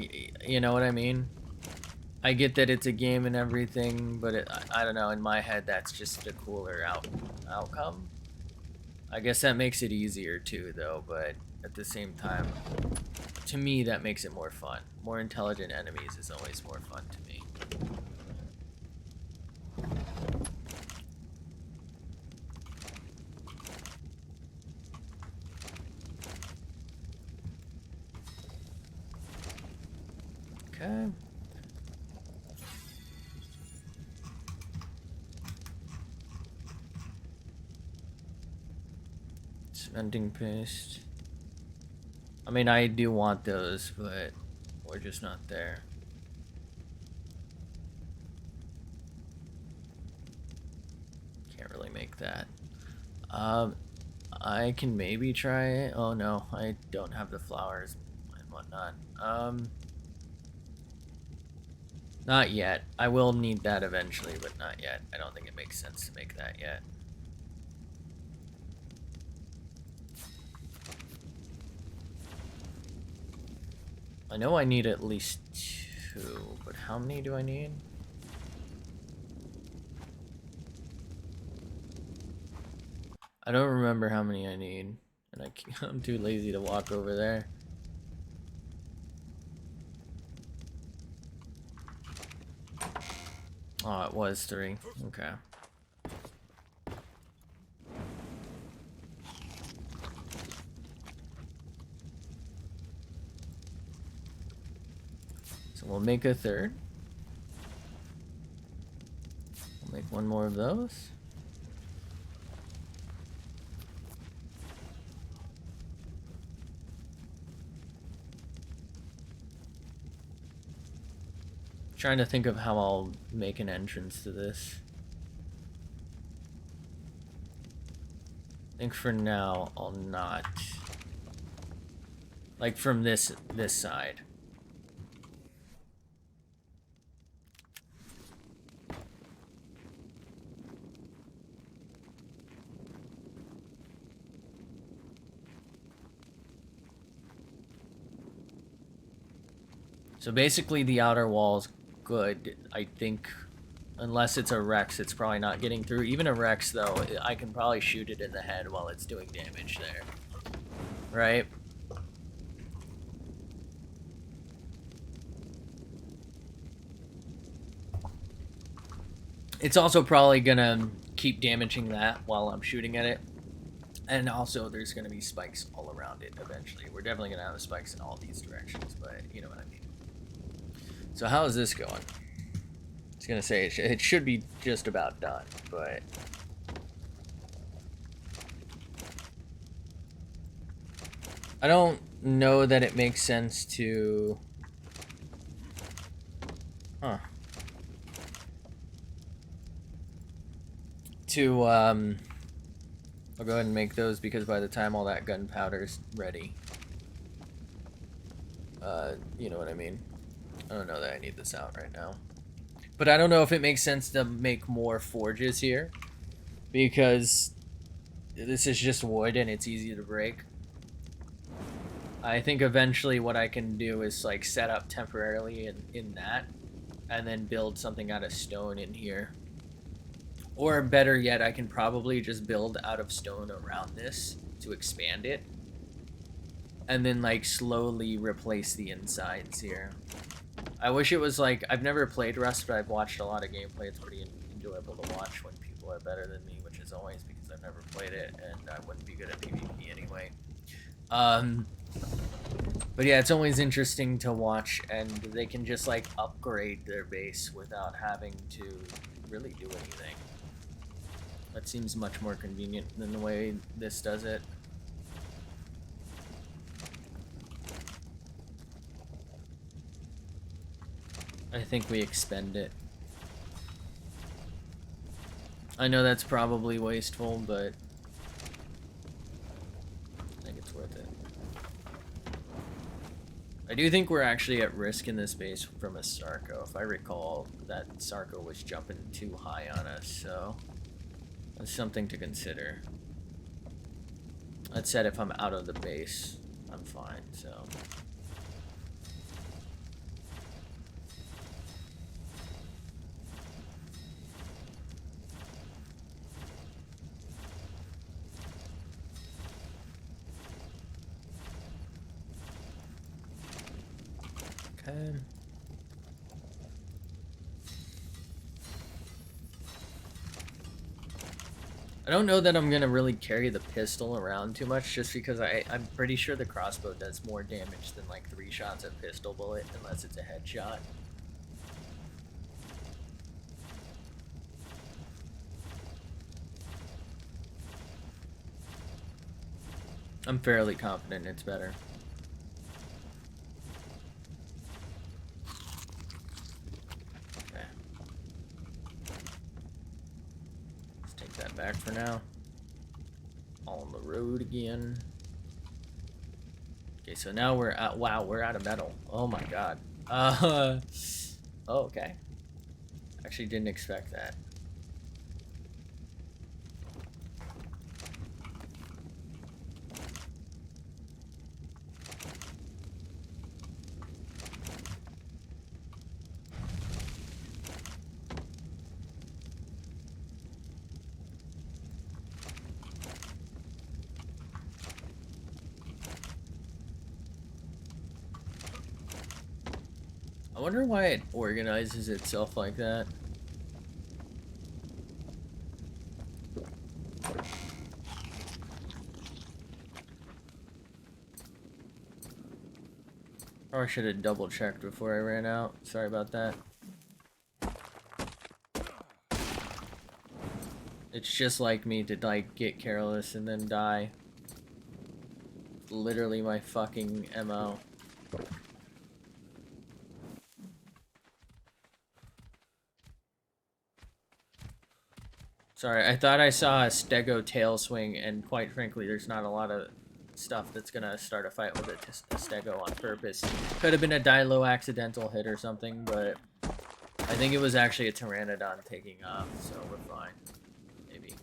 you know what I mean? I get that it's a game and everything, but I don't know, in my head that's just a cooler outcome. I guess that makes it easier too, though, but at the same time, to me, that makes it more fun. More intelligent enemies is always more fun to me. Okay. Cementing paste. I mean, I do want those, but we're just not there. Can't really make that. I can maybe try it. Oh no, I don't have the flowers and whatnot. Not yet. I will need that eventually, but not yet. I don't think it makes sense to make that yet. I know I need at least 2, but how many do I need? I don't remember how many I need, and I'm too lazy to walk over there. Oh, it was 3. Okay. So we'll make a 3rd. We'll make 1 more of those. Trying to think of how I'll make an entrance to this. I think for now I'll not. Like from this side. So basically the outer wall's good, I think. Unless it's a Rex, it's probably not getting through. Even a Rex, though, I can probably shoot it in the head while it's doing damage there. Right? It's also probably gonna keep damaging that while I'm shooting at it. And also, there's gonna be spikes all around it eventually. We're definitely gonna have spikes in all these directions, but you know what I mean. So how is this going? I was gonna say, it should be just about done, but... I don't know that it makes sense to... Huh. I'll go ahead and make those because by the time all that gunpowder's ready... you know what I mean. I don't know that I need this out right now. But I don't know if it makes sense to make more forges here. Because this is just wood and it's easy to break. I think eventually what I can do is like set up temporarily in that. And then build something out of stone in here. Or better yet, I can probably just build out of stone around this to expand it. And then like slowly replace the insides here. I wish it was like, I've never played Rust, but I've watched a lot of gameplay. It's pretty enjoyable to watch when people are better than me, which is always because I've never played it and I wouldn't be good at PvP anyway. But yeah, it's always interesting to watch, and they can just like upgrade their base without having to really do anything. That seems much more convenient than the way this does it. I think we expend it. I know that's probably wasteful, but I think it's worth it. I do think we're actually at risk in this base from a Sarco. If I recall, that Sarco was jumping too high on us, so that's something to consider. That said, if I'm out of the base, I'm fine, so... Okay. I don't know that I'm gonna really carry the pistol around too much, just because I'm pretty sure the crossbow does more damage than like 3 shots of pistol bullet, unless it's a headshot. I'm fairly confident it's better. Back for now. On the road again. Okay, so now we're at, wow, we're out of metal. Oh my god. Oh, okay. Actually didn't expect that. I wonder why it organizes itself like that. Or I should have double checked before I ran out. Sorry about that. It's just like me to like get careless and then die. Literally my fucking MO. Sorry, I thought I saw a stego tail swing, and quite frankly, there's not a lot of stuff that's gonna start a fight with a stego on purpose. Could have been a Dilo accidental hit or something, but I think it was actually a Pteranodon taking off, so we're fine. Maybe.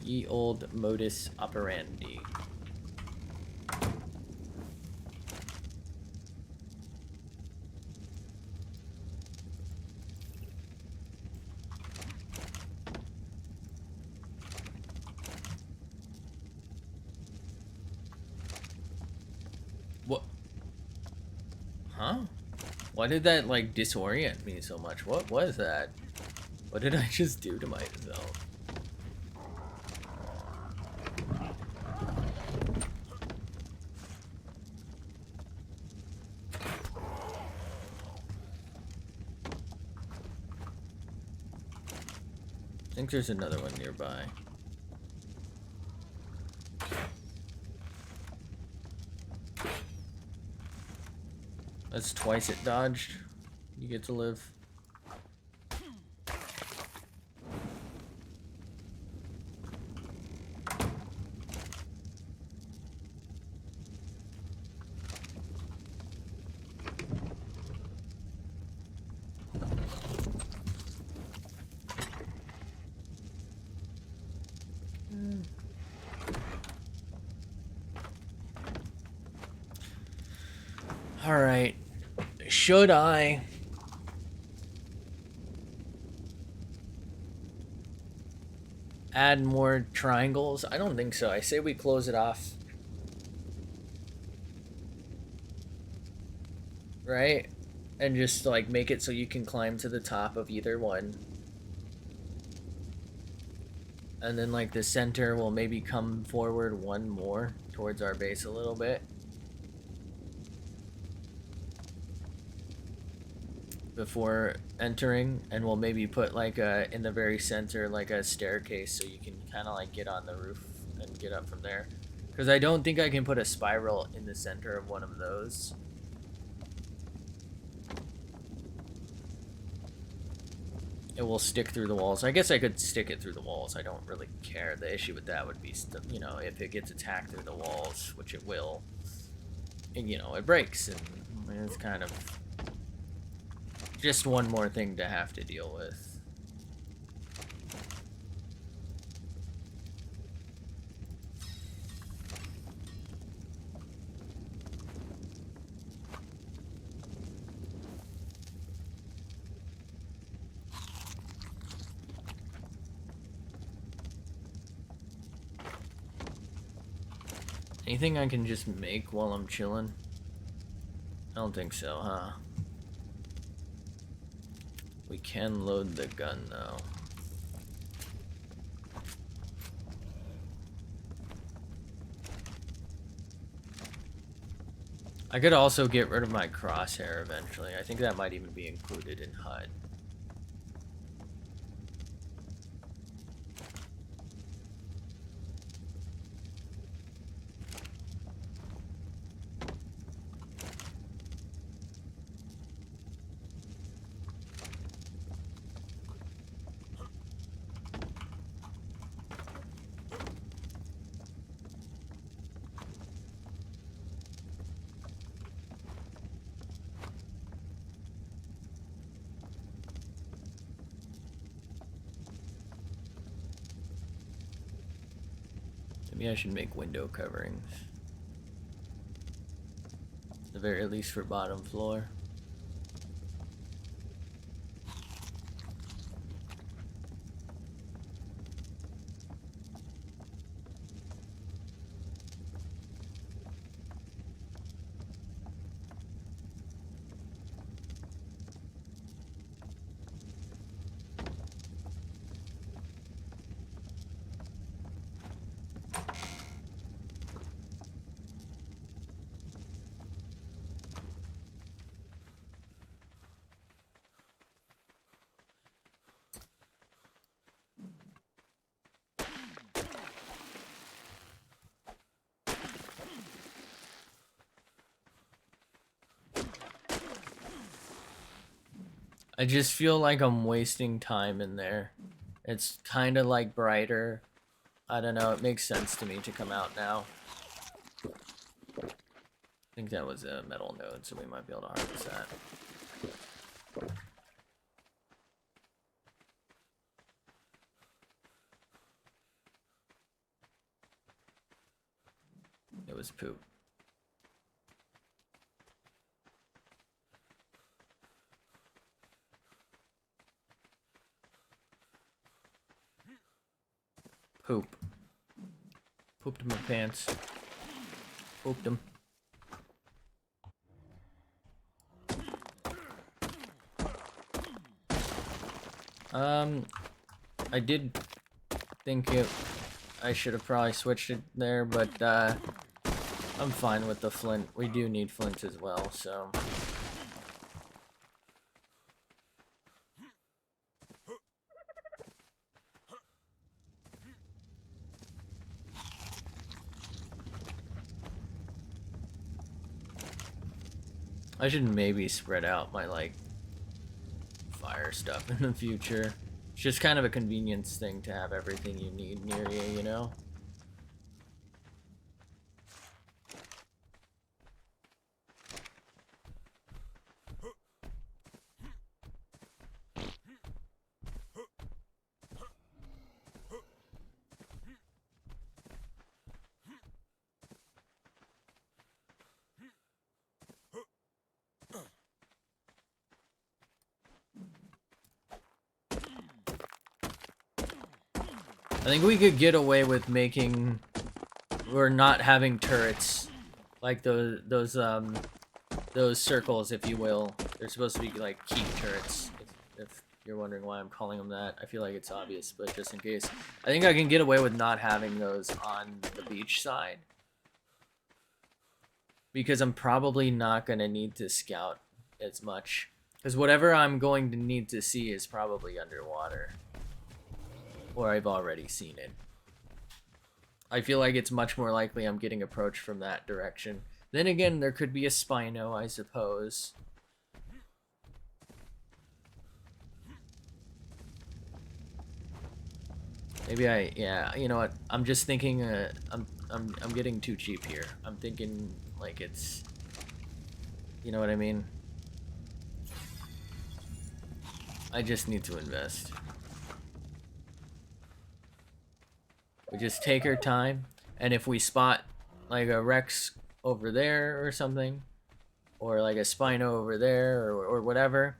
Ye old modus operandi. What? Huh? Why did that, like, disorient me so much? What was that? What did I just do to myself? I think there's another one nearby. That's twice it dodged. You get to live. All right. Should I add more triangles? I don't think so. I say we close it off. Right? And just like make it so you can climb to the top of either one. And then like the center will maybe come forward one more towards our base a little bit. Before entering, and we'll maybe put like a in the very center like a staircase so you can kind of like get on the roof and get up from there, because I don't think I can put a spiral in the center of one of those. It will stick through the walls. I guess I could stick it through the walls. I don't really care. The issue with that would be, you know, if it gets attacked through the walls, which it will, and you know, it breaks, and it's kind of just one more thing to have to deal with. Anything I can just make while I'm chilling? I don't think so, huh? We can load the gun, though. I could also get rid of my crosshair eventually. I think that might even be included in HUD. Maybe I should make window coverings. At the very least for bottom floor. I just feel like I'm wasting time in there. It's kind of like brighter. I don't know, it makes sense to me to come out now. I think that was a metal node, so we might be able to harvest that. It was poop. Poop. Pooped in my pants. Pooped them. I did think I should have probably switched it there, but I'm fine with the flint. We do need flint as well, so. I should maybe spread out my, like, fire stuff in the future. It's just kind of a convenience thing to have everything you need near you know? I think we could get away with making, or not having turrets, like those circles, if you will. They're supposed to be like keep turrets. If you're wondering why I'm calling them that, I feel like it's obvious, but just in case, I think I can get away with not having those on the beach side, because I'm probably not gonna need to scout as much, because whatever I'm going to need to see is probably underwater. Or I've already seen it. I feel like it's much more likely I'm getting approached from that direction. Then again, there could be a Spino, I suppose. Maybe yeah, you know what? I'm just thinking, I'm getting too cheap here. I'm thinking like it's, you know what I mean? I just need to invest. We just take our time, and if we spot like a Rex over there or something, or like a Spino over there, or whatever,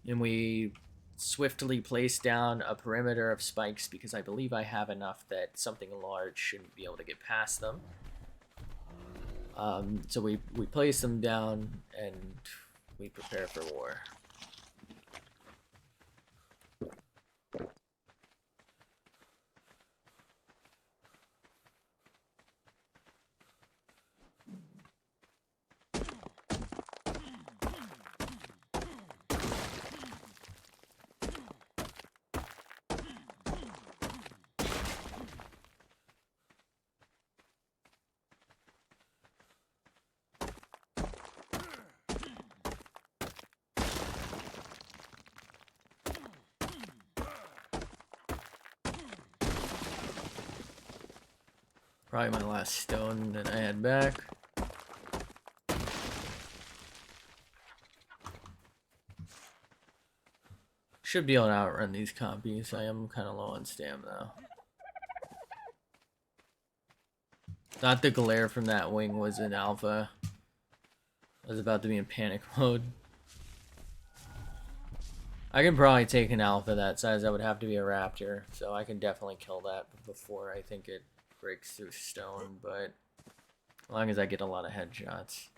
and we swiftly place down a perimeter of spikes, because I believe I have enough that something large shouldn't be able to get past them. So we place them down, and we prepare for war. Probably my last stone that I had back. Should be able to outrun these compies. I am kind of low on stam though. Thought the glare from that wing was in alpha. I was about to be in panic mode. I can probably take an alpha that size. That would have to be a raptor, so I can definitely kill that before I think it breaks through stone, but as long as I get a lot of headshots.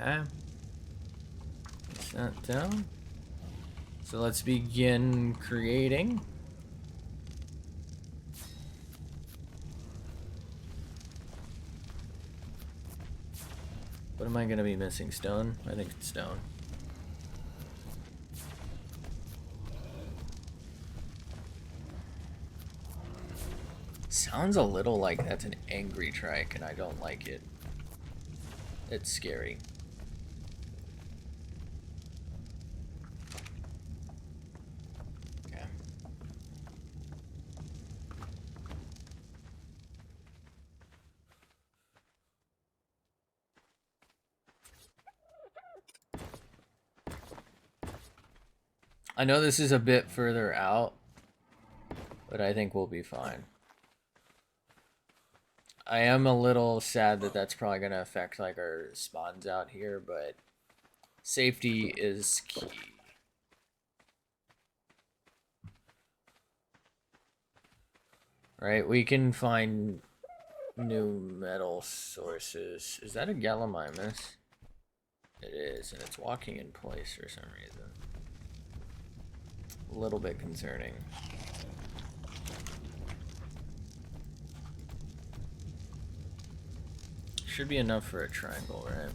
Okay. Place that down. So let's begin creating. What am I gonna be missing? Stone? I think it's stone. sounds a little like that's an angry trike, and I don't like it. It's scary. Okay. I know this is a bit further out, but I think we'll be fine. I am a little sad that that's probably going to affect like our spawns out here, but safety is key. Right, we can find new metal sources. Is that a Gallimimus? It is, and it's walking in place for some reason. A little bit concerning. Should be enough for a triangle, right?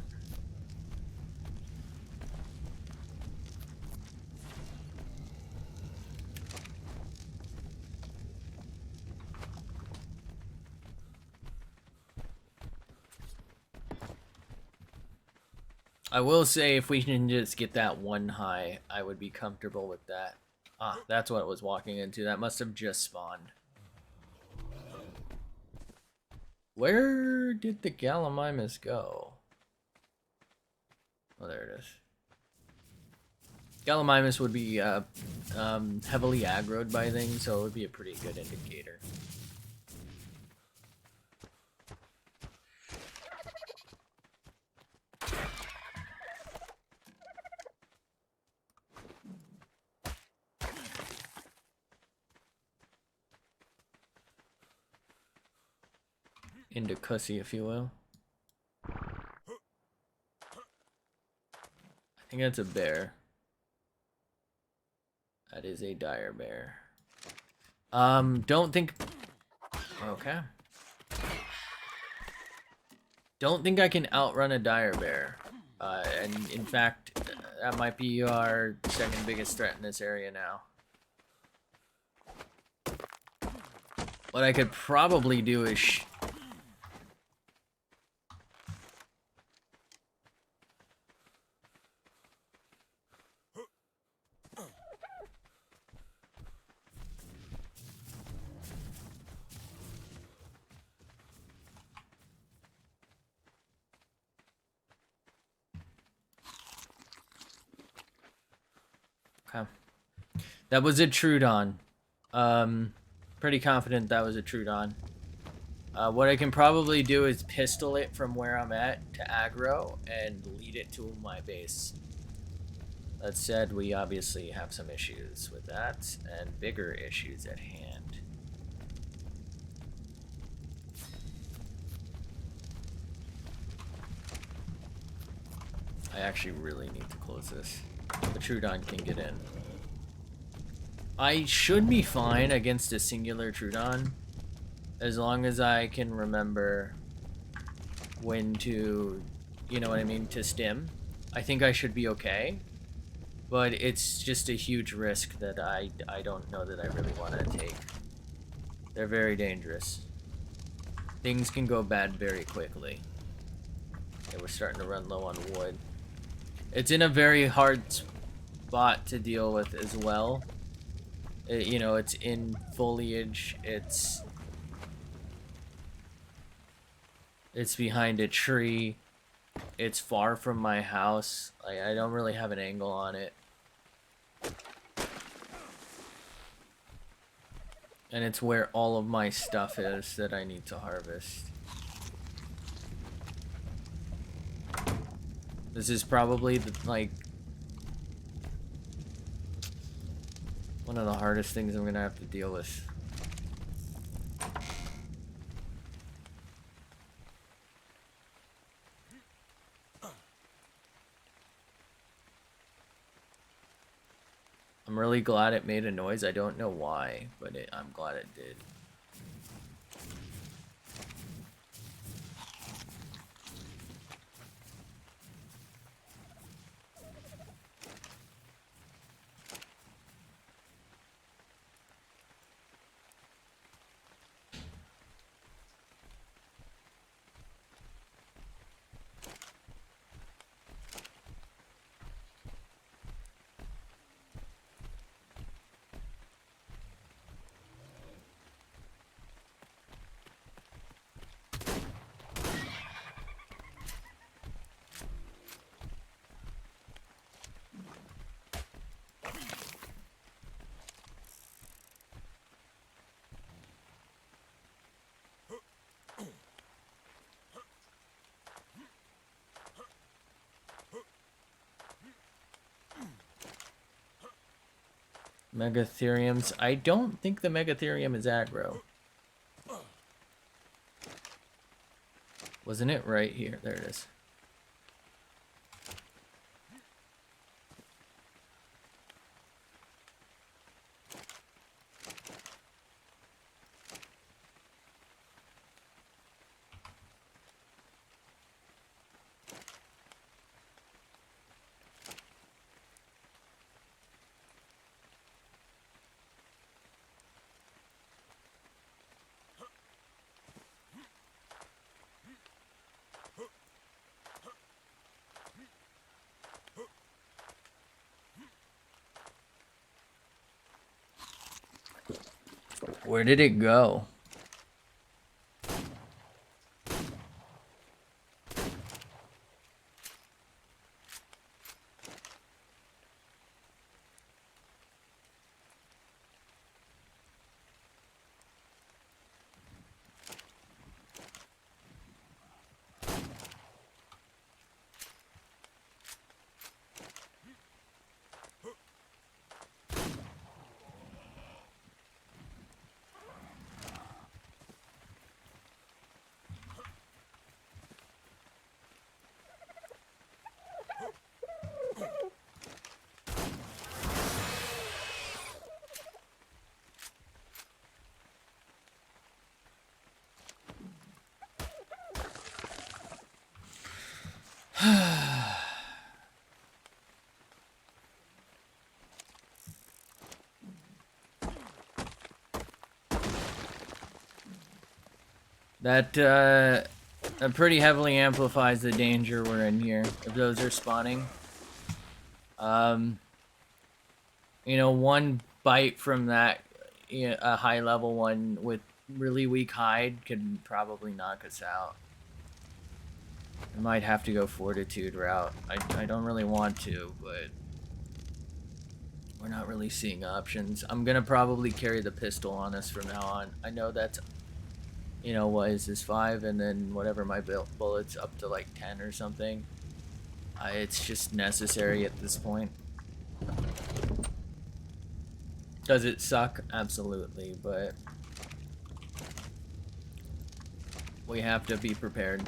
I will say if we can just get that one high, I would be comfortable with that. Ah, that's what it was walking into. That must have just spawned. Where did the Gallimimus go? Oh, there it is. Gallimimus would be heavily aggroed by things, so it would be a pretty good indicator. Into cussy, if you will. I think that's a bear. That is a dire bear. Don't think... Okay. Don't think I can outrun a dire bear. And in fact, that might be our second biggest threat in this area now. What I could probably do is... Okay. That was a Trudon. Pretty confident that was a Trudon. What I can probably do is pistol it from where I'm at to aggro and lead it to my base. That said, we obviously have some issues with that and bigger issues at hand. I actually really need to close this. The Trudon can get in. I should be fine against a singular Trudon as long as I can remember when to, you know what I mean, to stim. I think I should be okay, but it's just a huge risk that I don't know that I really want to take. They're very dangerous. Things can go bad very quickly. Okay, we're starting to run low on wood. It's in a very hard spot to deal with as well. You know, it's in foliage, it's behind a tree, it's far from my house. I don't really have an angle on it. And it's where all of my stuff is that I need to harvest. This is probably the, like, one of the hardest things I'm gonna have to deal with. I'm really glad it made a noise. I don't know why, but I'm glad it did. Megatheriums. I don't think the Megatherium is aggro. Wasn't it right here? There it is. Where did it go? That pretty heavily amplifies the danger we're in here. If those are spawning, you know, one bite from that, you know, a high level one with really weak hide can probably knock us out. I might have to go fortitude route. I don't really want to, but we're not really seeing options. I'm gonna probably carry the pistol on us from now on. I know that's, you know, what is this, 5, and then whatever my bullets up to like 10 or something. It's just necessary at this point. Does it suck? Absolutely, but we have to be prepared.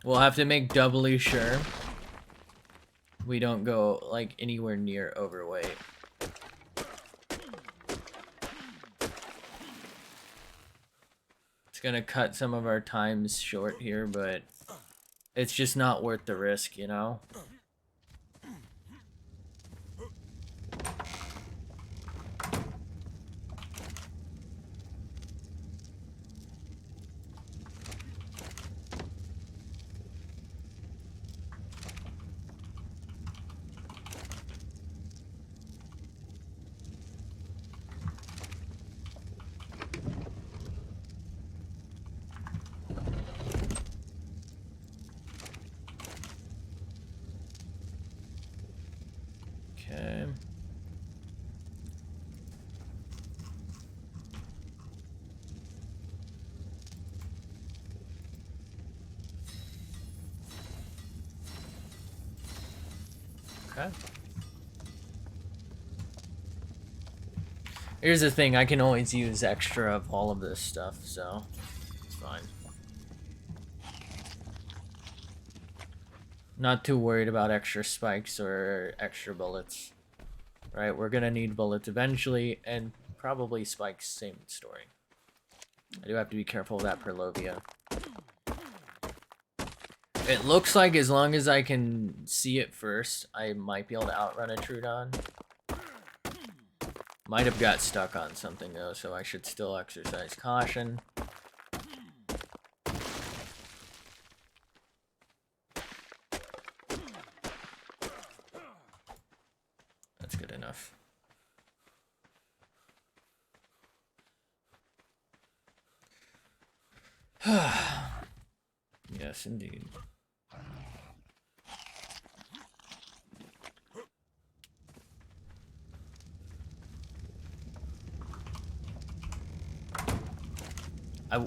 We'll have to make doubly sure we don't go like anywhere near overweight. It's gonna cut some of our times short here, but it's just not worth the risk, you know? Okay. Okay. Here's the thing, I can always use extra of all of this stuff, so it's fine. Not too worried about extra spikes or extra bullets. Right, we're gonna need bullets eventually, and probably spikes, same story. I do have to be careful of that Perlovia. It looks like as long as I can see it first, I might be able to outrun a Trudon. Might have got stuck on something though, so I should still exercise caution. Yes, indeed.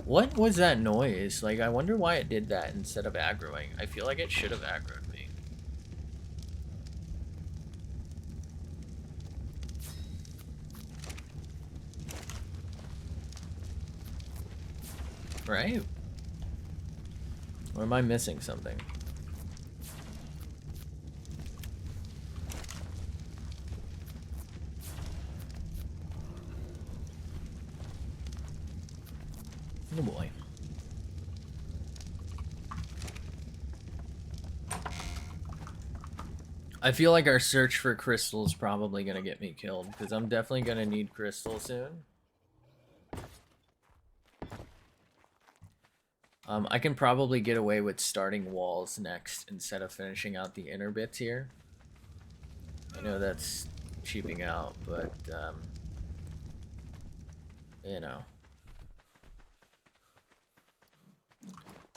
What was that noise? Like, I wonder why it did that instead of aggroing. I feel like it should have aggroed me. Right? Or am I missing something? Oh boy. I feel like our search for crystal is probably gonna get me killed, because I'm definitely gonna need crystal soon. I can probably get away with starting walls next instead of finishing out the inner bits here. I know that's cheaping out, but, you know.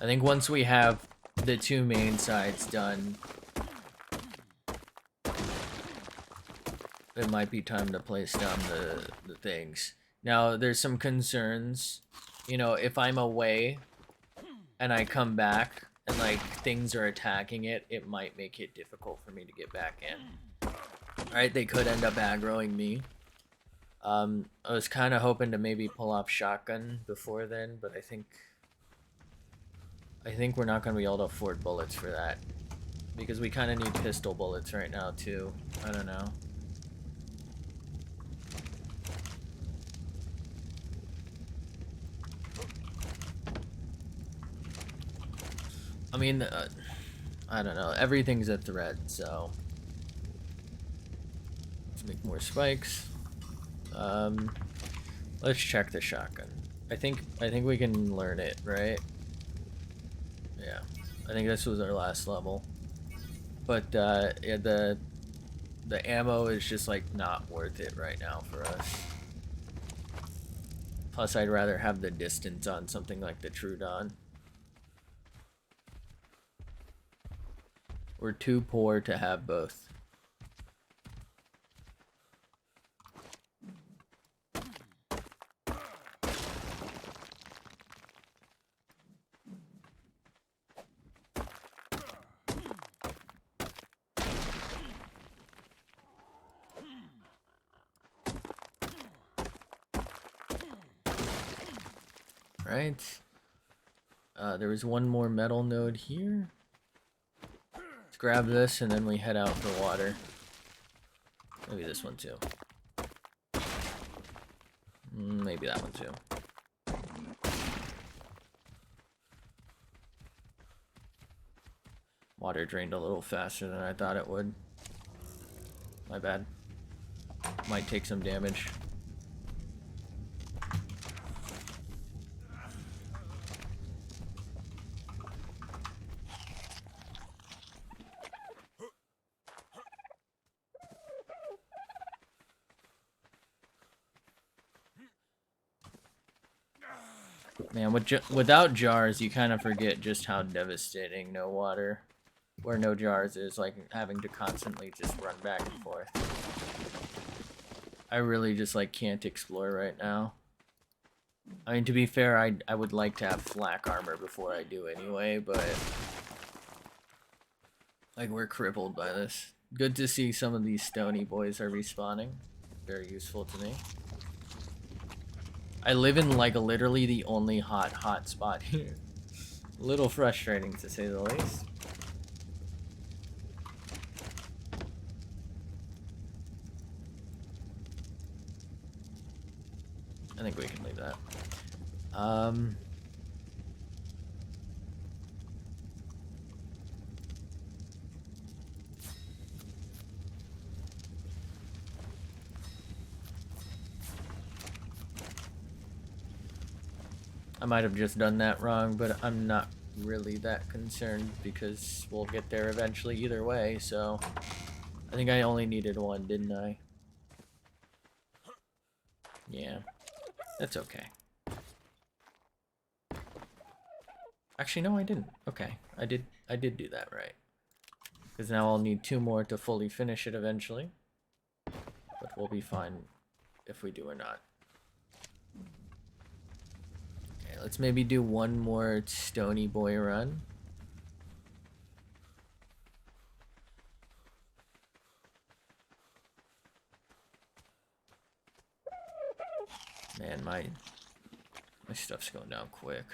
I think once we have the two main sides done, it might be time to place down the things. Now, there's some concerns. You know, if I'm away and I come back and, like, things are attacking it, it might make it difficult for me to get back in. Alright, they could end up aggroing me. I was kind of hoping to maybe pull off shotgun before then, but I think we're not going to be able to afford bullets for that. Because we kind of need pistol bullets right now, too. I don't know. I mean, I don't know. Everything's a threat, so... Let's make more spikes. Let's check the shotgun. I think we can learn it, right? Yeah. I think this was our last level. But, yeah, the ammo is just, like, not worth it right now for us. Plus, I'd rather have the distance on something like the Trudon. We're too poor to have both. Right. There was one more metal node here. Let's grab this and then we head out for water. Maybe this one too. Maybe that one too. Water drained a little faster than I thought it would. My bad. Might take some damage. Man, without jars, you kind of forget just how devastating no water, or no jars is, like having to constantly just run back and forth. I really just like can't explore right now. I mean, to be fair, I would like to have flak armor before I do anyway, but like we're crippled by this. Good to see some of these stony boys are respawning. Very useful to me. I live in, like, literally the only hot spot here. A little frustrating, to say the least. I think we can leave that. I might have just done that wrong, but I'm not really that concerned because we'll get there eventually either way, so I think I only needed one, didn't I? Yeah, that's okay. Actually, no, I didn't. Okay, I did do that right. Because now I'll need 2 more to fully finish it eventually. But we'll be fine if we do or not. Okay, let's maybe do 1 more Stony Boy run. Man, my stuff's going down quick.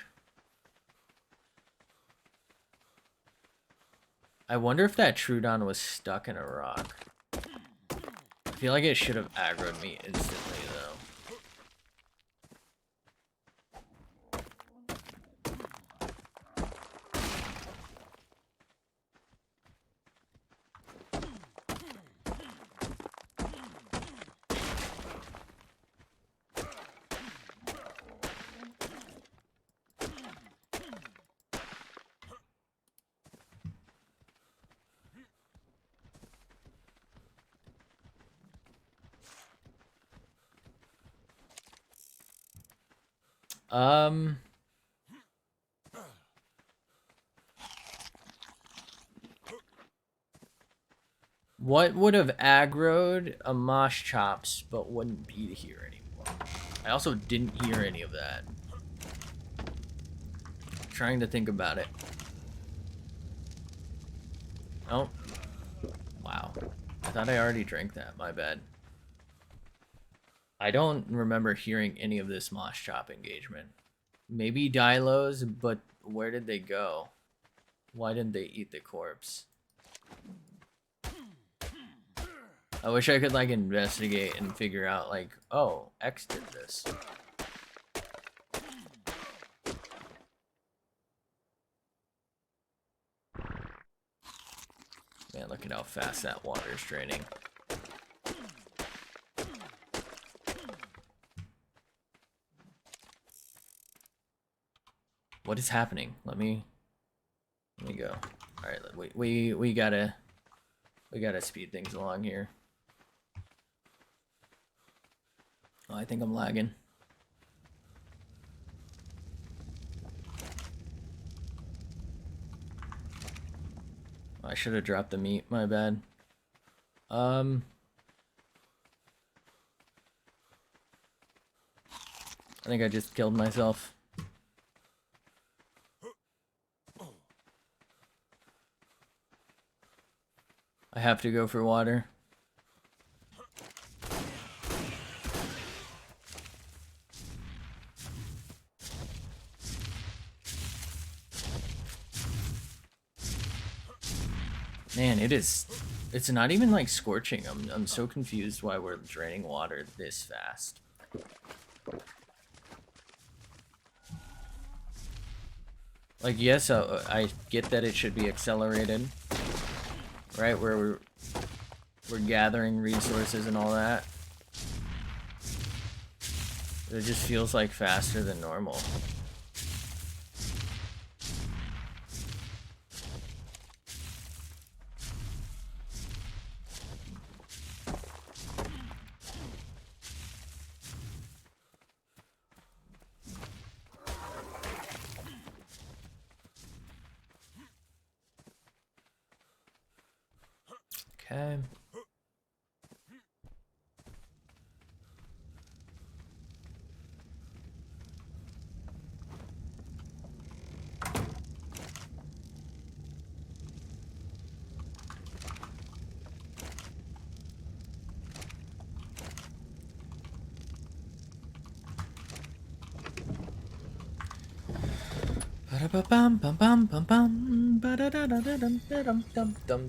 I wonder if that Trudon was stuck in a rock. I feel like it should have aggroed me instantly, though. What would have aggroed a Mosh Chops but wouldn't be here anymore? I also didn't hear any of that. Trying to think about it. Oh. Wow. I thought I already drank that. My bad. I don't remember hearing any of this Mosh Chop engagement. Maybe Dilos, but where did they go? Why didn't they eat the corpse? I wish I could, like, investigate and figure out, like, oh, X did this. Man, look at how fast that water is draining. What is happening? Let me go. All right, we gotta speed things along here. Oh, I think I'm lagging. Oh, I should have dropped the meat. My bad. I think I just killed myself. I have to go for water. Man, it's not even like scorching. I'm so confused why we're draining water this fast. Like, yes, I get that it should be accelerated, right? Where we're gathering resources and all that. It just feels like faster than normal. Okay.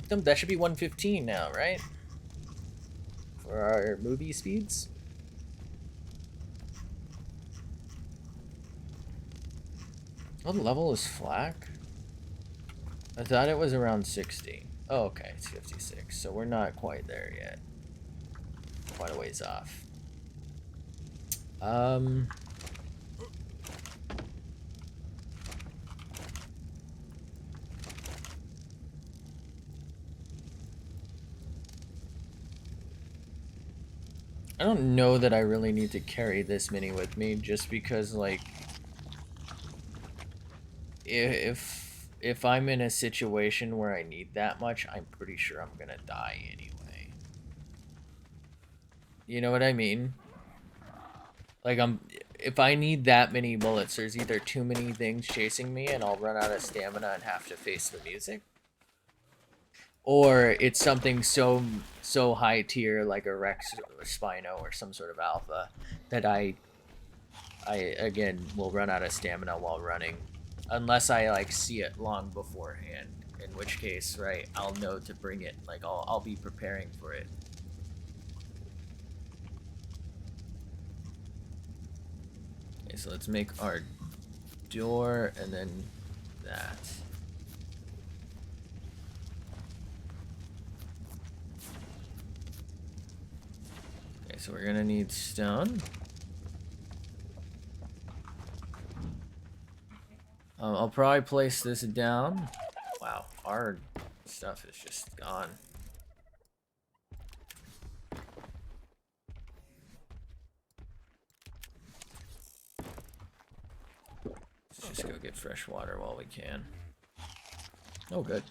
That should be 115 now, right? For our movie speeds. What level is Flak? I thought it was around 60. Oh, okay, it's 56. So we're not quite there yet. Quite a ways off. I don't know that I really need to carry this mini with me, just because, like, if I'm in a situation where I need that much, I'm pretty sure I'm gonna die anyway. You know what I mean? Like, if I need that many bullets, there's either too many things chasing me and I'll run out of stamina and have to face the music, or it's something so high tier like a Rex or a Spino or some sort of alpha that I again will run out of stamina while running, unless I like see it long beforehand, in which case, right, I'll know to bring it, like I'll be preparing for it. Okay, so let's make our door and then that. Okay, so we're gonna need stone. I'll probably place this down. Wow, our stuff is just gone. Let's just go get fresh water while we can. Oh, good.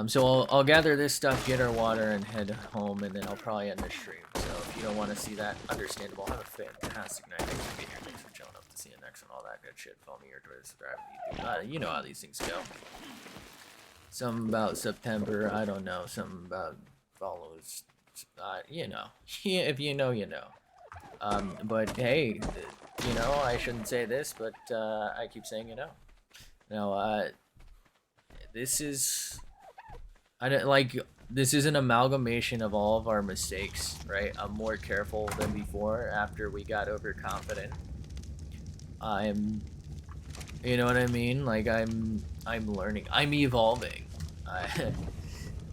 So I'll gather this stuff, get our water, and head home, and then I'll probably end the stream. So if you don't want to see that, understandable. Have a fantastic night. Thanks for being here. Thanks for chilling. Hope to see you next and all that good shit. Follow me or Twitter, subscribe. You know how these things go. Something about September. I don't know. Something about follows. You know. If you know, you know. But hey, you know, I shouldn't say this, but I keep saying you know. No, this is... this is an amalgamation of all of our mistakes, right? I'm more careful than before after we got overconfident. You know what I mean? Like, I'm learning. I'm evolving.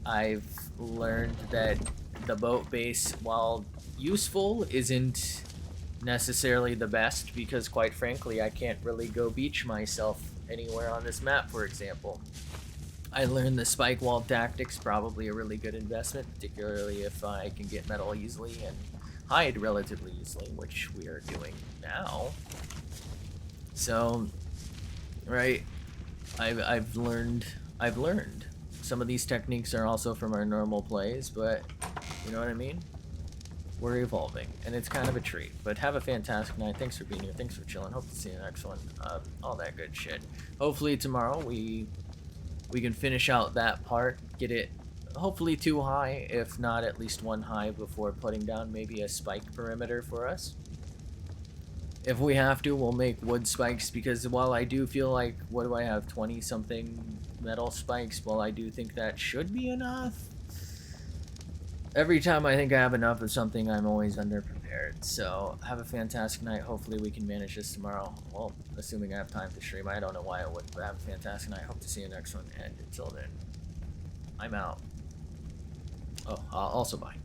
I've learned that the boat base, while useful, isn't necessarily the best, because quite frankly, I can't really go beach myself anywhere on this map, for example. I learned the spike wall tactics, probably a really good investment, particularly if I can get metal easily and hide relatively easily, which we are doing now. So, right, I've learned. Some of these techniques are also from our normal plays, but you know what I mean? We're evolving, and it's kind of a treat. But have a fantastic night. Thanks for being here. Thanks for chilling. Hope to see you next one. All that good shit. Hopefully tomorrow we can finish out that part, get it hopefully 2 high, if not at least 1 high, before putting down maybe a spike perimeter for us. If we have to, we'll make wood spikes, because while I do feel like, what do I have, 20 something metal spikes, while I do think that should be enough, every time I think I have enough of something, I'm always underprepared. So have a fantastic night. Hopefully we can manage this tomorrow. Well, assuming I have time to stream. I don't know why I wouldn't, but have a fantastic night. Hope to see you next one. And until then, I'm out. Oh, also bye.